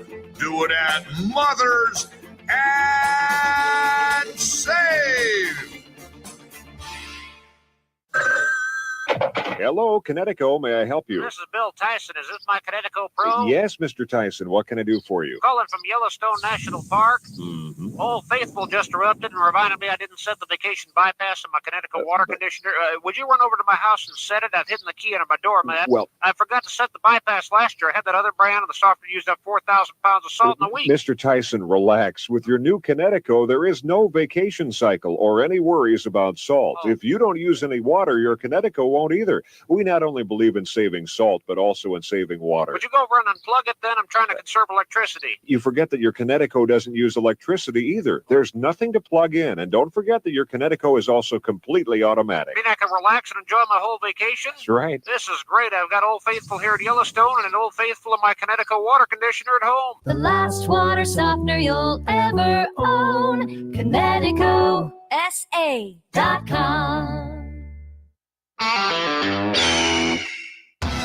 [SPEAKER 14] do it at Mother's and save.
[SPEAKER 16] Hello, Connecticut. May I help you?
[SPEAKER 17] This is Bill Tyson. Is this my Connecticut Pro?
[SPEAKER 16] Yes, Mr. Tyson. What can I do for you?
[SPEAKER 17] Calling from Yellowstone National Park. Old Faithful just erupted and reminded me I didn't set the vacation bypass in my Connecticut water conditioner. Would you run over to my house and set it? I've hidden the key under my doormat.
[SPEAKER 16] Well,
[SPEAKER 17] I forgot to set the bypass last year. I had that other brand, and the software used up 4,000 pounds of salt in a week.
[SPEAKER 16] Mr. Tyson, relax. With your new Connecticut, there is no vacation cycle or any worries about salt. If you don't use any water, your Connecticut won't either. We not only believe in saving salt, but also in saving water.
[SPEAKER 17] Would you go over and unplug it then? I'm trying to conserve electricity.
[SPEAKER 16] You forget that your Connecticut doesn't use electricity either. There's nothing to plug in. And don't forget that your Connecticut is also completely automatic.
[SPEAKER 17] I mean, I can relax and enjoy my whole vacation?
[SPEAKER 16] That's right.
[SPEAKER 17] This is great. I've got Old Faithful here at Yellowstone and an Old Faithful in my Connecticut water conditioner at home.
[SPEAKER 18] The last water softener you'll ever own. ConnecticutSA.com.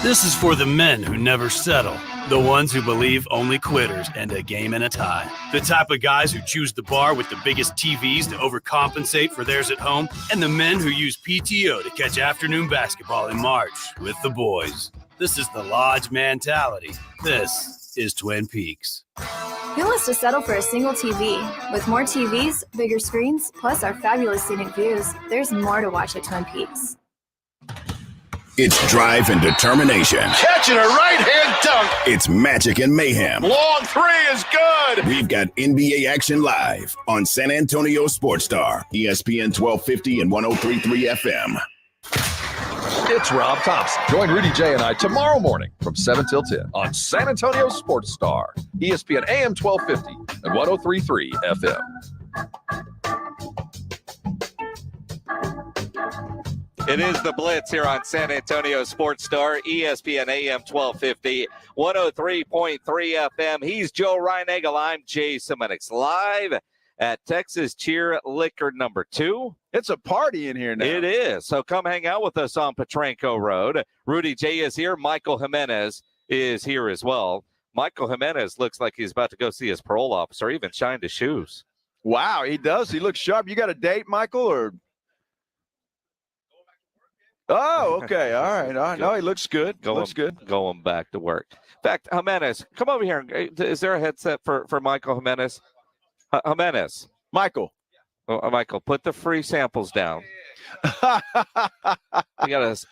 [SPEAKER 26] This is for the men who never settle, the ones who believe only quitters end a game in a tie, the type of guys who choose the bar with the biggest TVs to overcompensate for theirs at home, and the men who use PTO to catch afternoon basketball in March with the boys. This is the Lodge mentality. This is Twin Peaks.
[SPEAKER 27] Who wants to settle for a single TV? With more TVs, bigger screens, plus our fabulous scenic views, there's more to watch at Twin Peaks.
[SPEAKER 1] It's drive and determination.
[SPEAKER 15] Catching a right-hand dunk.
[SPEAKER 1] It's magic and mayhem.
[SPEAKER 15] Long three is good.
[SPEAKER 1] We've got NBA action live on San Antonio Sports Star, ESPN 1250 and 103.3 FM.
[SPEAKER 28] It's Rob Thompson. Join Rudy J and I tomorrow morning from 7 till 10 on San Antonio Sports Star, ESPN AM 1250 and 103.3 FM.
[SPEAKER 2] It is the Blitz here on San Antonio Sports Star, ESPN AM 1250, 103.3 FM. He's Joe Reinagel. I'm Jason Minix, live at Texas Cheer Liquor number 2.
[SPEAKER 3] It's a party in here now.
[SPEAKER 2] It is. So come hang out with us on Petranco Road. Rudy J is here. Michael Jimenez is here as well. Michael Jimenez looks like he's about to go see his parole officer, even shined his shoes.
[SPEAKER 3] Wow, he does. He looks sharp. You got a date, Michael, or... Oh, okay. All right. No, he looks good. Looks good.
[SPEAKER 2] Going back to work. In fact, Jimenez, come over here. Is there a headset for Michael Jimenez? Jimenez.
[SPEAKER 3] Michael.
[SPEAKER 2] Oh, Michael, put the free samples down. You got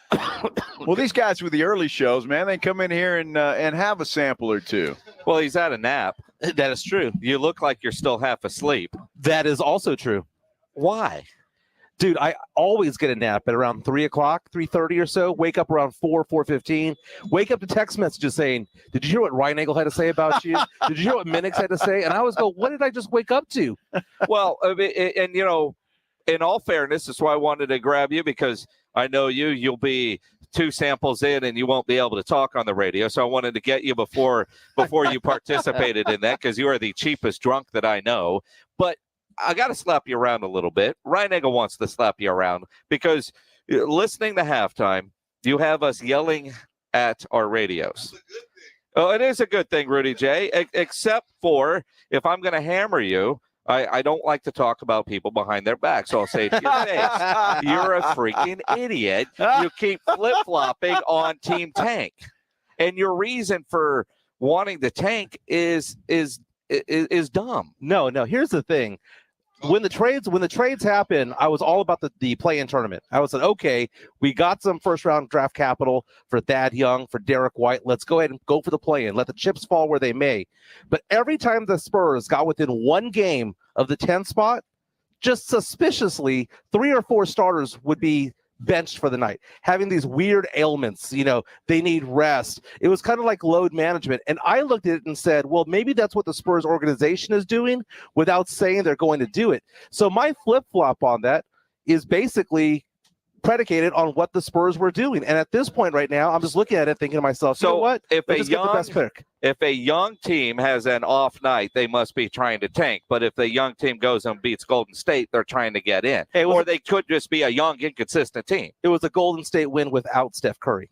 [SPEAKER 3] Well, these guys with the early shows, man, they come in here and have a sample or two.
[SPEAKER 2] Well, he's had a nap.
[SPEAKER 29] That is true.
[SPEAKER 2] You look like you're still half asleep.
[SPEAKER 29] That is also true.
[SPEAKER 2] Why?
[SPEAKER 29] Dude, I always get a nap at around 3 o'clock, 3:30 or so. Wake up around 4:15. Wake up to text messages saying, did you hear what Reinagel had to say about you? Did you hear what Minix had to say? And I always go, what did I just wake up to?
[SPEAKER 2] Well, and you know, in all fairness, that's why I wanted to grab you, because I know you'll be 2 samples in and you won't be able to talk on the radio. So I wanted to get you before you participated in that, because you are the cheapest drunk that I know. But I got to slap you around a little bit. Ryan Eagle wants to slap you around because listening to halftime, you have us yelling at our radios. Oh, it is a good thing, Rudy J, except for if I'm going to hammer you, I don't like to talk about people behind their back. So I'll say to your face, you're a freaking idiot. You keep flip-flopping on Team Tank. And your reason for wanting to tank is dumb.
[SPEAKER 29] No. Here's the thing. When the trades happen, I was all about the play-in tournament. I was like, okay, we got some first-round draft capital for Thad Young, for Derek White. Let's go ahead and go for the play-in. Let the chips fall where they may. But every time the Spurs got within 1 game of the 10 spot, just suspiciously, 3 or 4 starters would be benched for the night, having these weird ailments. They need rest. It was kind of like load management. And I looked at it and said, well, maybe that's what the Spurs organization is doing without saying they're going to do it. So my flip-flop on that is basically predicated on what the Spurs were doing. And at this point right now, I'm just looking at it thinking to myself, you know what?
[SPEAKER 2] If
[SPEAKER 29] Let's get the best pick.
[SPEAKER 2] If a young team has an off night, they must be trying to tank. But if the young team goes and beats Golden State, they're trying to get in. Or they could just be a young, inconsistent team.
[SPEAKER 29] It was a Golden State win without Steph Curry.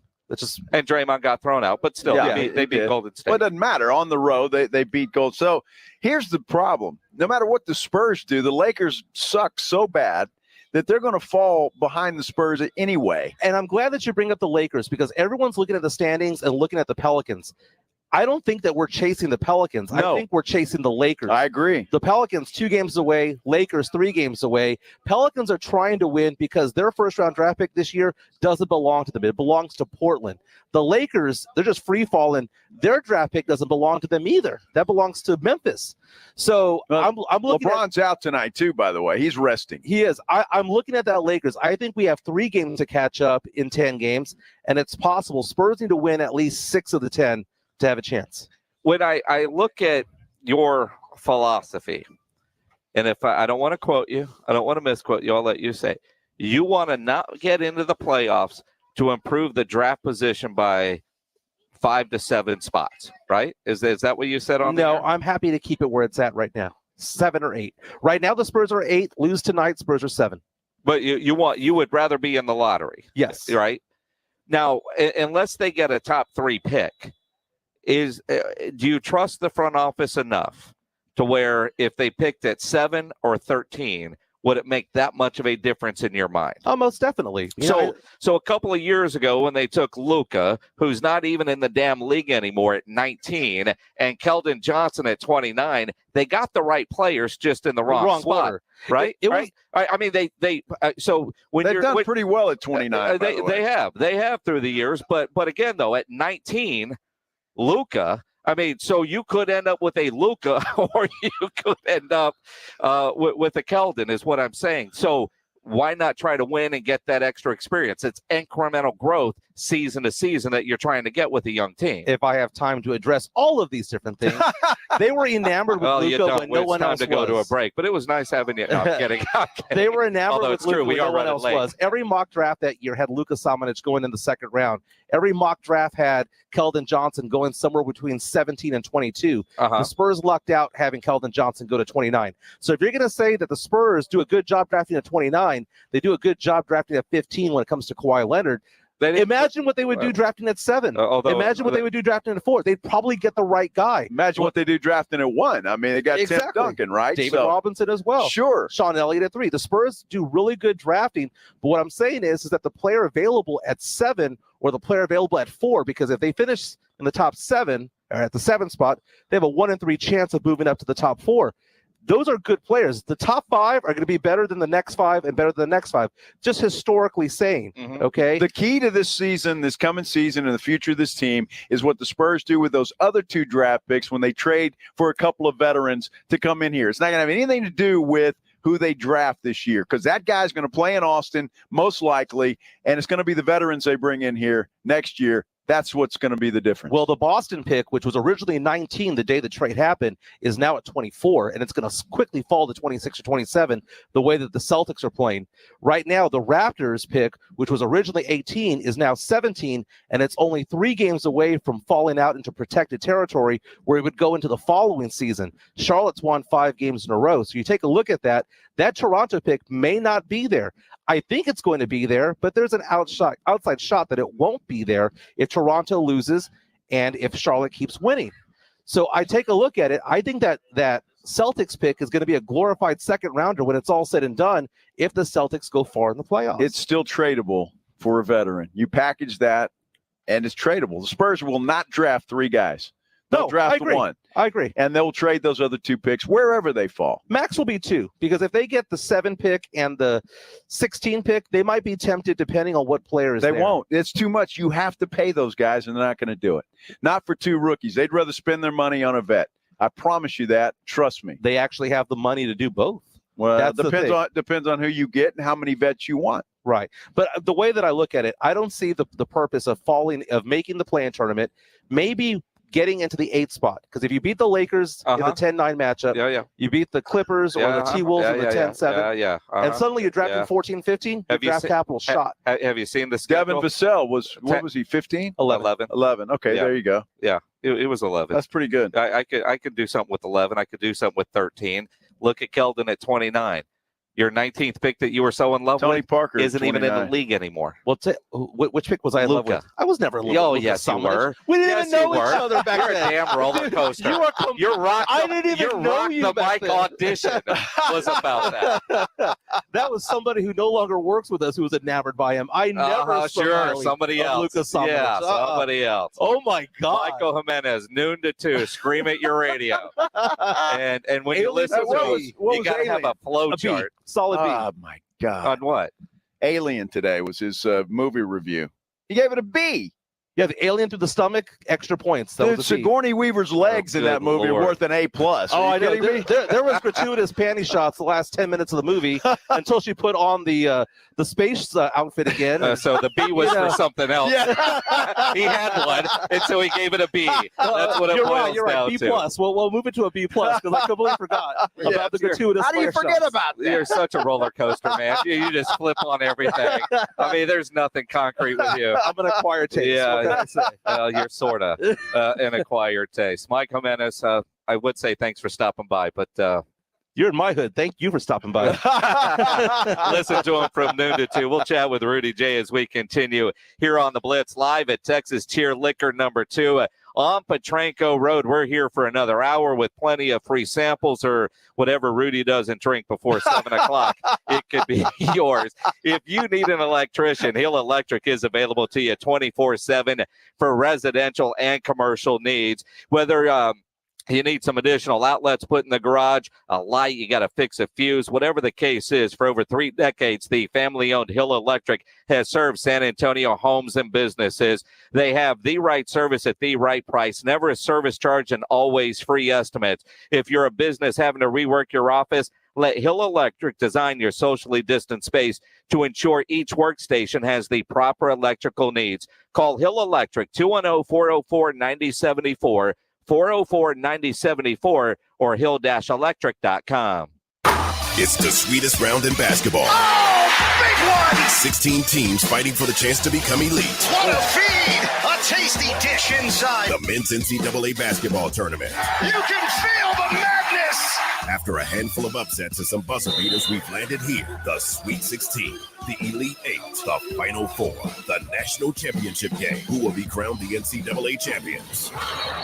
[SPEAKER 2] And Draymond got thrown out, but still, they beat Golden State.
[SPEAKER 3] Well, it doesn't matter. On the road, they beat Gold. So here's the problem. No matter what the Spurs do, the Lakers suck so bad that they're going to fall behind the Spurs anyway.
[SPEAKER 29] And I'm glad that you bring up the Lakers, because everyone's looking at the standings and looking at the Pelicans. I don't think that we're chasing the Pelicans.
[SPEAKER 3] No.
[SPEAKER 29] I think we're chasing the Lakers.
[SPEAKER 3] I agree.
[SPEAKER 29] The Pelicans 2 games away, Lakers 3 games away. Pelicans are trying to win because their first-round draft pick this year doesn't belong to them. It belongs to Portland. The Lakers, they're just free-falling. Their draft pick doesn't belong to them either. That belongs to Memphis. So I'm looking
[SPEAKER 3] LeBron's out tonight, too, by the way. He's resting.
[SPEAKER 29] He is. I'm looking at that Lakers. I think we have 3 games to catch up in 10 games, and it's possible. Spurs need to win at least 6 of the 10 to have a chance.
[SPEAKER 2] When I look at your philosophy, and if I don't want to quote you, I don't want to misquote you, I'll let you say, you want to not get into the playoffs to improve the draft position by 5 to 7 spots, right? Is that what you said on
[SPEAKER 29] No, I'm happy to keep it where it's at right now, 7 or 8. Right now, the Spurs are 8. Lose tonight, Spurs are 7.
[SPEAKER 2] But you would rather be in the lottery.
[SPEAKER 29] Yes.
[SPEAKER 2] Right? Now, unless they get a top 3 pick, do you trust the front office enough to where if they picked at 7 or 13, would it make that much of a difference in your mind?
[SPEAKER 29] Oh, most definitely.
[SPEAKER 2] So a couple of years ago when they took Luka, who's not even in the damn league anymore, at 19, and Keldon Johnson at 29, they got the right players just in the wrong spot.
[SPEAKER 29] Order.
[SPEAKER 2] Right?
[SPEAKER 29] It
[SPEAKER 2] I mean, so when
[SPEAKER 3] they've done pretty well at 29.
[SPEAKER 2] They have through the years, but again though, at 19, Luka, I mean, so you could end up with a Luka or you could end up with a Keldon is what I'm saying. So why not try to win and get that extra experience? It's incremental growth season to season that you're trying to get with a young team.
[SPEAKER 29] If I have time to address all of these different things, they were enamored with Luka when no one else was.
[SPEAKER 2] It's time to go to a break, but it was nice having you. No, I'm kidding.
[SPEAKER 29] They were enamored with Luka when no one else
[SPEAKER 2] late.
[SPEAKER 29] was. Every mock draft that year had Luka Samanic going in the 2nd round. Every mock draft had Keldon Johnson going somewhere between 17 and 22. The Spurs lucked out having Keldon Johnson go to 29. So if you're going to say that the Spurs do a good job drafting at 29, they do a good job drafting at 15 when it comes to Kawhi Leonard. Imagine what they would do drafting at 7. Imagine what they would do drafting at 4. They'd probably get the right guy.
[SPEAKER 3] Imagine what they do drafting at 1. I mean, they got Tim Duncan, right?
[SPEAKER 29] David Robinson as well.
[SPEAKER 3] Sure.
[SPEAKER 29] Sean Elliott at 3. The Spurs do really good drafting. But what I'm saying is that the player available at 7 or the player available at 4, because if they finish in the top 7 or at the 7th spot, they have a 1 in 3 chance of moving up to the top 4. Those are good players. The top 5 are going to be better than the next 5 and better than the next 5, just historically saying, okay?
[SPEAKER 3] The key to this season, this coming season, and the future of this team is what the Spurs do with those other 2 draft picks when they trade for a couple of veterans to come in here. It's not going to have anything to do with who they draft this year, because that guy's going to play in Austin most likely, and it's going to be the veterans they bring in here next year That's what's going to be the difference.
[SPEAKER 29] Well, the Boston pick, which was originally 19 the day the trade happened, is now at 24, and it's going to quickly fall to 26 or 27 the way that the Celtics are playing. Right now, the Raptors pick, which was originally 18, is now 17, and it's only 3 games away from falling out into protected territory where it would go into the following season. Charlotte's won 5 games in a row, so you take a look at that. That Toronto pick may not be there. I think it's going to be there, but there's an outside shot that it won't be there if Toronto loses and if Charlotte keeps winning. So I take a look at it. I think that Celtics pick is going to be a glorified second rounder when it's all said and done if the Celtics go far in the playoffs.
[SPEAKER 3] It's still tradable for a veteran. You package that, and it's tradable. The Spurs will not draft 3 guys. They'll draft 1.
[SPEAKER 29] I agree.
[SPEAKER 3] And they'll trade those other 2 picks wherever they fall.
[SPEAKER 29] Max will be 2, because if they get the 7 pick and the 16 pick, they might be tempted depending on what player is
[SPEAKER 3] They
[SPEAKER 29] there.
[SPEAKER 3] won't. It's too much. You have to pay those guys, and they're not going to do it. Not for 2 rookies. They'd rather spend their money on a vet. I promise you that. Trust me.
[SPEAKER 29] They actually have the money to do both.
[SPEAKER 3] Well,
[SPEAKER 29] That's
[SPEAKER 3] depends on who you get and how many vets you want.
[SPEAKER 29] Right. But the way that I look at it, I don't see the purpose of making the play-in tournament. Maybe getting into the 8th spot, because if you beat the Lakers in the 10-9 matchup, you beat the Clippers or the T-Wolves in the 10-7, and suddenly you're drafting 14-15, your draft capital shot.
[SPEAKER 2] Have you seen the schedule?
[SPEAKER 3] Devin Vassell was, what was he, 15?
[SPEAKER 29] 11.
[SPEAKER 3] 11. Okay, there you go.
[SPEAKER 2] Yeah, it was 11.
[SPEAKER 3] That's pretty good.
[SPEAKER 2] I could do something with 11. I could do something with 13. Look at Keldon at 29. Your 19th pick that you were so in love
[SPEAKER 3] Tony
[SPEAKER 2] with
[SPEAKER 3] Parker
[SPEAKER 2] isn't even in the league anymore.
[SPEAKER 29] Well, which pick was I in love with? I was never in love with Luka.
[SPEAKER 2] Yes, you were.
[SPEAKER 29] We didn't even know each other back
[SPEAKER 2] You're
[SPEAKER 29] then.
[SPEAKER 2] You're a damn roller coaster.
[SPEAKER 29] You're
[SPEAKER 2] rock.
[SPEAKER 29] I didn't even know you
[SPEAKER 2] the
[SPEAKER 29] back
[SPEAKER 2] mic
[SPEAKER 29] then.
[SPEAKER 2] audition was about that.
[SPEAKER 29] That was somebody who no longer works with us who was enamored by him. I never
[SPEAKER 2] sure, somebody else.
[SPEAKER 29] Luka Samanic.
[SPEAKER 2] Yeah, somebody else.
[SPEAKER 29] Oh my God.
[SPEAKER 2] Michael Jimenez, noon to 2, scream at your radio. and when you listen to it, you got to have a flow chart.
[SPEAKER 29] Solid B.
[SPEAKER 3] Oh my God.
[SPEAKER 2] On what?
[SPEAKER 3] Alien today was his movie review. He gave it a B.
[SPEAKER 29] Yeah, the alien through the stomach, extra points. That
[SPEAKER 3] Dude,
[SPEAKER 29] was a B.
[SPEAKER 3] Sigourney Weaver's legs in that movie are worth an A+.
[SPEAKER 29] Oh, I know. There was gratuitous panty shots the last 10 minutes of the movie until she put on the space outfit again.
[SPEAKER 2] So the B was for something else.
[SPEAKER 29] Yeah.
[SPEAKER 2] He had one, and so he gave it a B. That's what it boils
[SPEAKER 29] You're right.
[SPEAKER 2] down
[SPEAKER 29] B+.
[SPEAKER 2] to.
[SPEAKER 29] We'll move it to a B+ because I completely forgot about the gratuitous.
[SPEAKER 3] How do you forget
[SPEAKER 29] shots.
[SPEAKER 3] about that?
[SPEAKER 2] You're such a roller coaster, man. You just flip on everything. I mean, there's nothing concrete with you.
[SPEAKER 29] I'm an acquired taste.
[SPEAKER 2] Yeah.
[SPEAKER 29] What can I say?
[SPEAKER 2] You're sort of an acquired taste. Mike Jimenez, I would say thanks for stopping by, but
[SPEAKER 29] you're in my hood. Thank you for stopping by.
[SPEAKER 2] listen to him from noon to 2. We'll chat with Rudy J as we continue here on the Blitz live at Texas Tier Liquor number 2 on Petranco Road. We're here for another hour with plenty of free samples or whatever Rudy doesn't drink before 7 o'clock. It could be yours. If you need an electrician, Hill Electric is available to you 24/7 for residential and commercial needs. Whether you need some additional outlets put in the garage, a light, you got to fix a fuse, whatever the case is. For over 3 decades, the family-owned Hill Electric has served San Antonio homes and businesses. They have the right service at the right price, never a service charge, and always free estimates. If you're a business having to rework your office, let Hill Electric design your socially distant space to ensure each workstation has the proper electrical needs. Call Hill Electric, 210-404-9074, 404-9074, or hill-electric.com.
[SPEAKER 1] It's the sweetest round in basketball.
[SPEAKER 15] Oh, big one!
[SPEAKER 1] 16 teams fighting for the chance to become elite.
[SPEAKER 15] What a feed! A tasty dish inside.
[SPEAKER 1] The men's NCAA basketball tournament.
[SPEAKER 15] You can feel the madness!
[SPEAKER 1] After a handful of upsets and some buzzer beaters, we've landed here. The Sweet 16, the Elite 8, the Final 4, the National Championship game. Who will be crowned the NCAA champions?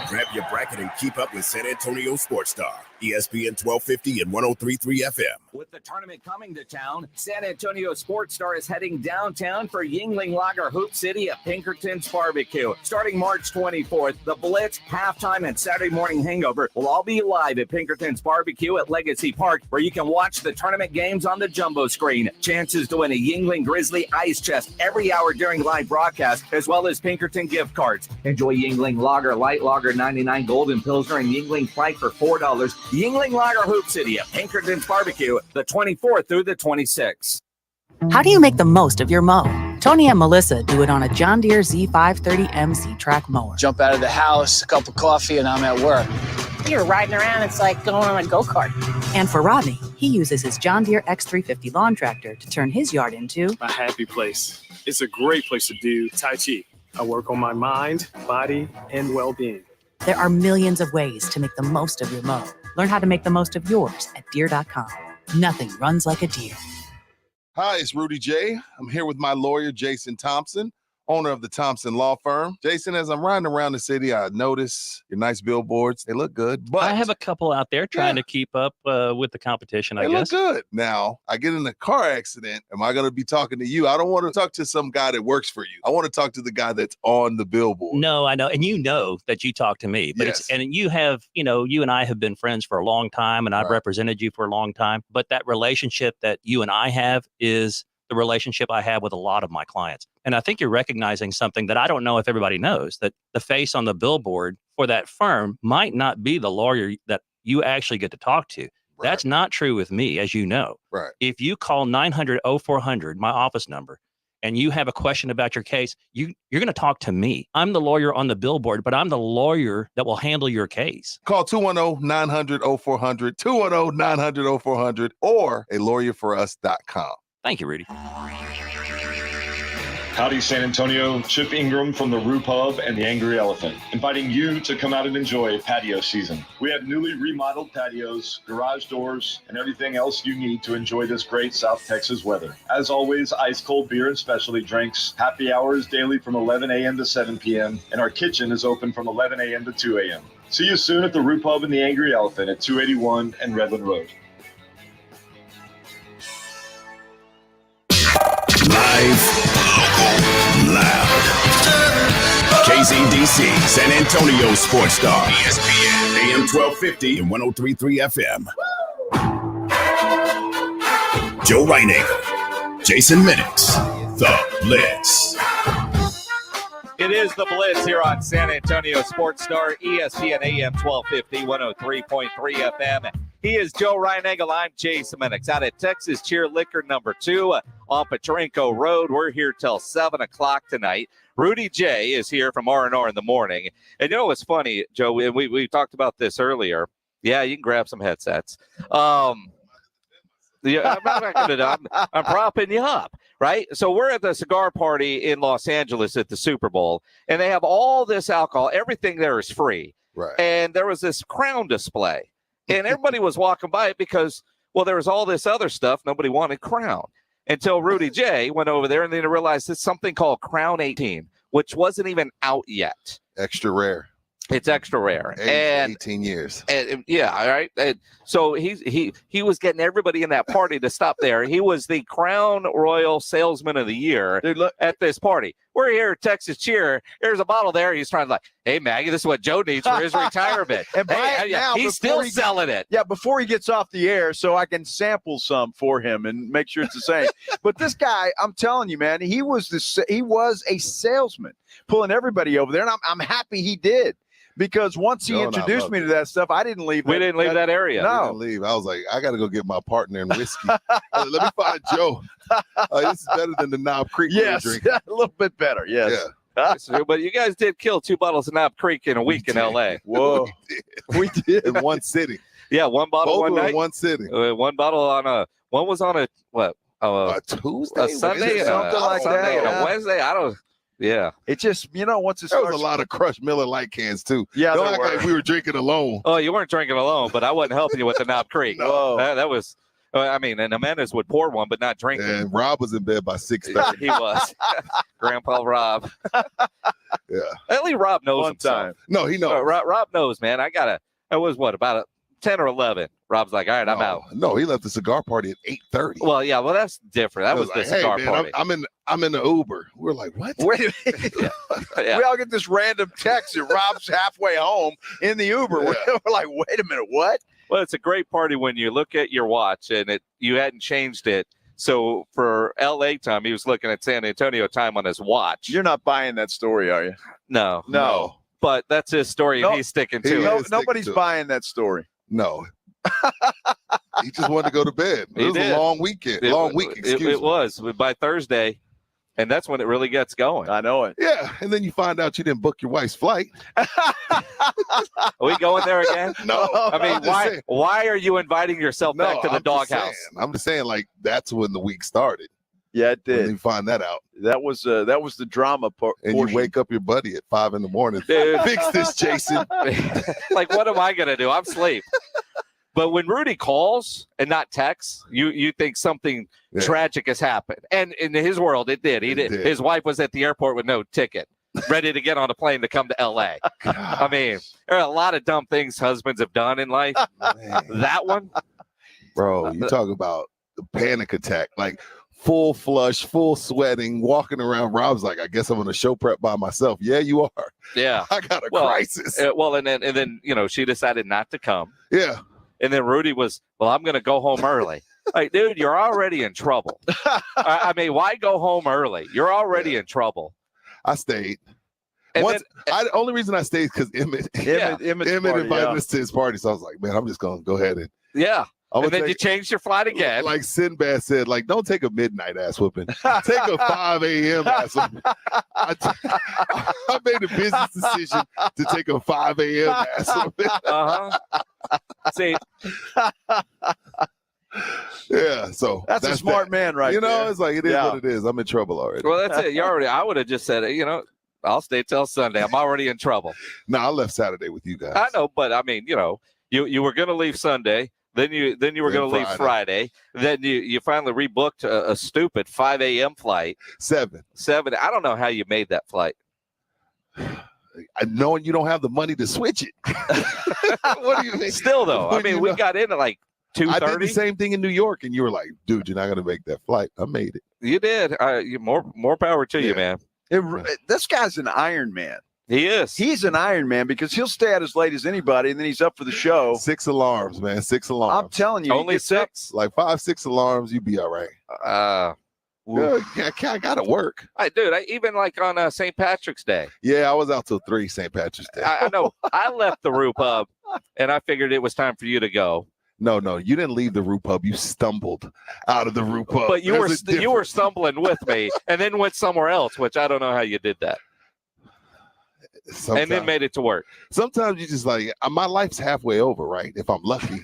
[SPEAKER 1] Grab your bracket and keep up with San Antonio Sports Star, ESPN 1250 and 103.3 FM.
[SPEAKER 5] With the tournament coming to town, San Antonio Sports Star is heading downtown for Yingling Lager Hoop City at Pinkerton's Barbecue. Starting March 24th, the Blitz, halftime, and Saturday morning hangover will all be live at Pinkerton's Barbecue at Legacy Park, where you can watch the tournament games on the jumbo screen. Chances to win a Yingling Grizzly ice chest every hour during live broadcast, as well as Pinkerton gift cards. Enjoy Yingling Lager, Light Lager 99, Golden Pilsner, and Yingling Flight for $4. Yingling Lager Hoop City at Pinkerton's Barbecue, the 24th through the 26th.
[SPEAKER 4] How do you make the most of your mow? Tony and Melissa do it on a John Deere Z530M C-Track mower.
[SPEAKER 6] Jump out of the house, a cup of coffee, and I'm at work.
[SPEAKER 8] You're riding around, it's like going on a go-kart.
[SPEAKER 4] And for Rodney, he uses his John Deere X350 lawn tractor to turn his yard into
[SPEAKER 9] a happy place. It's a great place to do Tai Chi. I work on my mind, body, and well-being.
[SPEAKER 4] There are millions of ways to make the most of your mow. Learn how to make the most of yours at Deere.com. Nothing runs like a Deere.
[SPEAKER 10] Hi, it's Rudy J. I'm here with my lawyer, Jason Thompson, owner of the Thompson Law Firm. Jason, as I'm riding around the city, I notice your nice billboards. They look good, but
[SPEAKER 12] I have a couple out there trying to keep up with the competition, I
[SPEAKER 10] they
[SPEAKER 12] guess.
[SPEAKER 10] look good. Now, I get in a car accident. Am I going to be talking to you? I don't want to talk to some guy that works for you. I want to talk to the guy that's on the billboard.
[SPEAKER 12] No, I know. And you know that you talk to me, but you have, you and I have been friends for a long time, and I've represented you for a long time. But that relationship that you and I have is the relationship I have with a lot of my clients. And I think you're recognizing something that I don't know if everybody knows, that the face on the billboard for that firm might not be the lawyer that you actually get to talk to. That's not true with me, as you know.
[SPEAKER 10] Right.
[SPEAKER 12] If you call 900-0400, my office number, and you have a question about your case, you're going to talk to me. I'm the lawyer on the billboard, but I'm the lawyer that will handle your case.
[SPEAKER 10] Call 210-900-0400, 210-900-0400, or a lawyerforus.com.
[SPEAKER 12] Thank you, Rudy.
[SPEAKER 19] Howdy, San Antonio. Chip Ingram from the Roo Pub and the Angry Elephant, inviting you to come out and enjoy patio season. We have newly remodeled patios, garage doors, and everything else you need to enjoy this great South Texas weather. As always, ice cold beer and specialty drinks. Happy hours daily from 11 a.m. to 7 p.m. And our kitchen is open from 11 a.m. to 2 a.m. See you soon at the Roo Pub and the Angry Elephant at 281 and Redland Road.
[SPEAKER 1] Live, local, loud. KZDC, San Antonio Sports Star. ESPN, AM 1250 and 103.3 FM. Joe Reinagle, Jason Minix, The Blitz.
[SPEAKER 2] It is The Blitz here on San Antonio Sports Star, ESPN AM 1250, 103.3 FM. He is Joe Reinagle. I'm Jason Minix out at Texas Cheer Liquor number 2 on Petrenko Road. We're here till 7 o'clock tonight. Rudy J is here from R&R in the morning. And you know what's funny, Joe, and we talked about this earlier. Yeah, you can grab some headsets. Yeah, I'm propping you up, right? So we're at the cigar party in Los Angeles at the Super Bowl, and they have all this alcohol. Everything there is free.
[SPEAKER 10] Right.
[SPEAKER 2] And there was this crown display. And everybody was walking by it because, well, there was all this other stuff. Nobody wanted Crown until Rudy J went over there and then realized there's something called Crown 18, which wasn't even out yet.
[SPEAKER 10] Extra rare.
[SPEAKER 2] It's extra rare. And
[SPEAKER 10] 18 years.
[SPEAKER 2] And yeah, all right. And so he was getting everybody in that party to stop there. He was the Crown Royal Salesman of the Year at this party. We're here at Texas Cheer. There's a bottle there. He's trying to hey, Maggie, this is what Joe needs for his retirement.
[SPEAKER 3] And buy it now
[SPEAKER 2] he's still selling it.
[SPEAKER 3] Yeah, before he gets off the air so I can sample some for him and make sure it's the same. But this guy, I'm telling you, man, he was a salesman pulling everybody over there, and I'm happy he did. Because once he introduced me to that stuff, I didn't leave.
[SPEAKER 2] We didn't leave that area.
[SPEAKER 10] No. We didn't leave. I was like, I got to go get my partner in whiskey. Let me find Joe. This is better than the Knob Creek.
[SPEAKER 3] Yes, a little bit better. Yes.
[SPEAKER 10] Yeah.
[SPEAKER 2] But you guys did kill 2 bottles of Knob Creek in a week in L.A.
[SPEAKER 3] Whoa. We did.
[SPEAKER 10] In one city.
[SPEAKER 2] Yeah, one bottle
[SPEAKER 10] Both
[SPEAKER 2] one night.
[SPEAKER 10] In one city.
[SPEAKER 2] One bottle on one was on a
[SPEAKER 10] Tuesday?
[SPEAKER 2] A Sunday, and
[SPEAKER 3] something like that.
[SPEAKER 2] and a Wednesday. I don't. Yeah.
[SPEAKER 3] It just, once it
[SPEAKER 10] there
[SPEAKER 3] starts.
[SPEAKER 10] was a lot of crushed Miller Light cans, too.
[SPEAKER 3] Yeah,
[SPEAKER 10] don't act like we were drinking alone.
[SPEAKER 2] Oh, you weren't drinking alone, but I wasn't helping you with the Knob Creek.
[SPEAKER 10] No.
[SPEAKER 2] That was, and Amanda's would pour one, but not drink it.
[SPEAKER 10] And Rob was in bed by 6:30.
[SPEAKER 2] He was. Grandpa Rob.
[SPEAKER 10] Yeah.
[SPEAKER 2] At least Rob knows himself.
[SPEAKER 10] No, he knows.
[SPEAKER 2] Rob knows, man. It was about 10 or 11. Rob's like, all right, I'm out.
[SPEAKER 10] No, he left the cigar party at 8:30.
[SPEAKER 2] Well, yeah, that's different. That was the cigar party.
[SPEAKER 10] I'm in the Uber. We're like, what?
[SPEAKER 3] Wait a minute.
[SPEAKER 2] Yeah.
[SPEAKER 3] We all get this random text and Rob's halfway home in the Uber.
[SPEAKER 10] Yeah.
[SPEAKER 3] We're like, wait a minute, what?
[SPEAKER 2] Well, it's a great party when you look at your watch and you hadn't changed it. So for LA time, he was looking at San Antonio time on his watch.
[SPEAKER 3] You're not buying that story, are you?
[SPEAKER 2] No. But that's his story, and he's sticking to it.
[SPEAKER 3] Nobody's buying that story.
[SPEAKER 10] No. He just wanted to go to bed. It was a long weekend. Long week, excuse me.
[SPEAKER 2] It was. By Thursday, And that's when it really gets going.
[SPEAKER 3] I know it.
[SPEAKER 10] Yeah, and then you find out you didn't book your wife's flight.
[SPEAKER 2] Are we going there again?
[SPEAKER 10] No.
[SPEAKER 2] I mean, why are you inviting yourself back to the doghouse?
[SPEAKER 10] I'm just saying, like, that's when the week started.
[SPEAKER 3] Yeah, it did.
[SPEAKER 10] When you find that out.
[SPEAKER 3] That was the drama part.
[SPEAKER 10] And you wake up your buddy at 5 a.m.
[SPEAKER 2] Dude.
[SPEAKER 10] Fix this, Jason.
[SPEAKER 2] Like, what am I going to do? I'm asleep. But when Rudy calls and not texts, you think something tragic has happened. And in his world, it did. His wife was at the airport with no ticket, ready to get on a plane to come to L.A. I mean, there are a lot of dumb things husbands have done in life. That one?
[SPEAKER 10] Bro, you talk about the panic attack. Like, full flush, full sweating, walking around. Rob's like, I guess I'm going to show prep by myself. Yeah, you are.
[SPEAKER 2] Yeah.
[SPEAKER 10] I got a crisis.
[SPEAKER 2] And then, she decided not to come.
[SPEAKER 10] Yeah.
[SPEAKER 2] And then Rudy was, I'm going to go home early. Like, dude, you're already in trouble. I mean, why go home early? You're already in trouble.
[SPEAKER 10] I stayed.
[SPEAKER 2] And
[SPEAKER 10] The only reason I stayed is because Emmett invited us to his party. So I was like, man, I'm just going to go ahead and.
[SPEAKER 2] Yeah. And then you changed your flight again.
[SPEAKER 10] Like Sinbad said, like, don't take a midnight ass whooping. Take a 5 a.m. ass whooping. I made a business decision to take a 5 a.m. ass whooping.
[SPEAKER 2] See.
[SPEAKER 10] Yeah, so
[SPEAKER 3] that's a smart man, right?
[SPEAKER 10] There. It's like, it is what it is. I'm in trouble already.
[SPEAKER 2] Well, that's it. I would have just said, I'll stay till Sunday. I'm already in trouble.
[SPEAKER 10] No, I left Saturday with you guys.
[SPEAKER 2] I know, but I mean, you were going to leave Sunday. Then you were going to leave Friday. Then you finally rebooked a stupid 5 a.m. flight.
[SPEAKER 10] 7.
[SPEAKER 2] I don't know how you made that flight.
[SPEAKER 10] Knowing you don't have the money to switch it. What do you mean?
[SPEAKER 2] Still, though, I mean, we got in at like 2:30.
[SPEAKER 10] I did the same thing in New York, and you were like, dude, you're not going to make that flight. I made it.
[SPEAKER 2] You did. More power to you, man.
[SPEAKER 3] This guy's an Iron Man.
[SPEAKER 2] He is.
[SPEAKER 3] He's an Iron Man because he'll stay out as late as anybody, and then he's up for the show.
[SPEAKER 10] 6 alarms, man. 6 alarms.
[SPEAKER 3] I'm telling you.
[SPEAKER 2] Only 6?
[SPEAKER 10] Like 5, 6 alarms, you be all right. I got to work.
[SPEAKER 2] Dude, even like on St. Patrick's Day.
[SPEAKER 10] Yeah, I was out till 3 St. Patrick's Day.
[SPEAKER 2] I know. I left the Rue Pub, and I figured it was time for you to go.
[SPEAKER 10] No, you didn't leave the Rue Pub. You stumbled out of the Rue Pub.
[SPEAKER 2] But you were stumbling with me, and then went somewhere else, which I don't know how you did that.
[SPEAKER 10] Sometimes,
[SPEAKER 2] and then made it to work.
[SPEAKER 10] Sometimes you just like, my life's halfway over, right? If I'm lucky.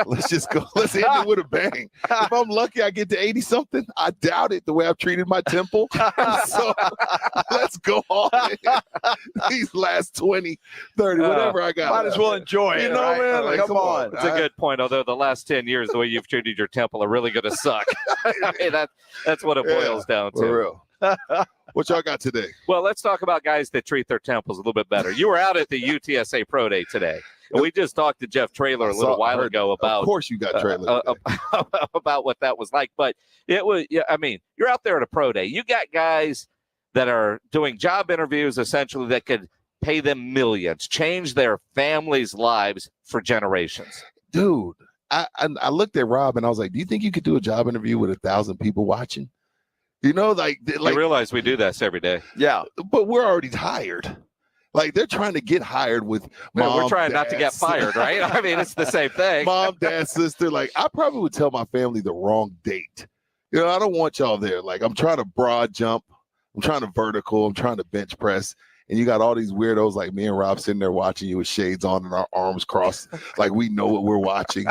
[SPEAKER 10] Let's just go. Let's end it with a bang. If I'm lucky, I get to 80 something. I doubt it the way I've treated my temple. So let's go all in. These last 20, 30, whatever I got.
[SPEAKER 3] Might as well enjoy it.
[SPEAKER 10] Right?
[SPEAKER 3] Man? Like, come on.
[SPEAKER 2] It's a good point. Although the last 10 years, the way you've treated your temple are really going to suck. I mean, that's what it boils down to.
[SPEAKER 10] For real. What y'all got today?
[SPEAKER 2] Well, let's talk about guys that treat their temples a little bit better. You were out at the UTSA Pro Day today. And we just talked to Jeff Traylor a little while ago about.
[SPEAKER 10] Of course, you got Traylor
[SPEAKER 2] about what that was like. But it was. Yeah, I mean, you're out there at a pro day. You got guys that are doing job interviews essentially that could pay them millions, change their families' lives for generations.
[SPEAKER 10] Dude, I looked at Rob and I was like, "Do you think you could do a job interview with 1,000 people watching?" Like
[SPEAKER 2] I realize we do this every day.
[SPEAKER 3] Yeah,
[SPEAKER 10] but we're already tired. Like, they're trying to get hired with mom,
[SPEAKER 2] we're trying
[SPEAKER 10] dad,
[SPEAKER 2] not to get fired, right? I mean, it's the same thing.
[SPEAKER 10] Mom, dad, sister. Like, I probably would tell my family the wrong date. I don't want y'all there. Like, I'm trying to broad jump. I'm trying to vertical. I'm trying to bench press. And you got all these weirdos like me and Rob sitting there watching you with shades on and our arms crossed. Like, we know what we're watching.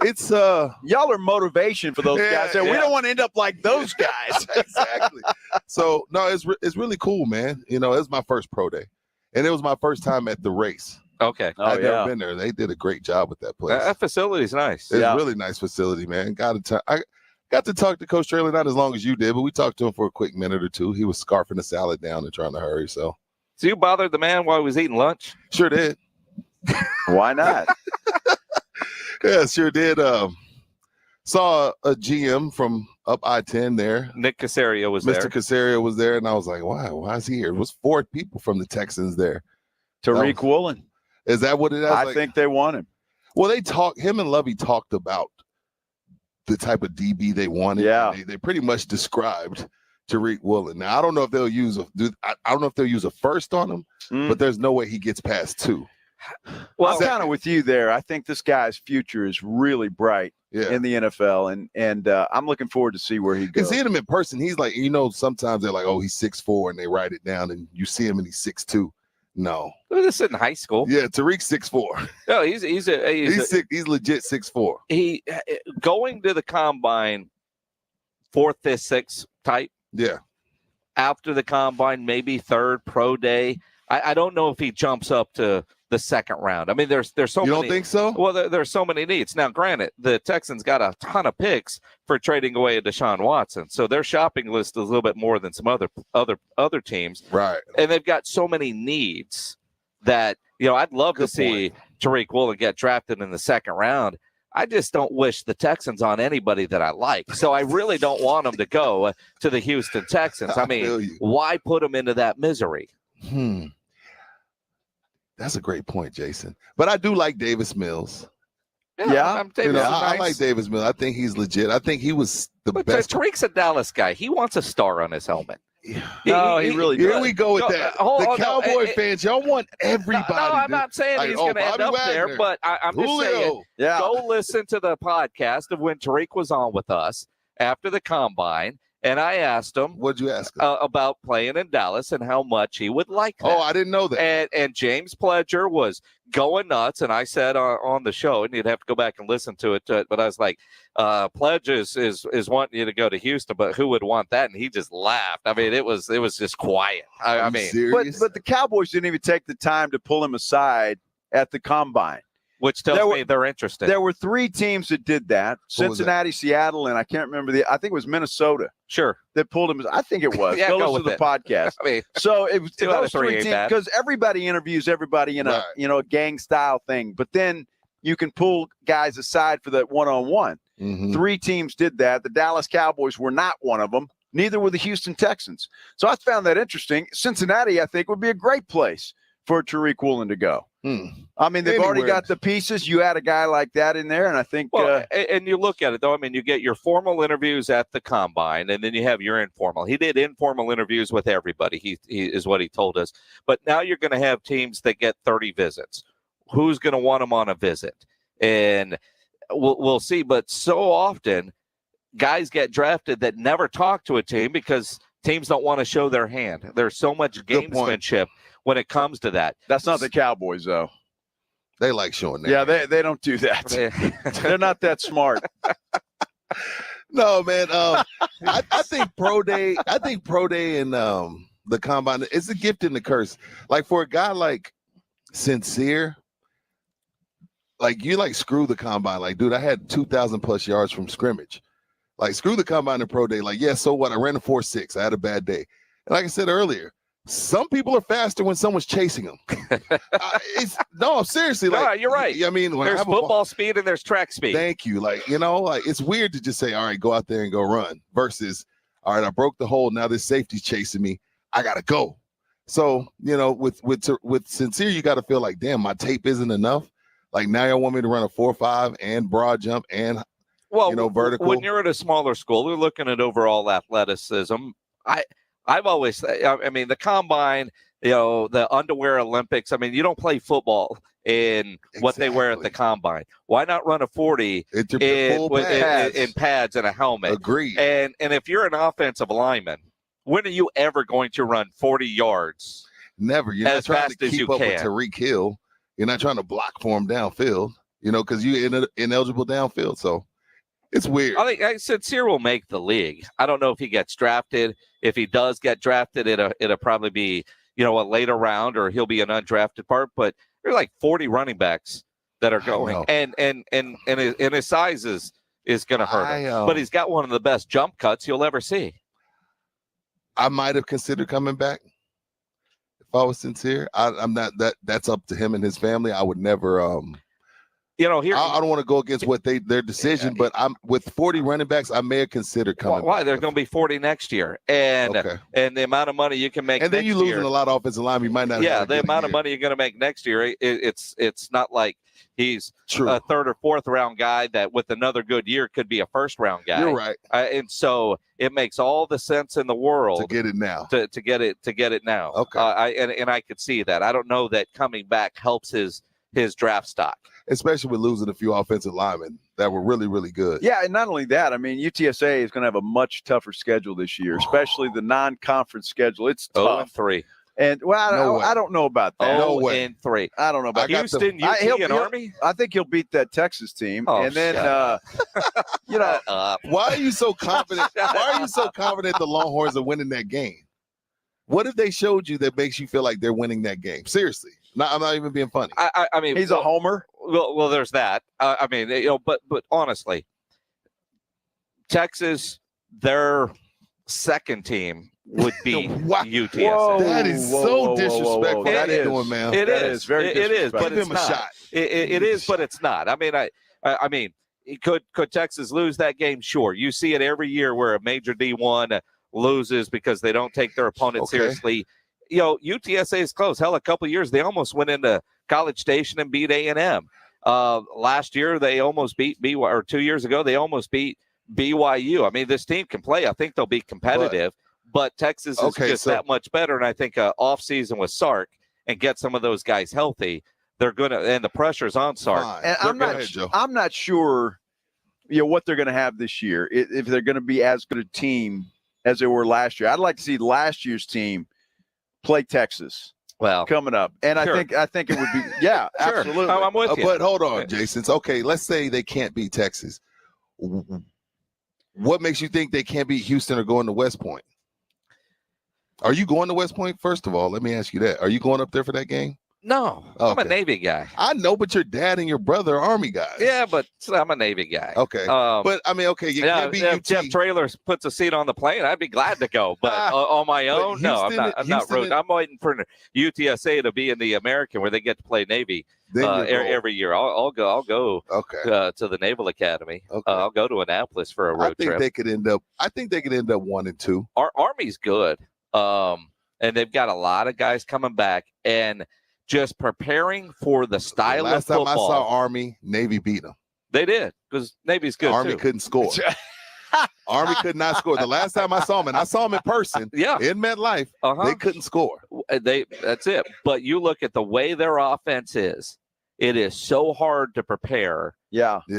[SPEAKER 10] It's
[SPEAKER 3] y'all are motivation for those guys. We don't want to end up like those guys.
[SPEAKER 10] Exactly. So no, it's really cool, man. It was my first pro day, and it was my first time at the race.
[SPEAKER 2] Okay.
[SPEAKER 10] I've never been there. They did a great job with that place.
[SPEAKER 2] That facility's nice.
[SPEAKER 10] It's a really nice facility, man. I got to talk to Coach Traylor, not as long as you did, but we talked to him for a quick minute or two. He was scarfing the salad down and trying to hurry. So
[SPEAKER 2] you bothered the man while he was eating lunch?
[SPEAKER 10] Sure did.
[SPEAKER 3] Why not?
[SPEAKER 10] Yeah, sure did. Saw a GM from up I-10 there.
[SPEAKER 2] Nick Casario was there.
[SPEAKER 10] Mr. Casario was there, and I was like, why is he here? It was 4 people from the Texans there.
[SPEAKER 3] Tariq Woolen.
[SPEAKER 10] Is that what it is?
[SPEAKER 3] I think they want him.
[SPEAKER 10] Well, him and Lovey talked about the type of DB they wanted.
[SPEAKER 3] Yeah.
[SPEAKER 10] They pretty much described Tariq Woolen. Now, I don't know if they'll use a first on him, but there's no way he gets past 2.
[SPEAKER 3] Well, I'm kind of with you there. I think this guy's future is really bright in the NFL, and I'm looking forward to see where he goes.
[SPEAKER 10] Because seeing him in person, he's like, sometimes they're like, oh, he's 6'4", and they write it down, and you see him and he's 6'2". No,
[SPEAKER 2] this is in high school.
[SPEAKER 10] Yeah, Tariq's 6'4".
[SPEAKER 2] No, he's
[SPEAKER 10] legit 6'4".
[SPEAKER 2] He going to the combine, 4th, 5th, 6th type.
[SPEAKER 10] Yeah.
[SPEAKER 2] After the combine, maybe 3rd pro day. I don't know if he jumps up to the 2nd round. I mean, there's so many.
[SPEAKER 10] You don't think so?
[SPEAKER 2] Well, there's so many needs. Now, granted, the Texans got a ton of picks for trading away a Desean Watson, so their shopping list is a little bit more than some other teams.
[SPEAKER 10] Right.
[SPEAKER 2] And they've got so many needs that I'd love to see Tariq Woolen get drafted in the 2nd round. I just don't wish the Texans on anybody that I like. So I really don't want them to go to the Houston Texans. I mean, why put them into that misery?
[SPEAKER 10] That's a great point, Jason. But I do like Davis Mills.
[SPEAKER 2] Yeah,
[SPEAKER 10] I like Davis Mills. I think he's legit. I think he was the best.
[SPEAKER 2] Tariq's a Dallas guy. He wants a star on his helmet.
[SPEAKER 3] No, he really does.
[SPEAKER 10] Here we go with that. The Cowboy fans, y'all want everybody.
[SPEAKER 2] No, I'm not saying he's going to end up there, but I'm just saying, go listen to the podcast of when Tariq was on with us after the combine. And I asked him,
[SPEAKER 10] what'd you ask him?
[SPEAKER 2] About playing in Dallas and how much he would like that.
[SPEAKER 10] Oh, I didn't know that.
[SPEAKER 2] And James Pledger was going nuts. And I said on the show, and you'd have to go back and listen to it. But I was like, Pledge is wanting you to go to Houston, but who would want that? And he just laughed. I mean, it was just quiet. I mean,
[SPEAKER 3] but the Cowboys didn't even take the time to pull him aside at the combine.
[SPEAKER 2] Which tells me they're interested.
[SPEAKER 3] There were 3 teams that did that: Cincinnati, Seattle, and I can't remember I think it was Minnesota.
[SPEAKER 2] Sure,
[SPEAKER 3] that pulled him. I think it was.
[SPEAKER 2] Yeah,
[SPEAKER 3] go
[SPEAKER 2] listen
[SPEAKER 3] listen
[SPEAKER 2] to
[SPEAKER 3] the podcast.
[SPEAKER 2] I mean,
[SPEAKER 3] so it was
[SPEAKER 2] 2 out of
[SPEAKER 3] 3
[SPEAKER 2] 3
[SPEAKER 3] teams because everybody interviews everybody in a a gang style thing. But then you can pull guys aside for that one-on-one. 3 teams did that. The Dallas Cowboys were not one of them. Neither were the Houston Texans. So I found that interesting. Cincinnati, I think, would be a great place for Tariq Woolen to go. I mean, they've already got the pieces. You add a guy like that in there, and I think.
[SPEAKER 2] Well, and you look at it though. I mean, you get your formal interviews at the combine, and then you have your informal. He did informal interviews with everybody. He is what he told us. But now you're going to have teams that get 30 visits. Who's going to want him on a visit? And we'll see. But so often, guys get drafted that never talk to a team because teams don't want to show their hand. There's so much gamesmanship when it comes to that.
[SPEAKER 3] That's not the Cowboys, though.
[SPEAKER 10] They like showing that.
[SPEAKER 3] Yeah, they don't do that. They're not that smart.
[SPEAKER 10] No, man. I think pro day. I think pro day and the combine. It's a gift and a curse. Like for a guy like Sincere, like you screw the combine. Like, dude, I had 2,000 plus yards from scrimmage. Like, screw the combine and pro day. Like, yeah, so what? I ran a 4.6. I had a bad day. And like I said earlier, some people are faster when someone's chasing them. Seriously. Like,
[SPEAKER 2] no, you're right.
[SPEAKER 10] I mean,
[SPEAKER 2] there's football speed and there's track speed.
[SPEAKER 10] Thank you. Like, it's weird to just say, all right, go out there and go run versus, all right, I broke the hole. Now this safety's chasing me. I got to go. So, with Sincere, you got to feel like, damn, my tape isn't enough. Like, now y'all want me to run a 4.5 and broad jump and, vertical.
[SPEAKER 2] When you're at a smaller school, we're looking at overall athleticism. I've always, I mean, the combine, the underwear Olympics. I mean, you don't play football in what they wear at the combine. Why not run a 40 in pads and a helmet?
[SPEAKER 10] Agreed.
[SPEAKER 2] And if you're an offensive lineman, when are you ever going to run 40 yards?
[SPEAKER 10] Never. You're not trying to keep up with Tyreek Hill. You're not trying to block for him downfield, because you're ineligible downfield. So it's weird.
[SPEAKER 2] I think Sincere will make the league. I don't know if he gets drafted. If he does get drafted, it'll probably be, a later round, or he'll be an undrafted part. But there are like 40 running backs that are going, and his size is going to hurt him. But he's got one of the best jump cuts you'll ever see.
[SPEAKER 10] I might have considered coming back if I was Sincere. I'm not that. That's up to him and his family. I would never.
[SPEAKER 2] Here
[SPEAKER 10] I don't want to go against their decision, but I'm with 40 running backs. I may have considered coming.
[SPEAKER 2] Why? There's going to be 40 next year, and the amount of money you can make.
[SPEAKER 10] And then you're losing a lot of offensive line. You might not.
[SPEAKER 2] Yeah, the amount of money you're going to make next year, it's not like he's a 3rd or 4th round guy that with another good year could be a 1st round guy.
[SPEAKER 10] You're right,
[SPEAKER 2] and so it makes all the sense in the world
[SPEAKER 10] to get it now.
[SPEAKER 2] To get it now.
[SPEAKER 10] Okay,
[SPEAKER 2] and I could see that. I don't know that coming back helps his his draft stock.
[SPEAKER 10] Especially with losing a few offensive linemen that were really, really good.
[SPEAKER 3] Yeah, and not only that, I mean, UTSA is going to have a much tougher schedule this year, especially the non-conference schedule. It's tough.
[SPEAKER 2] 0-3.
[SPEAKER 3] And well, I don't know about that.
[SPEAKER 10] No way.
[SPEAKER 2] 0-3.
[SPEAKER 3] I don't know about
[SPEAKER 2] Houston, UT, and Army.
[SPEAKER 3] I think he'll beat that Texas team, and then
[SPEAKER 10] why are you so confident? Why are you so confident the Longhorns are winning that game? What if they showed you that makes you feel like they're winning that game? Seriously, I'm not even being funny.
[SPEAKER 2] I mean,
[SPEAKER 3] he's a homer.
[SPEAKER 2] Well, there's that. I mean, but honestly, Texas, their second team would be UTSA.
[SPEAKER 10] Whoa, that is so disrespectful.
[SPEAKER 2] That is
[SPEAKER 10] doing, man.
[SPEAKER 2] It is
[SPEAKER 3] very
[SPEAKER 2] disrespectful. It is, but
[SPEAKER 10] Give
[SPEAKER 2] it's
[SPEAKER 10] him a
[SPEAKER 2] not.
[SPEAKER 10] shot.
[SPEAKER 2] It is, but it's not. I mean, could Texas lose that game? Sure. You see it every year where a major D1 loses because they don't take their opponent seriously. UTSA is close. Hell, a couple of years they almost went into College Station and beat A&M. Last year they almost beat BYU, or 2 years ago they almost beat BYU. I mean, this team can play. I think they'll be competitive, but Texas is just that much better. And I think off season with Sark and get some of those guys healthy, they're gonna. And the pressure's on Sark.
[SPEAKER 3] And I'm not sure, what they're going to have this year. If they're going to be as good a team as they were last year. I'd like to see last year's team play Texas.
[SPEAKER 2] Well,
[SPEAKER 3] coming up, and
[SPEAKER 2] sure.
[SPEAKER 3] I think it would be absolutely.
[SPEAKER 2] I'm with you.
[SPEAKER 10] But hold on, Jason. Okay, let's say they can't beat Texas. What makes you think they can't beat Houston or going to West Point? Are you going to West Point? First of all, let me ask you that. Are you going up there for that game?
[SPEAKER 2] No, I'm a Navy guy.
[SPEAKER 10] I know, but your dad and your brother are Army guys.
[SPEAKER 2] Yeah, but I'm a Navy guy.
[SPEAKER 10] Okay, but I mean, okay, you can't be
[SPEAKER 2] if Jeff Traylor puts a seat on the plane, I'd be glad to go. But on my own, no, I'm not. I'm waiting for UTSA to be in the American where they get to play Navy every year. I'll go.
[SPEAKER 10] Okay.
[SPEAKER 2] To the Naval Academy. Okay. I'll go to Annapolis for a road trip.
[SPEAKER 10] I think they could end up 1-2.
[SPEAKER 2] Our Army's good, and they've got a lot of guys coming back and just preparing for the style of football.
[SPEAKER 10] Last time I saw Army, Navy beat them.
[SPEAKER 2] They did, because Navy's good
[SPEAKER 10] Army
[SPEAKER 2] too.
[SPEAKER 10] couldn't score. Army could not score. The last time I saw them, and I saw them in person, in MetLife, they couldn't score.
[SPEAKER 2] That's it. But you look at the way their offense is, it is so hard to prepare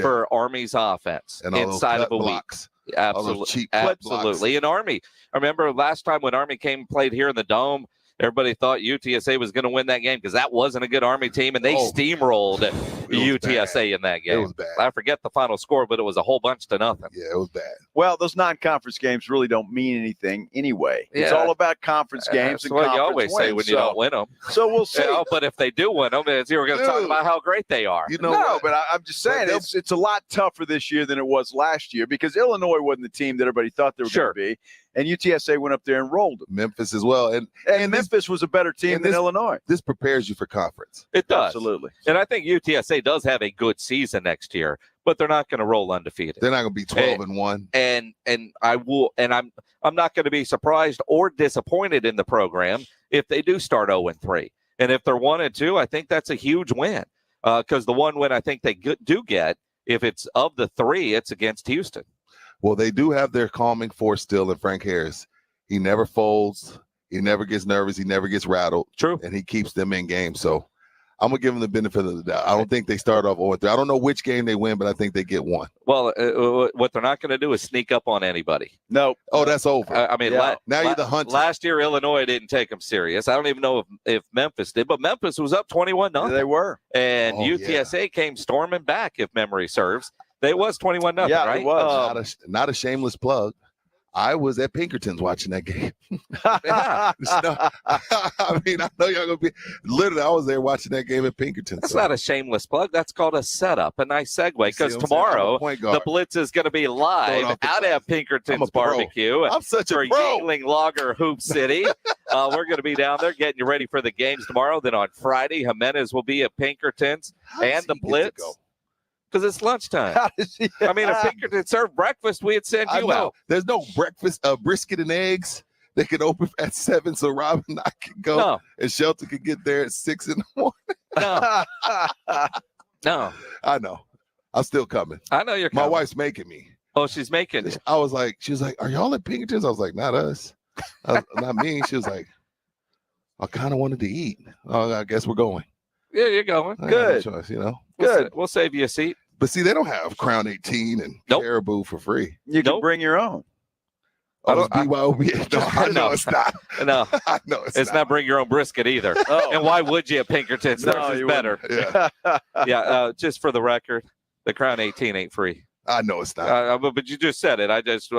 [SPEAKER 2] for Army's offense
[SPEAKER 10] and
[SPEAKER 2] inside of a
[SPEAKER 10] blocks.
[SPEAKER 2] week. Absolutely. And Army, I remember last time when Army came and played here in the Dome, everybody thought UTSA was going to win that game because that wasn't a good Army team, and they steamrolled UTSA in that game.
[SPEAKER 10] It was bad.
[SPEAKER 2] I forget the final score, but it was a whole bunch to nothing.
[SPEAKER 10] Yeah, it was bad.
[SPEAKER 3] Well, those non-conference games really don't mean anything anyway.
[SPEAKER 2] Yeah.
[SPEAKER 3] It's all about conference games.
[SPEAKER 2] That's what you always say when you don't win them.
[SPEAKER 3] So we'll see.
[SPEAKER 2] But if they do win them, you were going to talk about how great they are.
[SPEAKER 3] But I'm just saying it's a lot tougher this year than it was last year because Illinois wasn't the team that everybody thought they were going to be. And UTSA went up there and rolled them.
[SPEAKER 10] Memphis as well. And
[SPEAKER 3] Memphis was a better team than Illinois.
[SPEAKER 10] This prepares you for conference.
[SPEAKER 2] It does.
[SPEAKER 3] Absolutely.
[SPEAKER 2] And I think UTSA does have a good season next year, but they're not going to roll undefeated.
[SPEAKER 10] They're not going to be 12-1.
[SPEAKER 2] And I'm not going to be surprised or disappointed in the program if they do start 0-3. And if they're 1-2, I think that's a huge win. Because the one win I think they do get, if it's of the three, it's against Houston.
[SPEAKER 10] Well, they do have their calming force still in Frank Harris. He never folds. He never gets nervous. He never gets rattled.
[SPEAKER 2] True.
[SPEAKER 10] And he keeps them in games. So I'm going to give them the benefit of the doubt. I don't think they start off 0-3. I don't know which game they win, but I think they get one.
[SPEAKER 2] Well, what they're not going to do is sneak up on anybody.
[SPEAKER 3] No.
[SPEAKER 10] Oh, that's over.
[SPEAKER 2] Now
[SPEAKER 10] you're the hunter.
[SPEAKER 2] Last year, Illinois didn't take them serious. I don't even know if Memphis did, but Memphis was up 21-0.
[SPEAKER 3] They were.
[SPEAKER 2] And UTSA came storming back, if memory serves. They was 21-0,
[SPEAKER 3] yeah,
[SPEAKER 2] right?
[SPEAKER 3] It was.
[SPEAKER 10] Not a shameless plug. I was at Pinkerton's watching that game. I mean, I know y'all gonna be. Literally, I was there watching that game at Pinkerton's.
[SPEAKER 2] That's not a shameless plug. That's called a setup, a nice segue. Because tomorrow, the Blitz is going to be live out at Pinkerton's barbecue.
[SPEAKER 10] I'm such a pro.
[SPEAKER 2] Yingling Lager Hoop City. We're going to be down there getting you ready for the games tomorrow. Then on Friday, Jimenez will be at Pinkerton's and the Blitz. Because it's lunchtime. I mean, if Pinkerton served breakfast, we'd send you out.
[SPEAKER 10] There's no breakfast, brisket and eggs. They can open at 7, so Rob and I can go, and Shelton can get there at 6 in the morning.
[SPEAKER 2] No.
[SPEAKER 10] I know. I'm still coming.
[SPEAKER 2] I know you're coming.
[SPEAKER 10] My wife's making me.
[SPEAKER 2] Oh, she's making it.
[SPEAKER 10] She was like, are y'all at Pinkerton's? I was like, not us. Not me. She was like, I kind of wanted to eat. Oh, I guess we're going.
[SPEAKER 2] Yeah, you're going.
[SPEAKER 10] I got
[SPEAKER 3] Good.
[SPEAKER 10] no choice, you know.
[SPEAKER 3] Good.
[SPEAKER 2] We'll save you a seat.
[SPEAKER 10] But see, they don't have Crown 18 and Caribou for free.
[SPEAKER 3] You can bring your own.
[SPEAKER 10] Oh, it's BYOB. No, I know it's not.
[SPEAKER 2] No,
[SPEAKER 10] I know
[SPEAKER 2] it's not bring your own brisket either.
[SPEAKER 3] Oh.
[SPEAKER 2] And why would you at Pinkerton's?
[SPEAKER 3] No,
[SPEAKER 2] Theirs is
[SPEAKER 3] you
[SPEAKER 2] better.
[SPEAKER 10] Yeah.
[SPEAKER 2] Yeah, just for the record, the Crown 18 ain't free.
[SPEAKER 10] I know it's not.
[SPEAKER 2] But you just said it. I just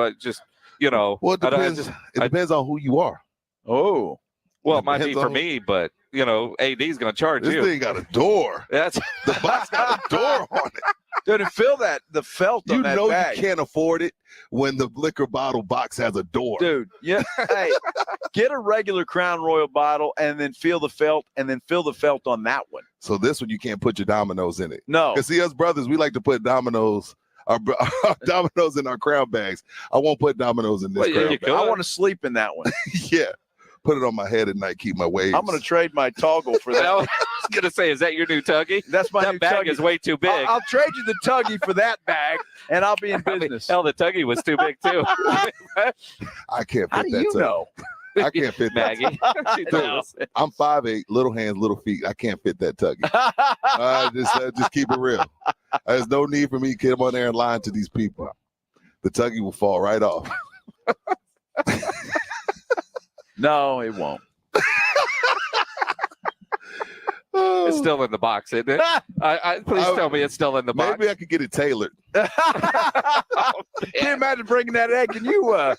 [SPEAKER 2] you know.
[SPEAKER 10] Well, it depends. It depends on who you are.
[SPEAKER 3] Oh.
[SPEAKER 2] Well, it might be
[SPEAKER 10] depends
[SPEAKER 2] for
[SPEAKER 10] on-
[SPEAKER 2] me, but you know, AD's going to charge
[SPEAKER 10] This
[SPEAKER 2] you.
[SPEAKER 10] thing got a door.
[SPEAKER 2] That's
[SPEAKER 10] The box got a door on it.
[SPEAKER 3] Dude, and feel the felt
[SPEAKER 10] You
[SPEAKER 3] on that
[SPEAKER 10] know
[SPEAKER 3] bag.
[SPEAKER 10] you can't afford it when the liquor bottle box has a door.
[SPEAKER 3] Dude, yeah. Hey, get a regular Crown Royal bottle and then feel the felt and then feel the felt on that one.
[SPEAKER 10] So this one you can't put your dominoes in it.
[SPEAKER 3] No.
[SPEAKER 10] Because see, us brothers, we like to put dominoes, our dominoes in our Crown bags. I won't put dominoes in this
[SPEAKER 2] Well, yeah,
[SPEAKER 10] Crown
[SPEAKER 2] you
[SPEAKER 10] bag.
[SPEAKER 2] could.
[SPEAKER 3] I want to sleep in that one.
[SPEAKER 10] Yeah. Put it on my head at night, keep my waves.
[SPEAKER 3] I'm going to trade my toggle for that.
[SPEAKER 2] I was going to say, is that your new tuggy?
[SPEAKER 3] That's my
[SPEAKER 2] that
[SPEAKER 3] new
[SPEAKER 2] bag
[SPEAKER 3] tuggy.
[SPEAKER 2] is way too big.
[SPEAKER 3] I'll trade you the tuggy for that bag, and I'll be in business.
[SPEAKER 2] Hell, the tuggy was too big too.
[SPEAKER 10] I can't fit
[SPEAKER 3] How do
[SPEAKER 10] that
[SPEAKER 3] you
[SPEAKER 10] tug.
[SPEAKER 3] know?
[SPEAKER 10] I can't fit that.
[SPEAKER 2] Maggie. She
[SPEAKER 10] Dude,
[SPEAKER 2] knows.
[SPEAKER 10] I'm 5'8", little hands, little feet. I can't fit that tuggy. Just keep it real. There's no need for me to get on there and lying to these people. The tuggy will fall right off.
[SPEAKER 3] No, it won't.
[SPEAKER 2] It's still in the box, isn't it? Please tell me it's still in the box.
[SPEAKER 10] Maybe I could get it tailored.
[SPEAKER 3] Can you imagine bringing that egg? Can you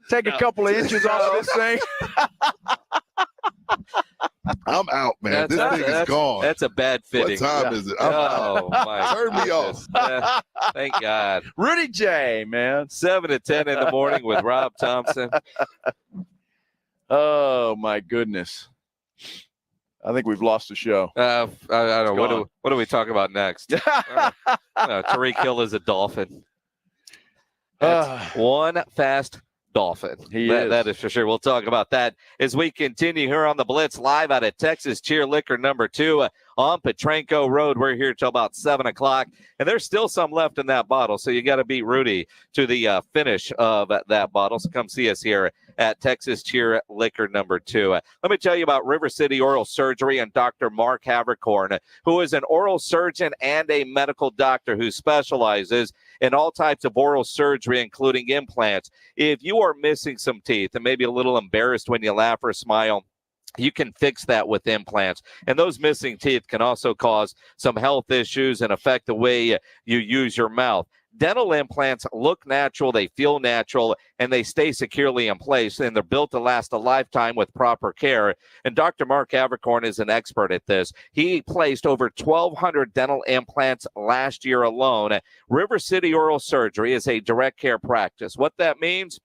[SPEAKER 3] take a couple of inches off of this thing?
[SPEAKER 10] I'm out, man. This thing is gone.
[SPEAKER 2] That's a bad fitting.
[SPEAKER 10] What time is it? I'm
[SPEAKER 2] Oh, my
[SPEAKER 10] Turn me off.
[SPEAKER 2] goodness. Thank God.
[SPEAKER 3] Rudy J, man.
[SPEAKER 2] 7 to 10 in the morning with Rob Thompson.
[SPEAKER 3] Oh, my goodness. I think we've lost the show.
[SPEAKER 2] I don't know.
[SPEAKER 3] gone.
[SPEAKER 2] What do we talk about next? Tariq Hill is a Dolphin. That's one fast Dolphin. That is for sure. We'll talk about that as we continue here on the Blitz live out at Texas Cheer Liquor number 2 on Petranco Road. We're here till about 7 o'clock, and there's still some left in that bottle, so you got to beat Rudy to the finish of that bottle. So come see us here at Texas Cheer Liquor number 2. Let me tell you about River City Oral Surgery and Dr. Mark Havercorn, who is an oral surgeon and a medical doctor who specializes in all types of oral surgery, including implants. If you are missing some teeth and maybe a little embarrassed when you laugh or smile, you can fix that with implants. And those missing teeth can also cause some health issues and affect the way you use your mouth. Dental implants look natural, they feel natural, and they stay securely in place, and they're built to last a lifetime with proper care. And Dr. Mark Havercorn is an expert at this. He placed over 1,200 dental implants last year alone. River City Oral Surgery is a direct care practice. What that means,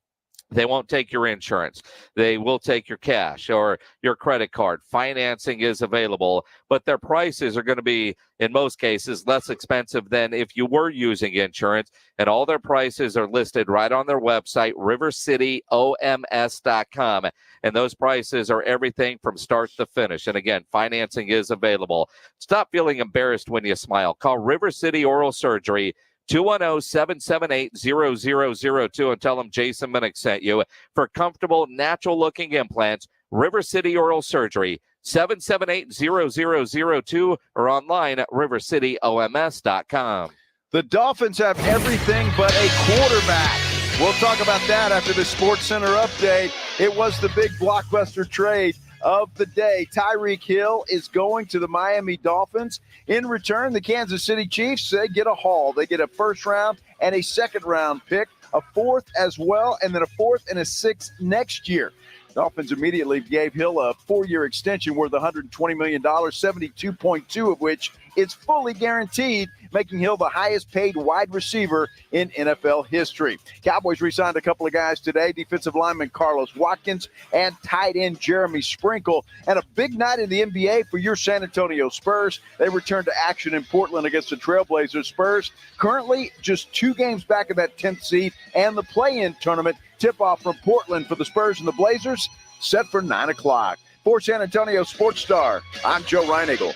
[SPEAKER 2] they won't take your insurance. They will take your cash or your credit card. Financing is available, but their prices are going to be, in most cases, less expensive than if you were using insurance. And all their prices are listed right on their website, rivercityoms.com. And those prices are everything from start to finish. And again, financing is available. Stop feeling embarrassed when you smile. Call River City Oral Surgery, 210-778-0002, and tell them Jason Minnick sent you for comfortable, natural-looking implants. River City Oral Surgery, 778-0002, or online at rivercityoms.com.
[SPEAKER 3] The Dolphins have everything but a quarterback. We'll talk about that after the Sports Center update. It was the big blockbuster trade of the day. Tyreek Hill is going to the Miami Dolphins. In return, the Kansas City Chiefs, they get a haul. They get a first round and a second round pick, a fourth as well, and then a fourth and a sixth next year. Dolphins immediately gave Hill a 4-year extension worth $120 million, 72.2 of which is fully guaranteed, making Hill the highest paid wide receiver in NFL history. Cowboys re-signed a couple of guys today, defensive lineman Carlos Watkins and tight end Jeremy Sprinkle. And a big night in the NBA for your San Antonio Spurs. They return to action in Portland against the Trailblazers. Spurs currently just 2 games back of that 10th seed and the play-in tournament. Tip-off from Portland for the Spurs and the Blazers set for 9 o'clock. For San Antonio Sports Star, I'm Joe Reinagle.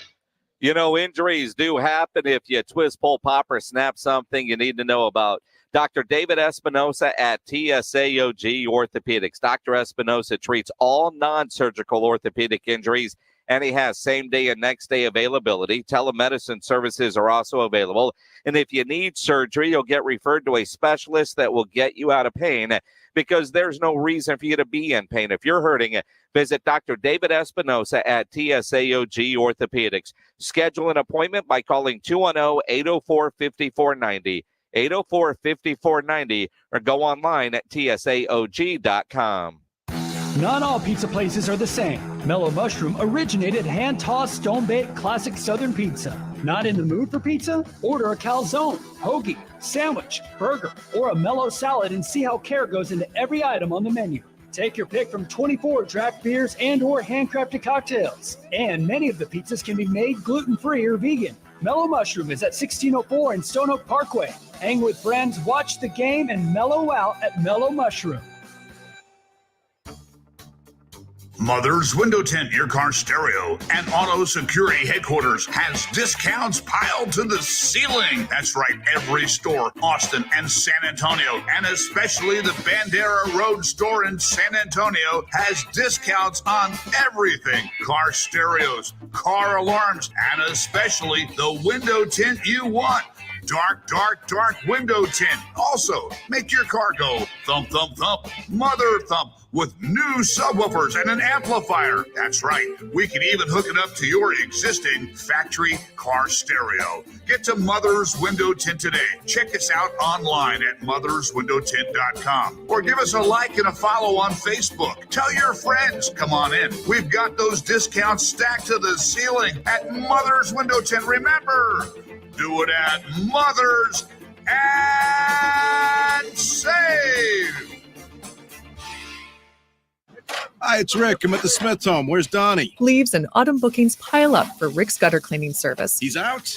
[SPEAKER 2] You know, injuries do happen. If you twist, pull, pop, or snap something, you need to know about Dr. David Espinosa at TSAOG Orthopedics. Dr. Espinosa treats all non-surgical orthopedic injuries and he has same-day and next-day availability. Telemedicine services are also available. And if you need surgery, you'll get referred to a specialist that will get you out of pain, because there's no reason for you to be in pain. If you're hurting, visit Dr. David Espinosa at TSAOG Orthopedics. Schedule an appointment by calling 210-804-5490, 804-5490, or go online at TSAOG.com.
[SPEAKER 7] Not all pizza places are the same. Mellow Mushroom originated hand-tossed, stone-baked classic Southern pizza. Not in the mood for pizza? Order a calzone, hoagie, sandwich, burger, or a mellow salad and see how care goes into every item on the menu. Take your pick from 24 draft beers and or handcrafted cocktails. And many of the pizzas can be made gluten-free or vegan. Mellow Mushroom is at 1604 in Stone Oak Parkway. Hang with friends, watch the game, and mellow out at Mellow Mushroom.
[SPEAKER 14] Mother's Window Tint, your car stereo and auto security headquarters, has discounts piled to the ceiling. That's right, every store, Austin and San Antonio, and especially the Bandera Road store in San Antonio, has discounts on everything. Car stereos, car alarms, and especially the window tint you want. Dark, dark, dark window tint. Also, make your car go thump, thump, thump, mother thump, with new subwoofers and an amplifier. That's right. We can even hook it up to your existing factory car stereo. Get to Mother's Window Tint today. Check us out online at motherswindowtint.com, or give us a like and a follow on Facebook. Tell your friends. Come on in. We've got those discounts stacked to the ceiling at Mother's Window Tint. Remember, do it at Mother's and save.
[SPEAKER 11] Hi, it's Rick. I'm at the Smith home. Where's Donnie?
[SPEAKER 13] Leaves and autumn bookings pile up for Rick's gutter cleaning service.
[SPEAKER 11] He's out?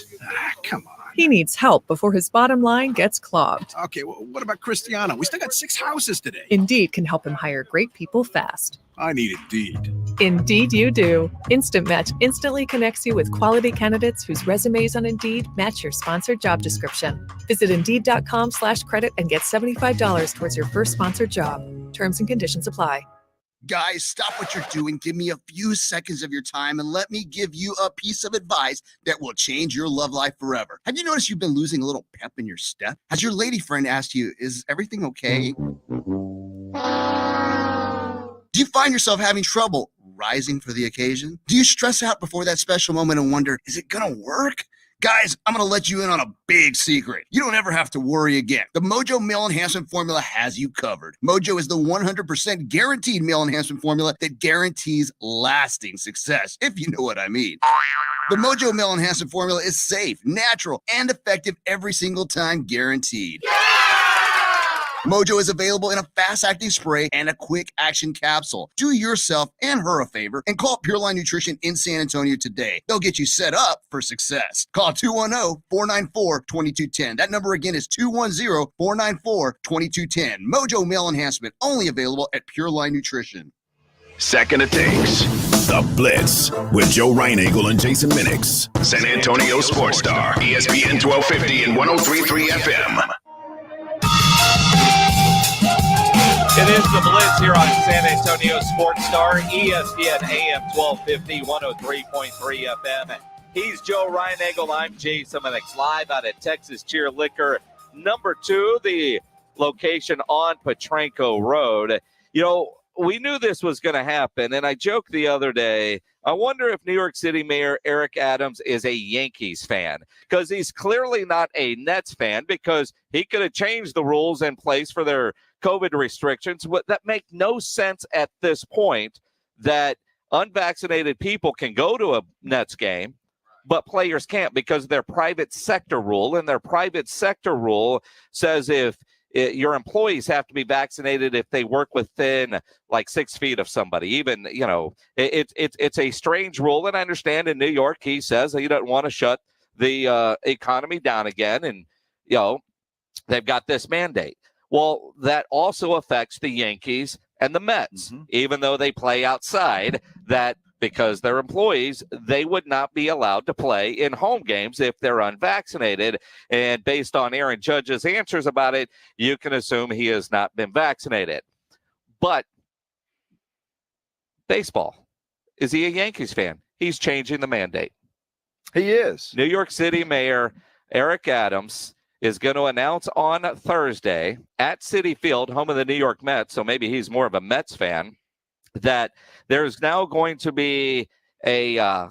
[SPEAKER 11] Come on.
[SPEAKER 13] He needs help before his bottom line gets clogged.
[SPEAKER 11] Okay, well, what about Cristiano? We still got 6 houses today.
[SPEAKER 13] Indeed can help him hire great people fast.
[SPEAKER 11] I need Indeed.
[SPEAKER 13] Indeed you do. Instant Match instantly connects you with quality candidates whose resumes on Indeed match your sponsored job description. Visit Indeed.com/credit and get $75 towards your first sponsored job. Terms and conditions apply.
[SPEAKER 20] Guys, stop what you're doing. Give me a few seconds of your time and let me give you a piece of advice that will change your love life forever. Have you noticed you've been losing a little pep in your step? Has your lady friend asked you, is everything okay? Do you find yourself having trouble rising for the occasion? Do you stress out before that special moment and wonder, is it gonna work? Guys, I'm going to let you in on a big secret. You don't ever have to worry again. The Mojo Male Enhancement Formula has you covered. Mojo is the 100% guaranteed male enhancement formula that guarantees lasting success, if you know what I mean. The Mojo Male Enhancement Formula is safe, natural, and effective every single time, guaranteed. Yeah! Mojo is available in a fast-acting spray and a quick-action capsule. Do yourself and her a favor and call Pureline Nutrition in San Antonio today. They'll get you set up for success. Call 210-494-2210. That number again is 210-494-2210. Mojo Male Enhancement, only available at Pureline Nutrition.
[SPEAKER 1] Second it takes. The Blitz with Joe Reinagel and Jason Minix. San Antonio Sports Star, ESPN 1250 and 103.3 FM.
[SPEAKER 2] It is the Blitz here on San Antonio Sports Star, ESPN AM 1250, 103.3 FM. He's Joe Reinagel. I'm Jason Minix, live out at Texas Cheer Liquor number 2, the location on Petranco Road. You know, we knew this was going to happen, and I joked the other day, I wonder if New York City Mayor Eric Adams is a Yankees fan, because he's clearly not a Nets fan, because he could have changed the rules in place for their COVID restrictions that make no sense at this point, that unvaccinated people can go to a Nets game, but players can't because of their private sector rule. And their private sector rule says your employees have to be vaccinated if they work within like 6 feet of somebody. Even, you know, it's a strange rule. And I understand in New York, he says he doesn't want to shut the economy down again. And, you know, they've got this mandate. Well, that also affects the Yankees and the Mets, even though they play outside, that because they're employees, they would not be allowed to play in home games if they're unvaccinated. And based on Aaron Judge's answers about it, you can assume he has not been vaccinated. But baseball, is he a Yankees fan? he's changing the mandate.
[SPEAKER 3] He is.
[SPEAKER 2] New York City Mayor Eric Adams is going to announce on Thursday at Citi Field, home of the New York Mets, so maybe he's more of a Mets fan, that there's now going to be a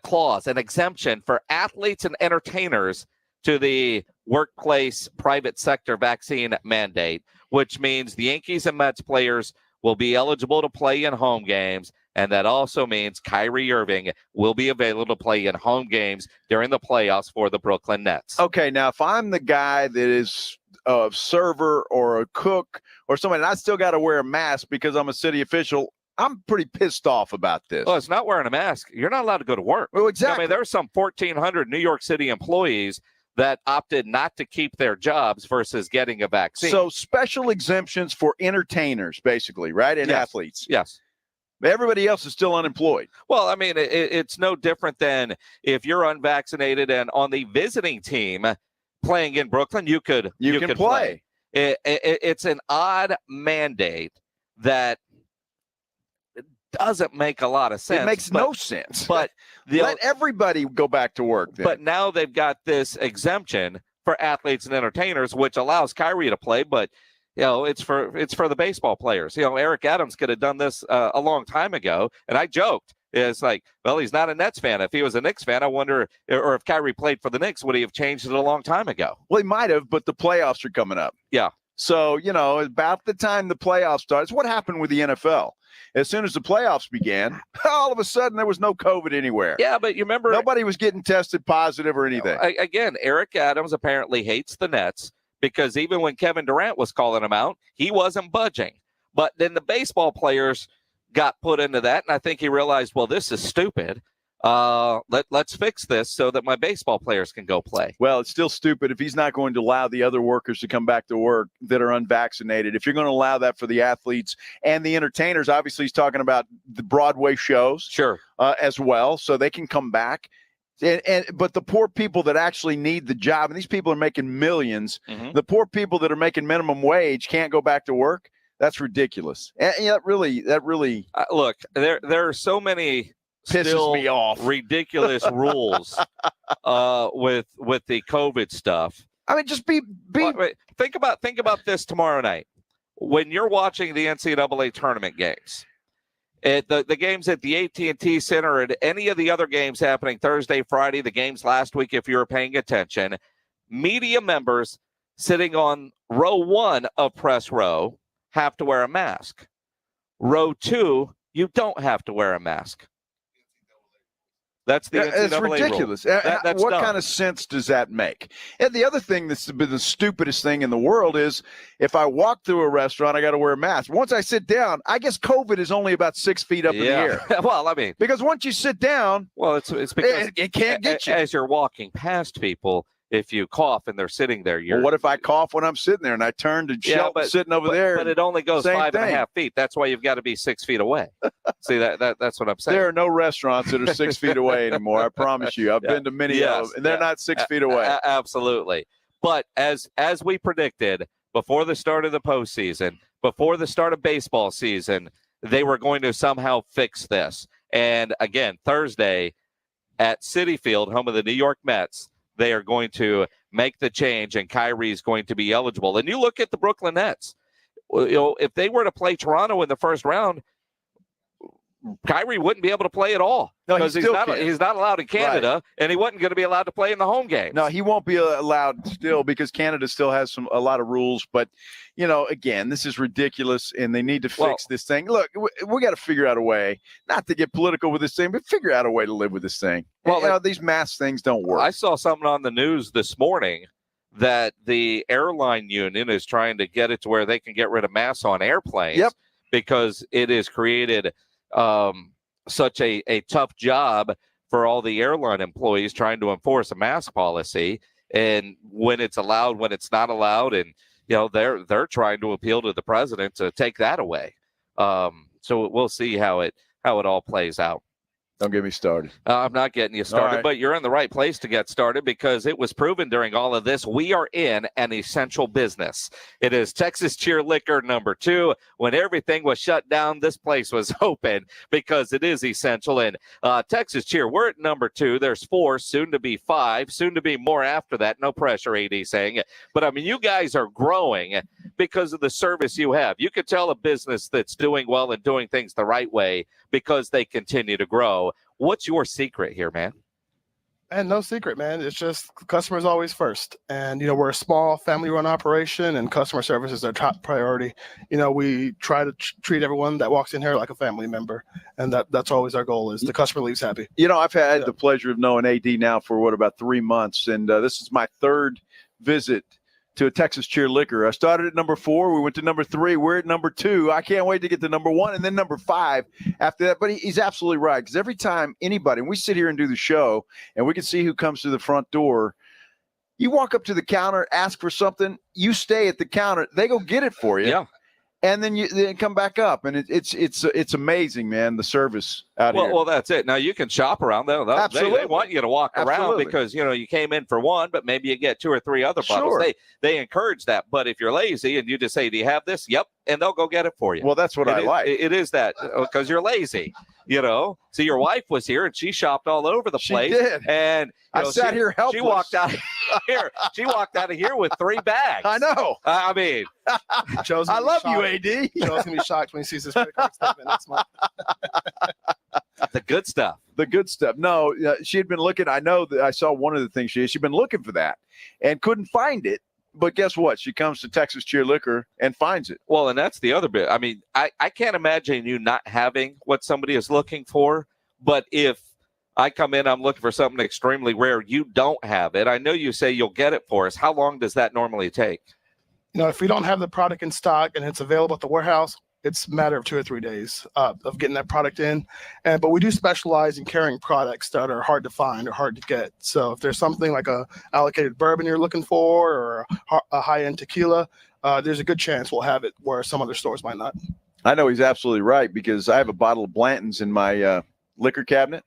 [SPEAKER 2] clause, an exemption for athletes and entertainers to the workplace private sector vaccine mandate, which means the Yankees and Mets players will be eligible to play in home games. And that also means Kyrie Irving will be available to play in home games during the playoffs for the Brooklyn Nets.
[SPEAKER 3] Okay, now if I'm the guy that is a server or a cook or somebody, and I still got to wear a mask because I'm a city official, I'm pretty pissed off about this.
[SPEAKER 2] Well, it's not wearing a mask. You're not allowed to go to work.
[SPEAKER 3] Well, exactly.
[SPEAKER 2] I mean, there's some 1,400 New York City employees that opted not to keep their jobs versus getting a vaccine.
[SPEAKER 3] So special exemptions for entertainers, basically, right? And athletes.
[SPEAKER 2] Yes.
[SPEAKER 3] Everybody else is still unemployed.
[SPEAKER 2] Well, I mean, it's no different than if you're unvaccinated and on the visiting team playing in Brooklyn, you can play. It's an odd mandate that doesn't make a lot of sense.
[SPEAKER 3] It makes no sense.
[SPEAKER 2] But
[SPEAKER 3] let everybody go back to work then.
[SPEAKER 2] But now they've got this exemption for athletes and entertainers, which allows Kyrie to play, but it's for the baseball players. Eric Adams could have done this a long time ago, and I joked. It's like, well, he's not a Nets fan. If he was a Knicks fan, I wonder, or if Kyrie played for the Knicks, would he have changed it a long time ago?
[SPEAKER 3] Well, he might have, but the playoffs are coming up.
[SPEAKER 2] Yeah.
[SPEAKER 3] So, about the time the playoffs starts, what happened with the NFL? As soon as the playoffs began, all of a sudden there was no COVID anywhere.
[SPEAKER 2] Yeah, but you remember,
[SPEAKER 3] nobody was getting tested positive or anything.
[SPEAKER 2] Again, Eric Adams apparently hates the Nets because even when Kevin Durant was calling him out, he wasn't budging. But then the baseball players got put into that, and I think he realized, well, this is stupid. Let's fix this so that my baseball players can go play.
[SPEAKER 3] Well, it's still stupid if he's not going to allow the other workers to come back to work that are unvaccinated. If you're going to allow that for the athletes and the entertainers, obviously he's talking about the Broadway shows,
[SPEAKER 2] sure,
[SPEAKER 3] as well, so they can come back. But the poor people that actually need the job, and these people are making millions, the poor people that are making minimum wage can't go back to work. That's ridiculous. And that really
[SPEAKER 2] look, there are so many
[SPEAKER 3] pisses me off
[SPEAKER 2] ridiculous rules with the COVID stuff.
[SPEAKER 3] I mean, just
[SPEAKER 2] think about this tomorrow night when you're watching the NCAA tournament games. The games at the AT&T Center and any of the other games happening Thursday, Friday, the games last week, if you were paying attention, media members sitting on row 1 of press row have to wear a mask. Row 2, you don't have to wear a mask. That's the NCAA
[SPEAKER 3] it's ridiculous.
[SPEAKER 2] Rule. That's
[SPEAKER 3] what
[SPEAKER 2] dumb.
[SPEAKER 3] kind of sense does that make? And the other thing that's been the stupidest thing in the world is if I walk through a restaurant, I got to wear a mask. Once I sit down, I guess COVID is only about 6 feet up in the air.
[SPEAKER 2] Well, I mean,
[SPEAKER 3] because once you sit down,
[SPEAKER 2] it's because
[SPEAKER 3] it can't get you.
[SPEAKER 2] As you're walking past people, if you cough and they're sitting there,
[SPEAKER 3] well, what if I cough when I'm sitting there and I turn to Shelton sitting over there?
[SPEAKER 2] But it only goes
[SPEAKER 3] Same
[SPEAKER 2] 5.5 feet. That's why you've got to be 6 feet away. See, that's what I'm saying.
[SPEAKER 3] There are no restaurants that are 6 feet away anymore. I promise you. I've been to many of them, and they're not 6 feet away.
[SPEAKER 2] Absolutely. But as we predicted before the start of the postseason, before the start of baseball season, they were going to somehow fix this. And again, Thursday at Citi Field, home of the New York Mets, they are going to make the change, and Kyrie is going to be eligible. And you look at the Brooklyn Nets. If they were to play Toronto in the first round, Kyrie wouldn't be able to play at all because he's not allowed in Canada, and he wasn't going to be allowed to play in the home game.
[SPEAKER 3] No, he won't be allowed still because Canada still has a lot of rules. But, again, this is ridiculous, and they need to fix this thing. Look, we got to figure out a way, not to get political with this thing, but figure out a way to live with this thing. Well, these mask things don't work.
[SPEAKER 2] I saw something on the news this morning that the airline union is trying to get it to where they can get rid of masks on airplanes because it has created such a tough job for all the airline employees trying to enforce a mask policy, and when it's allowed, when it's not allowed, and they're trying to appeal to the president to take that away. So we'll see how it all plays out.
[SPEAKER 3] Don't get me started.
[SPEAKER 2] I'm not getting you started, but you're in the right place to get started because it was proven during all of this. We are in an essential business. It is Texas Cheer Liquor number 2. When everything was shut down, this place was open because it is essential. And Texas Cheer, we're at number 2. There's 4, soon to be 5, soon to be more after that. No pressure, AD saying it. But I mean, you guys are growing because of the service you have. You can tell a business that's doing well and doing things the right way because they continue to grow. What's your secret here, man?
[SPEAKER 16] And no secret, man. It's just customers always first. And, we're a small family-run operation, and customer service is our top priority. We try to treat everyone that walks in here like a family member. And that's always our goal, is the customer leaves happy.
[SPEAKER 3] I've had the pleasure of knowing AD now for, about 3 months. And this is my 3rd visit to a Texas Cheer Liquor. I started at number 4. We went to number 3. We're at number 2. I can't wait to get to number 1 and then number 5 after that. But he's absolutely right, because every time anybody, and we sit here and do the show, and we can see who comes through the front door, you walk up to the counter, ask for something, you stay at the counter, they go get it for you.
[SPEAKER 2] Yeah.
[SPEAKER 3] And then you come back up, and it's amazing, man, the service out here.
[SPEAKER 2] Well, that's it. Now you can shop around.
[SPEAKER 3] Absolutely.
[SPEAKER 2] They want you to walk around because you came in for one, but maybe you get 2 or 3 other bottles.
[SPEAKER 3] Sure.
[SPEAKER 2] They encourage that. But if you're lazy and you just say, "Do you have this?" Yep, and they'll go get it for you.
[SPEAKER 3] Well, that's what I like.
[SPEAKER 2] It is that because you're lazy. See, your wife was here and she shopped all over the place.
[SPEAKER 3] She did.
[SPEAKER 2] And
[SPEAKER 3] I sat here helpless.
[SPEAKER 2] She walked out of here. She walked out of here with 3 bags.
[SPEAKER 3] I know.
[SPEAKER 2] I mean,
[SPEAKER 3] I love you, AD.
[SPEAKER 16] Joe's gonna be shocked when he sees this credit card statement next month.
[SPEAKER 2] The good stuff.
[SPEAKER 3] The good stuff. No, she had been looking. I know that I saw one of the things she'd been looking for that and couldn't find it. But guess what? She comes to Texas Cheer Liquor and finds it.
[SPEAKER 2] Well, and that's the other bit. I mean, I can't imagine you not having what somebody is looking for. But if I come in, I'm looking for something extremely rare, you don't have it. I know you say you'll get it for us. How long does that normally take?
[SPEAKER 16] If we don't have the product in stock and it's available at the warehouse, it's a matter of 2 or 3 days of getting that product in. But we do specialize in carrying products that are hard to find or hard to get. So if there's something like a allocated bourbon you're looking for or a high-end tequila, there's a good chance we'll have it where some other stores might not.
[SPEAKER 3] I know he's absolutely right, because I have a bottle of Blanton's in my liquor cabinet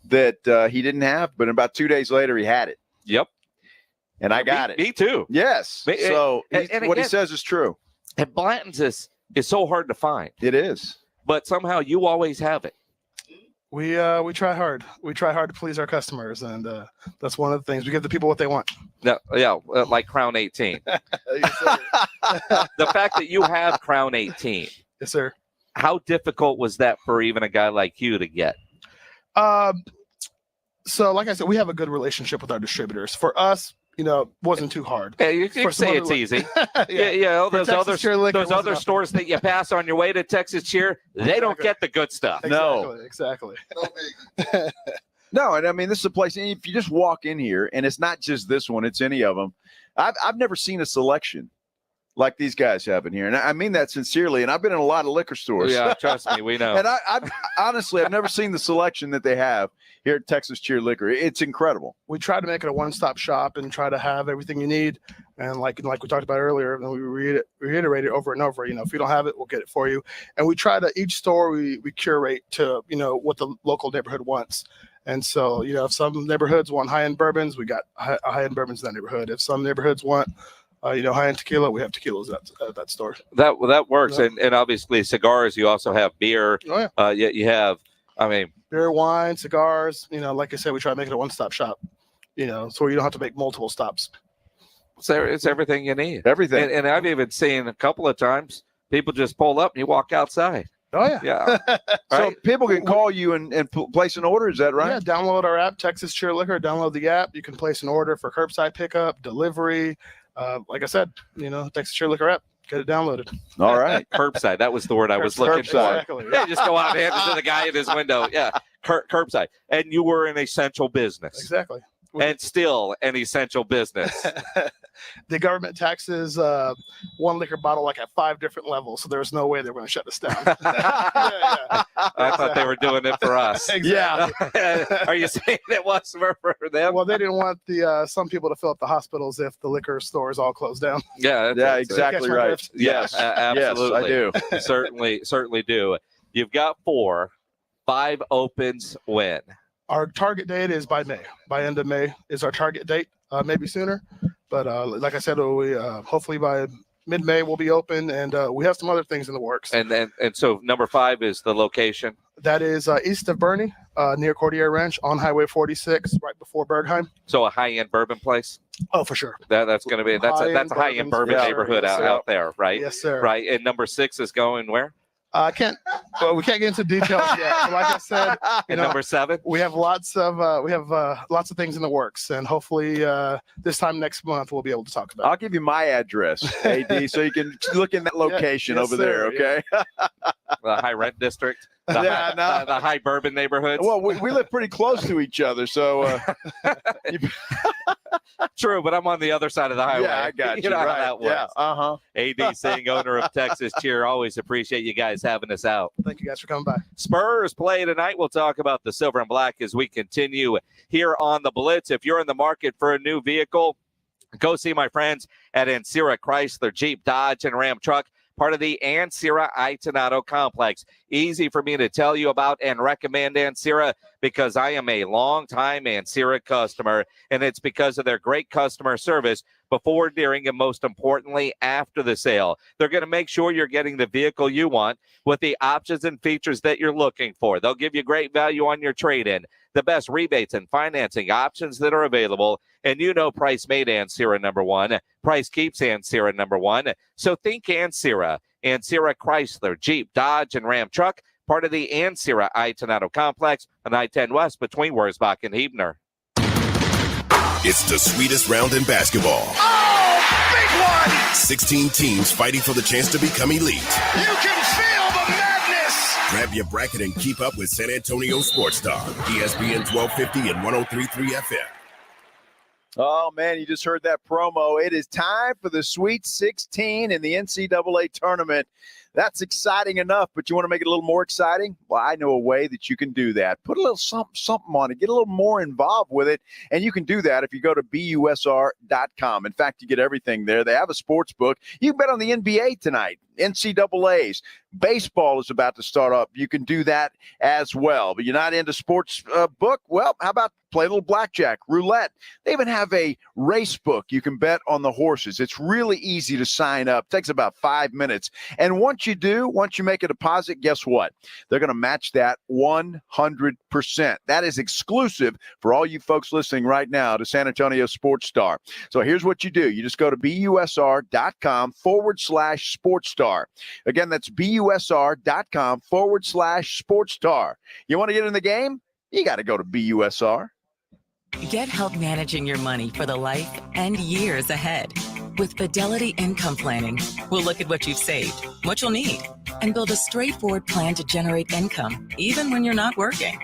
[SPEAKER 3] that he didn't have, but about 2 days later he had it.
[SPEAKER 2] Yep.
[SPEAKER 3] And I got it.
[SPEAKER 2] Me too.
[SPEAKER 3] Yes. So what he says is true.
[SPEAKER 2] And Blanton's is so hard to find.
[SPEAKER 3] It is.
[SPEAKER 2] But somehow you always have it.
[SPEAKER 16] We try hard. We try hard to please our customers, and that's one of the things. We give the people what they want.
[SPEAKER 2] Yeah, like Crown 18. The fact that you have Crown 18.
[SPEAKER 16] Yes, sir.
[SPEAKER 2] How difficult was that for even a guy like you to get?
[SPEAKER 16] So like I said, we have a good relationship with our distributors. For us, wasn't too hard.
[SPEAKER 2] Yeah, you can say it's easy. Those other stores that you pass on your way to Texas Cheer, they don't get the good stuff.
[SPEAKER 16] Exactly.
[SPEAKER 3] No, and I mean, this is a place, if you just walk in here, and it's not just this one, it's any of them. I've never seen a selection like these guys have in here. And I mean that sincerely. And I've been in a lot of liquor stores.
[SPEAKER 2] Yeah, trust me, we know.
[SPEAKER 3] And I've honestly, I've never seen the selection that they have here at Texas Cheer Liquor. It's incredible.
[SPEAKER 16] We try to make it a one-stop shop and try to have everything you need. And like we talked about earlier, and we reiterate it over and over, if you don't have it, we'll get it for you. And we try to, each store we curate to, what the local neighborhood wants. And so, if some neighborhoods want high-end bourbons, we got high-end bourbons in that neighborhood. If some neighborhoods want high-end tequila, we have tequilas at that store.
[SPEAKER 2] That works. Yeah. And obviously cigars, you also have beer.
[SPEAKER 16] Oh, yeah.
[SPEAKER 2] You have,
[SPEAKER 16] beer, wine, cigars. Like I said, we try to make it a one-stop shop, so you don't have to make multiple stops.
[SPEAKER 2] It's everything you need.
[SPEAKER 3] Everything.
[SPEAKER 2] And I've even seen a couple of times people just pull up and you walk outside.
[SPEAKER 16] Oh, yeah.
[SPEAKER 2] Yeah.
[SPEAKER 3] So people can call you and place an order. Is that right?
[SPEAKER 16] Yeah. Download our app, Texas Cheer Liquor. Download the app. You can place an order for curbside pickup, delivery. Like I said, Texas Cheer Liquor app. Get it downloaded.
[SPEAKER 3] All right.
[SPEAKER 2] Curbside. That was the word I was looking for.
[SPEAKER 16] Exactly.
[SPEAKER 2] Yeah, just go out and hand it to the guy at his window. Yeah. Curbside. And you were an essential business.
[SPEAKER 16] Exactly.
[SPEAKER 2] And still an essential business.
[SPEAKER 16] The government taxes one liquor bottle like at 5 different levels, so there's no way they're going to shut us down.
[SPEAKER 2] I thought they were doing it for us.
[SPEAKER 16] Exactly.
[SPEAKER 2] Yeah. Are you saying it was for them?
[SPEAKER 16] Well, they didn't want the some people to fill up the hospitals if the liquor stores all closed down.
[SPEAKER 2] Yeah,
[SPEAKER 3] exactly right.
[SPEAKER 2] Yes, absolutely.
[SPEAKER 3] Yes, I do.
[SPEAKER 2] Certainly do. You've got 4. 5 opens when?
[SPEAKER 16] Our target date is by May. By end of May is our target date. Maybe sooner, but like I said, we hopefully by mid-May we'll be open, and we have some other things in the works.
[SPEAKER 2] And so number 5 is the location.
[SPEAKER 16] That is east of Bernie, near Cordier Ranch on Highway 46, right before Bergheim.
[SPEAKER 2] So a high-end bourbon place.
[SPEAKER 16] Oh, for sure.
[SPEAKER 2] That's going to be that's a high-end bourbon neighborhood out there, right?
[SPEAKER 16] Yes, sir.
[SPEAKER 2] Right. And number 6 is going where?
[SPEAKER 16] We can't get into details yet. But like I said,
[SPEAKER 2] number 7,
[SPEAKER 16] we have lots of things in the works, and hopefully this time next month we'll be able to talk about it.
[SPEAKER 3] I'll give you my address, AD, so you can look in that location over there. Okay.
[SPEAKER 2] The high rent district. The high bourbon neighborhoods.
[SPEAKER 3] Well, we live pretty close to each other, so.
[SPEAKER 2] True, but I'm on the other side of the highway.
[SPEAKER 3] Yeah, I got you.
[SPEAKER 2] You know
[SPEAKER 3] right.
[SPEAKER 2] how that works.
[SPEAKER 3] Yeah,
[SPEAKER 2] AD Singh, owner of Texas Cheer. Always appreciate you guys having us out.
[SPEAKER 16] Thank you guys for coming by.
[SPEAKER 2] Spurs play tonight. We'll talk about the silver and black as we continue here on the Blitz. If you're in the market for a new vehicle, go see my friends at Ancira Chrysler, Jeep, Dodge, and Ram Truck, part of the Ancira Itonado complex. Easy for me to tell you about and recommend Ancira because I am a long-time Ancira customer, and it's because of their great customer service before, during, and most importantly, after the sale. They're going to make sure you're getting the vehicle you want with the options and features that you're looking for. They'll give you great value on your trade-in, the best rebates and financing options that are available. And you know price made Ancira number 1. Price keeps Ancira number 1. So think Ancira. Ancira Chrysler, Jeep, Dodge, and Ram Truck, part of the Ancira Itonado complex on I-10 West between Wurzbach and Huebner.
[SPEAKER 1] It's the sweetest round in basketball.
[SPEAKER 15] Oh, big one!
[SPEAKER 1] 16 teams fighting for the chance to become elite.
[SPEAKER 15] You can feel the madness!
[SPEAKER 1] Grab your bracket and keep up with San Antonio Sports Star, ESPN 1250 and 103.3 FM.
[SPEAKER 3] Oh, man, you just heard that promo. It is time for the Sweet 16 in the NCAA tournament. That's exciting enough, but you want to make it a little more exciting? Well, I know a way that you can do that. Put a little something on it. Get a little more involved with it, and you can do that if you go to BUSR.com. In fact, you get everything there. They have a sports book. You can bet on the NBA tonight, NCAAs. Baseball is about to start up. You can do that as well. But you're not into sports book? Well, how about play a little blackjack, roulette? They even have a race book. You can bet on the horses. It's really easy to sign up. It takes about 5 minutes. And once you make a deposit, guess what? They're going to match that 100%. That is exclusive for all you folks listening right now to San Antonio Sports Star. So here's what you do. You just go to BUSR.com/SportsStar. Again, that's BUSR.com/SportsStar. You want to get in the game? You got to go to BUSR.
[SPEAKER 4] Get help managing your money for the life and years ahead. With Fidelity Income Planning, we'll look at what you've saved, what you'll need, and build a straightforward plan to generate income, even when you're not working.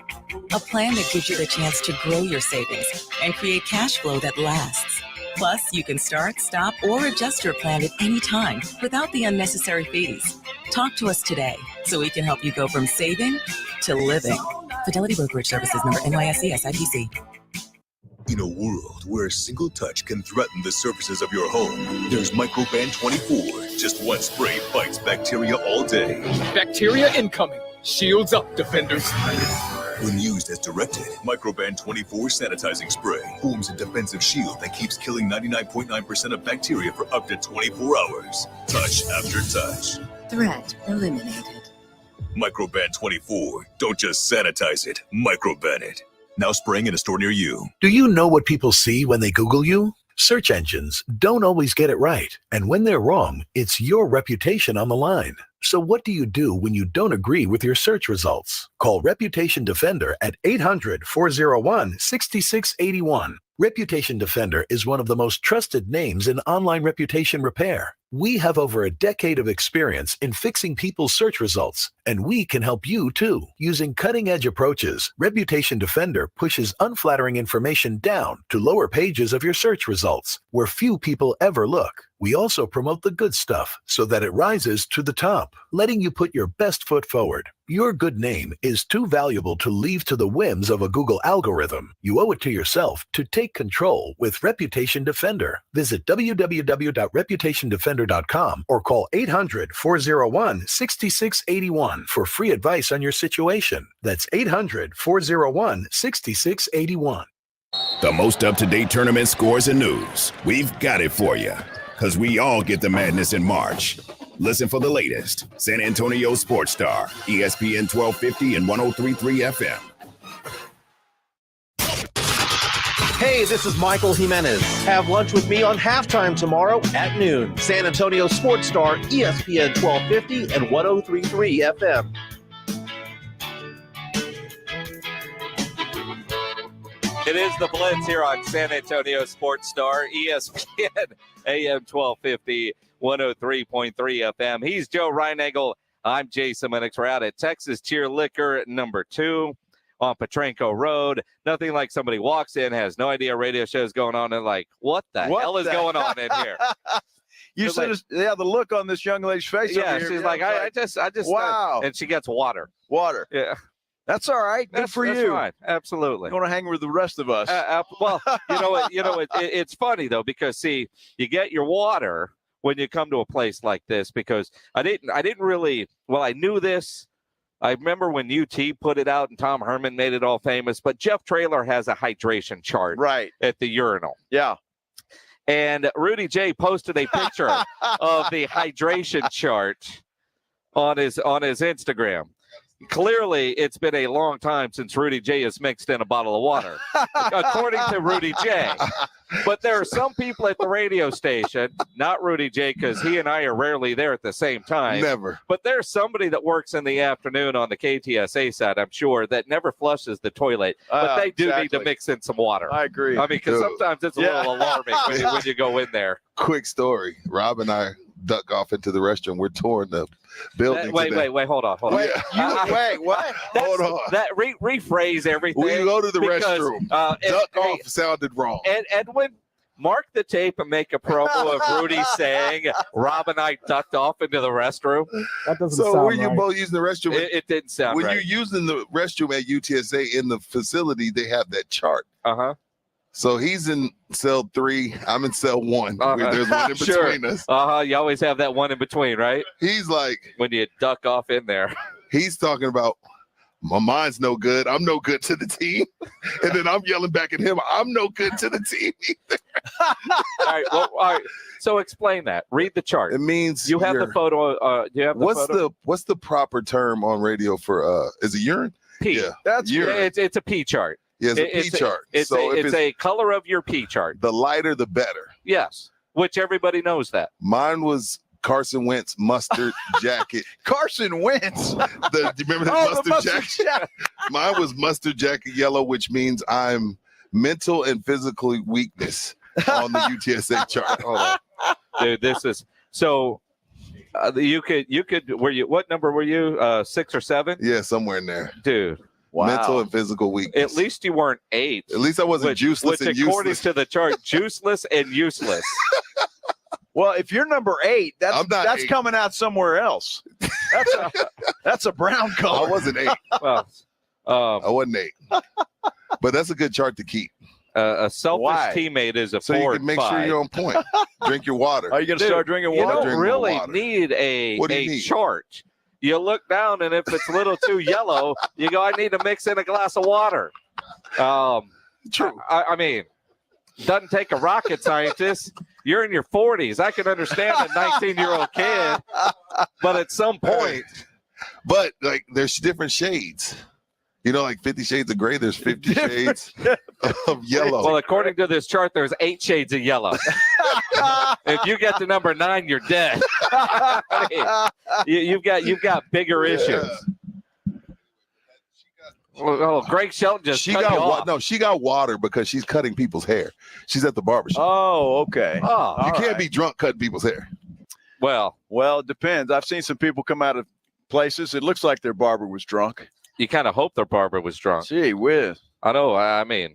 [SPEAKER 4] A plan that gives you the chance to grow your savings and create cash flow that lasts. Plus, you can start, stop, or adjust your plan at any time without the unnecessary fees. Talk to us today so we can help you go from saving to living. Fidelity Brokerage Services, member NYSE SIPC.
[SPEAKER 17] In a world where a single touch can threaten the surfaces of your home, there's Microban 24. Just one spray fights bacteria all day.
[SPEAKER 18] Bacteria incoming. Shields up, defenders.
[SPEAKER 17] When used as directed, Microban 24 sanitizing spray forms a defensive shield that keeps killing 99.9% of bacteria for up to 24 hours. Touch after touch.
[SPEAKER 4] Threat eliminated.
[SPEAKER 17] Microban 24. Don't just sanitize it, microban it. Now spraying in a store near you.
[SPEAKER 21] Do you know what people see when they Google you? Search engines don't always get it right. And when they're wrong, it's your reputation on the line. So what do you do when you don't agree with your search results? Call Reputation Defender at 800-401-6681. Reputation Defender is one of the most trusted names in online reputation repair. We have over a decade of experience in fixing people's search results, and we can help you too. Using cutting-edge approaches, Reputation Defender pushes unflattering information down to lower pages of your search results, where few people ever look. We also promote the good stuff so that it rises to the top, letting you put your best foot forward. Your good name is too valuable to leave to the whims of a Google algorithm. You owe it to yourself to take control with Reputation Defender. Visit www.reputationdefender.com unitedhedefender.com or call 800-401-6681 for free advice on your situation. That's 800-401-6681.
[SPEAKER 1] The most up-to-date tournament scores and news. We've got it for you, because we all get the madness in March. Listen for the latest. San Antonio Sports Star, ESPN 1250 and 103.3 FM.
[SPEAKER 5] Hey, this is Michael Jimenez. Have lunch with me on Halftime tomorrow at noon. San Antonio Sports Star, ESPN 1250 and 103.3 FM.
[SPEAKER 2] It is the Blitz here on San Antonio Sports Star, ESPN AM 1250, 103.3 FM. He's Joe Reinagel. I'm Jason Minix. We're out at Texas Tier Liquor number 2 on Petranco Road. Nothing like somebody walks in, has no idea a radio show is going on, and like, what the hell is going on in here?
[SPEAKER 3] You said, the look on this young lady's face.
[SPEAKER 2] Yeah,
[SPEAKER 3] over here,
[SPEAKER 2] she's like, I just,
[SPEAKER 3] wow.
[SPEAKER 2] And she gets water.
[SPEAKER 3] Yeah. That's all right. Good for
[SPEAKER 2] that's
[SPEAKER 3] you.
[SPEAKER 2] Right. Absolutely.
[SPEAKER 3] You want to hang with the rest of us.
[SPEAKER 2] Well, it's funny though, because see, you get your water when you come to a place like this, because I didn't really, well, I knew this. I remember when UT put it out and Tom Herman made it all famous, but Jeff Traylor has a hydration chart
[SPEAKER 3] right
[SPEAKER 2] at the urinal.
[SPEAKER 3] Yeah.
[SPEAKER 2] And Rudy J posted a picture of the hydration chart on his Instagram. Clearly, it's been a long time since Rudy J has mixed in a bottle of water, according to Rudy J. But there are some people at the radio station, not Rudy J, because he and I are rarely there at the same time.
[SPEAKER 10] Never.
[SPEAKER 2] But there's somebody that works in the afternoon on the KTSA side, I'm sure, that never flushes the toilet. But they do need to mix in some water.
[SPEAKER 3] I agree.
[SPEAKER 2] I mean, because sometimes it's a little alarming when you go in there.
[SPEAKER 10] Quick story. Rob and I duck off into the restroom. We're touring the building.
[SPEAKER 2] Wait, hold on.
[SPEAKER 3] Wait, what?
[SPEAKER 10] Hold on.
[SPEAKER 2] That rephrase everything.
[SPEAKER 10] We go to the restroom. Duck off sounded wrong.
[SPEAKER 2] And when mark the tape and make a promo of Rudy saying Rob and I ducked off into the restroom.
[SPEAKER 10] That doesn't sound right. So when you both using the restroom,
[SPEAKER 2] it didn't sound
[SPEAKER 10] when
[SPEAKER 2] right.
[SPEAKER 10] you're using the restroom at UTSA in the facility, they have that chart. So he's in cell 3. I'm in cell 1. There's one in between us.
[SPEAKER 2] You always have that one in between, right?
[SPEAKER 10] He's like,
[SPEAKER 2] when you duck off in there.
[SPEAKER 10] He's talking about, my mind's no good. I'm no good to the team. And then I'm yelling back at him, I'm no good to the team either.
[SPEAKER 2] All right. So explain that. Read the chart.
[SPEAKER 10] It means
[SPEAKER 2] you have the photo. Do you have the photo?
[SPEAKER 10] What's the proper term on radio for is it urine?
[SPEAKER 2] P.
[SPEAKER 10] Yeah.
[SPEAKER 3] That's
[SPEAKER 10] urine.
[SPEAKER 2] It's a P chart.
[SPEAKER 10] Yeah, it's a P chart.
[SPEAKER 2] It's a color of your P chart.
[SPEAKER 10] The lighter, the better.
[SPEAKER 2] Yes, which everybody knows that.
[SPEAKER 10] Mine was Carson Wentz mustard jacket.
[SPEAKER 3] Carson Wentz.
[SPEAKER 10] Do you remember that mustard jacket? Mine was mustard jacket yellow, which means I'm mental and physical weakness on the UTSA chart. Hold on.
[SPEAKER 2] Dude, this is so. You could. What number were you? 6 or 7?
[SPEAKER 10] Yeah, somewhere in there,
[SPEAKER 2] dude.
[SPEAKER 10] Wow. Mental and physical weakness.
[SPEAKER 2] At least you weren't 8.
[SPEAKER 10] At least I wasn't useless and useless.
[SPEAKER 2] Which, according to the chart, juiceless and useless.
[SPEAKER 3] Well, if you're number 8, that's
[SPEAKER 10] 8.
[SPEAKER 3] coming out somewhere else. That's a brown color.
[SPEAKER 10] I wasn't 8.
[SPEAKER 2] Well,
[SPEAKER 10] I wasn't 8. But that's a good chart to keep.
[SPEAKER 2] A selfish teammate is a 4
[SPEAKER 10] so you can make
[SPEAKER 2] 5.
[SPEAKER 10] sure you're on point. Drink your water.
[SPEAKER 3] Are you going to start drinking water?
[SPEAKER 2] You don't really need a chart. You look down, and if it's a little too yellow, you go, I need to mix in a glass of water.
[SPEAKER 10] True.
[SPEAKER 2] I mean, doesn't take a rocket scientist. You're in your 40s. I can understand a 19-year-old kid, but at some point.
[SPEAKER 10] But, like, there's different shades. You know, like 50 Shades of Gray, there's 50 shades of yellow.
[SPEAKER 2] Well, according to this chart, there's 8 shades of yellow. If you get to number 9, you're dead. You've got bigger issues. Oh, Greg Shelton just cut you off.
[SPEAKER 10] No, she got water because she's cutting people's hair. She's at the barbershop.
[SPEAKER 3] Oh, okay.
[SPEAKER 10] You can't be drunk cutting people's hair.
[SPEAKER 2] Well,
[SPEAKER 3] it depends. I've seen some people come out of places. It looks like their barber was drunk.
[SPEAKER 2] You kind of hope their barber was drunk.
[SPEAKER 3] Gee whiz.
[SPEAKER 2] I know. I mean,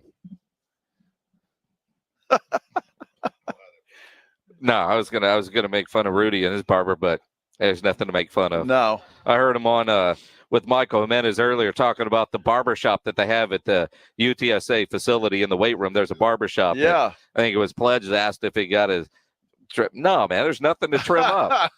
[SPEAKER 2] no, I was gonna make fun of Rudy and his barber, but there's nothing to make fun of.
[SPEAKER 3] No,
[SPEAKER 2] I heard him on with Michael Jimenez earlier talking about the barber shop that they have at the UTSA facility in the weight room. There's a barber shop.
[SPEAKER 3] Yeah,
[SPEAKER 2] I think it was Pledge asked if he got his No, man, there's nothing to trim up.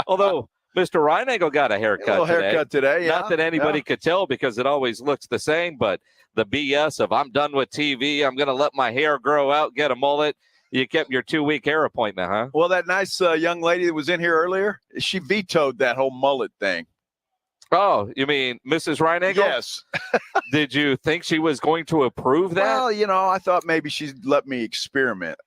[SPEAKER 2] Although Mr. Reinagel got a haircut
[SPEAKER 3] today. Yeah.
[SPEAKER 2] Not that anybody could tell because it always looks the same, but the BS of I'm done with TV, I'm going to let my hair grow out, get a mullet. You kept your 2-week hair appointment, huh?
[SPEAKER 3] Well, that nice young lady that was in here earlier, she vetoed that whole mullet thing.
[SPEAKER 2] Oh, you mean Mrs. Reinagel?
[SPEAKER 3] Yes.
[SPEAKER 2] Did you think she was going to approve that?
[SPEAKER 3] Well, I thought maybe she'd let me experiment.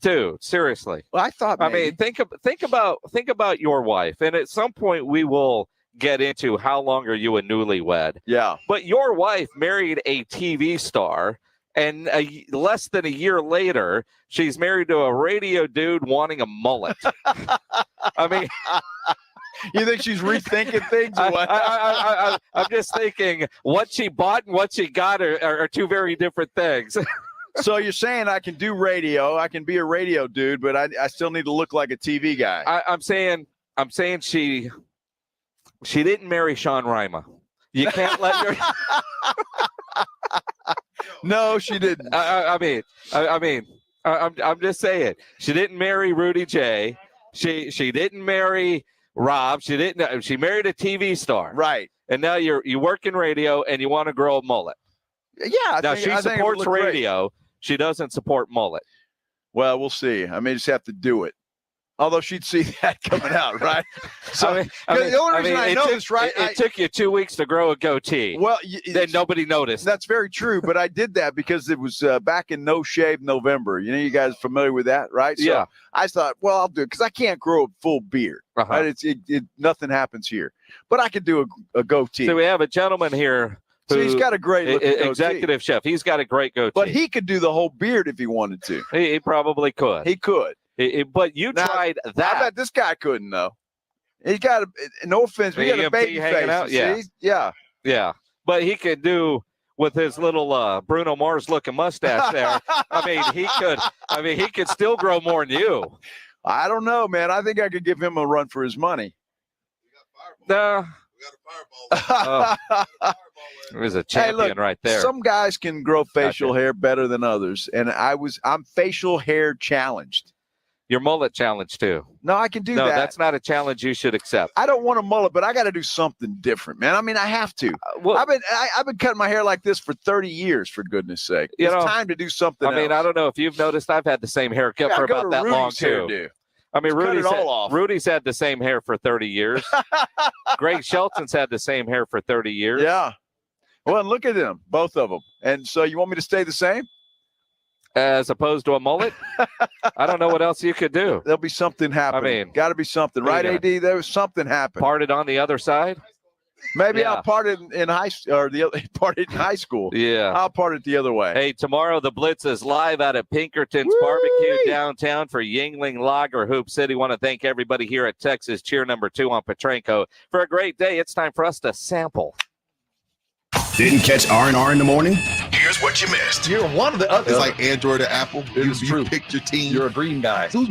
[SPEAKER 2] Dude, seriously.
[SPEAKER 3] Well, I thought maybe.
[SPEAKER 2] I mean, think about your wife, and at some point we will get into how long are you a newlywed.
[SPEAKER 3] Yeah.
[SPEAKER 2] But your wife married a TV star, and less than a year later, she's married to a radio dude wanting a mullet. I mean...
[SPEAKER 3] You think she's rethinking things or what?
[SPEAKER 2] I'm just thinking what she bought and what she got are two very different things.
[SPEAKER 3] So you're saying I can do radio, I can be a radio dude, but I still need to look like a TV guy.
[SPEAKER 2] I'm saying she didn't marry Sean Rima. You can't let your
[SPEAKER 3] No, she didn't.
[SPEAKER 2] I'm just saying she didn't marry Rudy J. She didn't marry Rob. She didn't. She married a TV star,
[SPEAKER 3] right?
[SPEAKER 2] And now you work in radio and you want to grow a mullet.
[SPEAKER 3] Yeah.
[SPEAKER 2] She supports radio. Great. She doesn't support mullet.
[SPEAKER 3] Well, we'll see. I may just have to do it. Although she'd see that coming out, right? So the only reason I know this, right?
[SPEAKER 2] It took you 2 weeks to grow a goatee.
[SPEAKER 3] Well,
[SPEAKER 2] then nobody noticed.
[SPEAKER 3] That's very true, but I did that because it was back in No Shave November. You guys familiar with that, right? So
[SPEAKER 2] yeah.
[SPEAKER 3] I thought, well, I'll do it because I can't grow a full beard. Right? Nothing happens here, but I could do a goatee.
[SPEAKER 2] So we have a gentleman here.
[SPEAKER 3] So he's got a great
[SPEAKER 2] executive chef. He's got a great goatee,
[SPEAKER 3] but he could do the whole beard if he wanted to.
[SPEAKER 2] He probably could.
[SPEAKER 3] He could.
[SPEAKER 2] But you tried that.
[SPEAKER 3] I bet this guy couldn't, though. He's got no offense, but he got a baby face.
[SPEAKER 2] Out? Yeah. Yeah. But he could do with his little Bruno Mars looking mustache there. He could still grow more than you.
[SPEAKER 3] I don't know, man. I think I could give him a run for his money.
[SPEAKER 2] No. There's a champion right there.
[SPEAKER 3] Some guys can grow facial hair better than others, and I'm facial hair challenged.
[SPEAKER 2] Your mullet challenge too.
[SPEAKER 3] No, I can do that.
[SPEAKER 2] No, that's not a challenge you should accept.
[SPEAKER 3] I don't want a mullet, but I got to do something different, man. I mean, I have to. I've been cutting my hair like this for 30 years, for goodness sake. It's time to do something else.
[SPEAKER 2] I don't know if you've noticed, I've had the same haircut for about that long too. Rudy's had the same hair for 30 years. Greg Shelton's had the same hair for 30 years.
[SPEAKER 3] Yeah. Well, look at them, both of them. And so you want me to stay the same?
[SPEAKER 2] As opposed to a mullet? I don't know what else you could do.
[SPEAKER 3] There'll be something happening. Got to be something, right, AD? There was something happening.
[SPEAKER 2] Parted on the other side?
[SPEAKER 3] Maybe I'll part it in high school.
[SPEAKER 2] Yeah.
[SPEAKER 3] I'll part it the other way.
[SPEAKER 2] Hey, tomorrow the Blitz is live out at Pinkerton's Barbecue downtown for Yingling Lager Hoop City. Want to thank everybody here at Texas Cheer number 2 on Petranco for a great day. It's time for us to sample.
[SPEAKER 1] Didn't catch R&R in the morning? Here's what you missed.
[SPEAKER 5] You're one of the others.
[SPEAKER 10] It's like Android or Apple.
[SPEAKER 5] It's true.
[SPEAKER 10] You picked your team.
[SPEAKER 5] You're a green guy.
[SPEAKER 10] Who's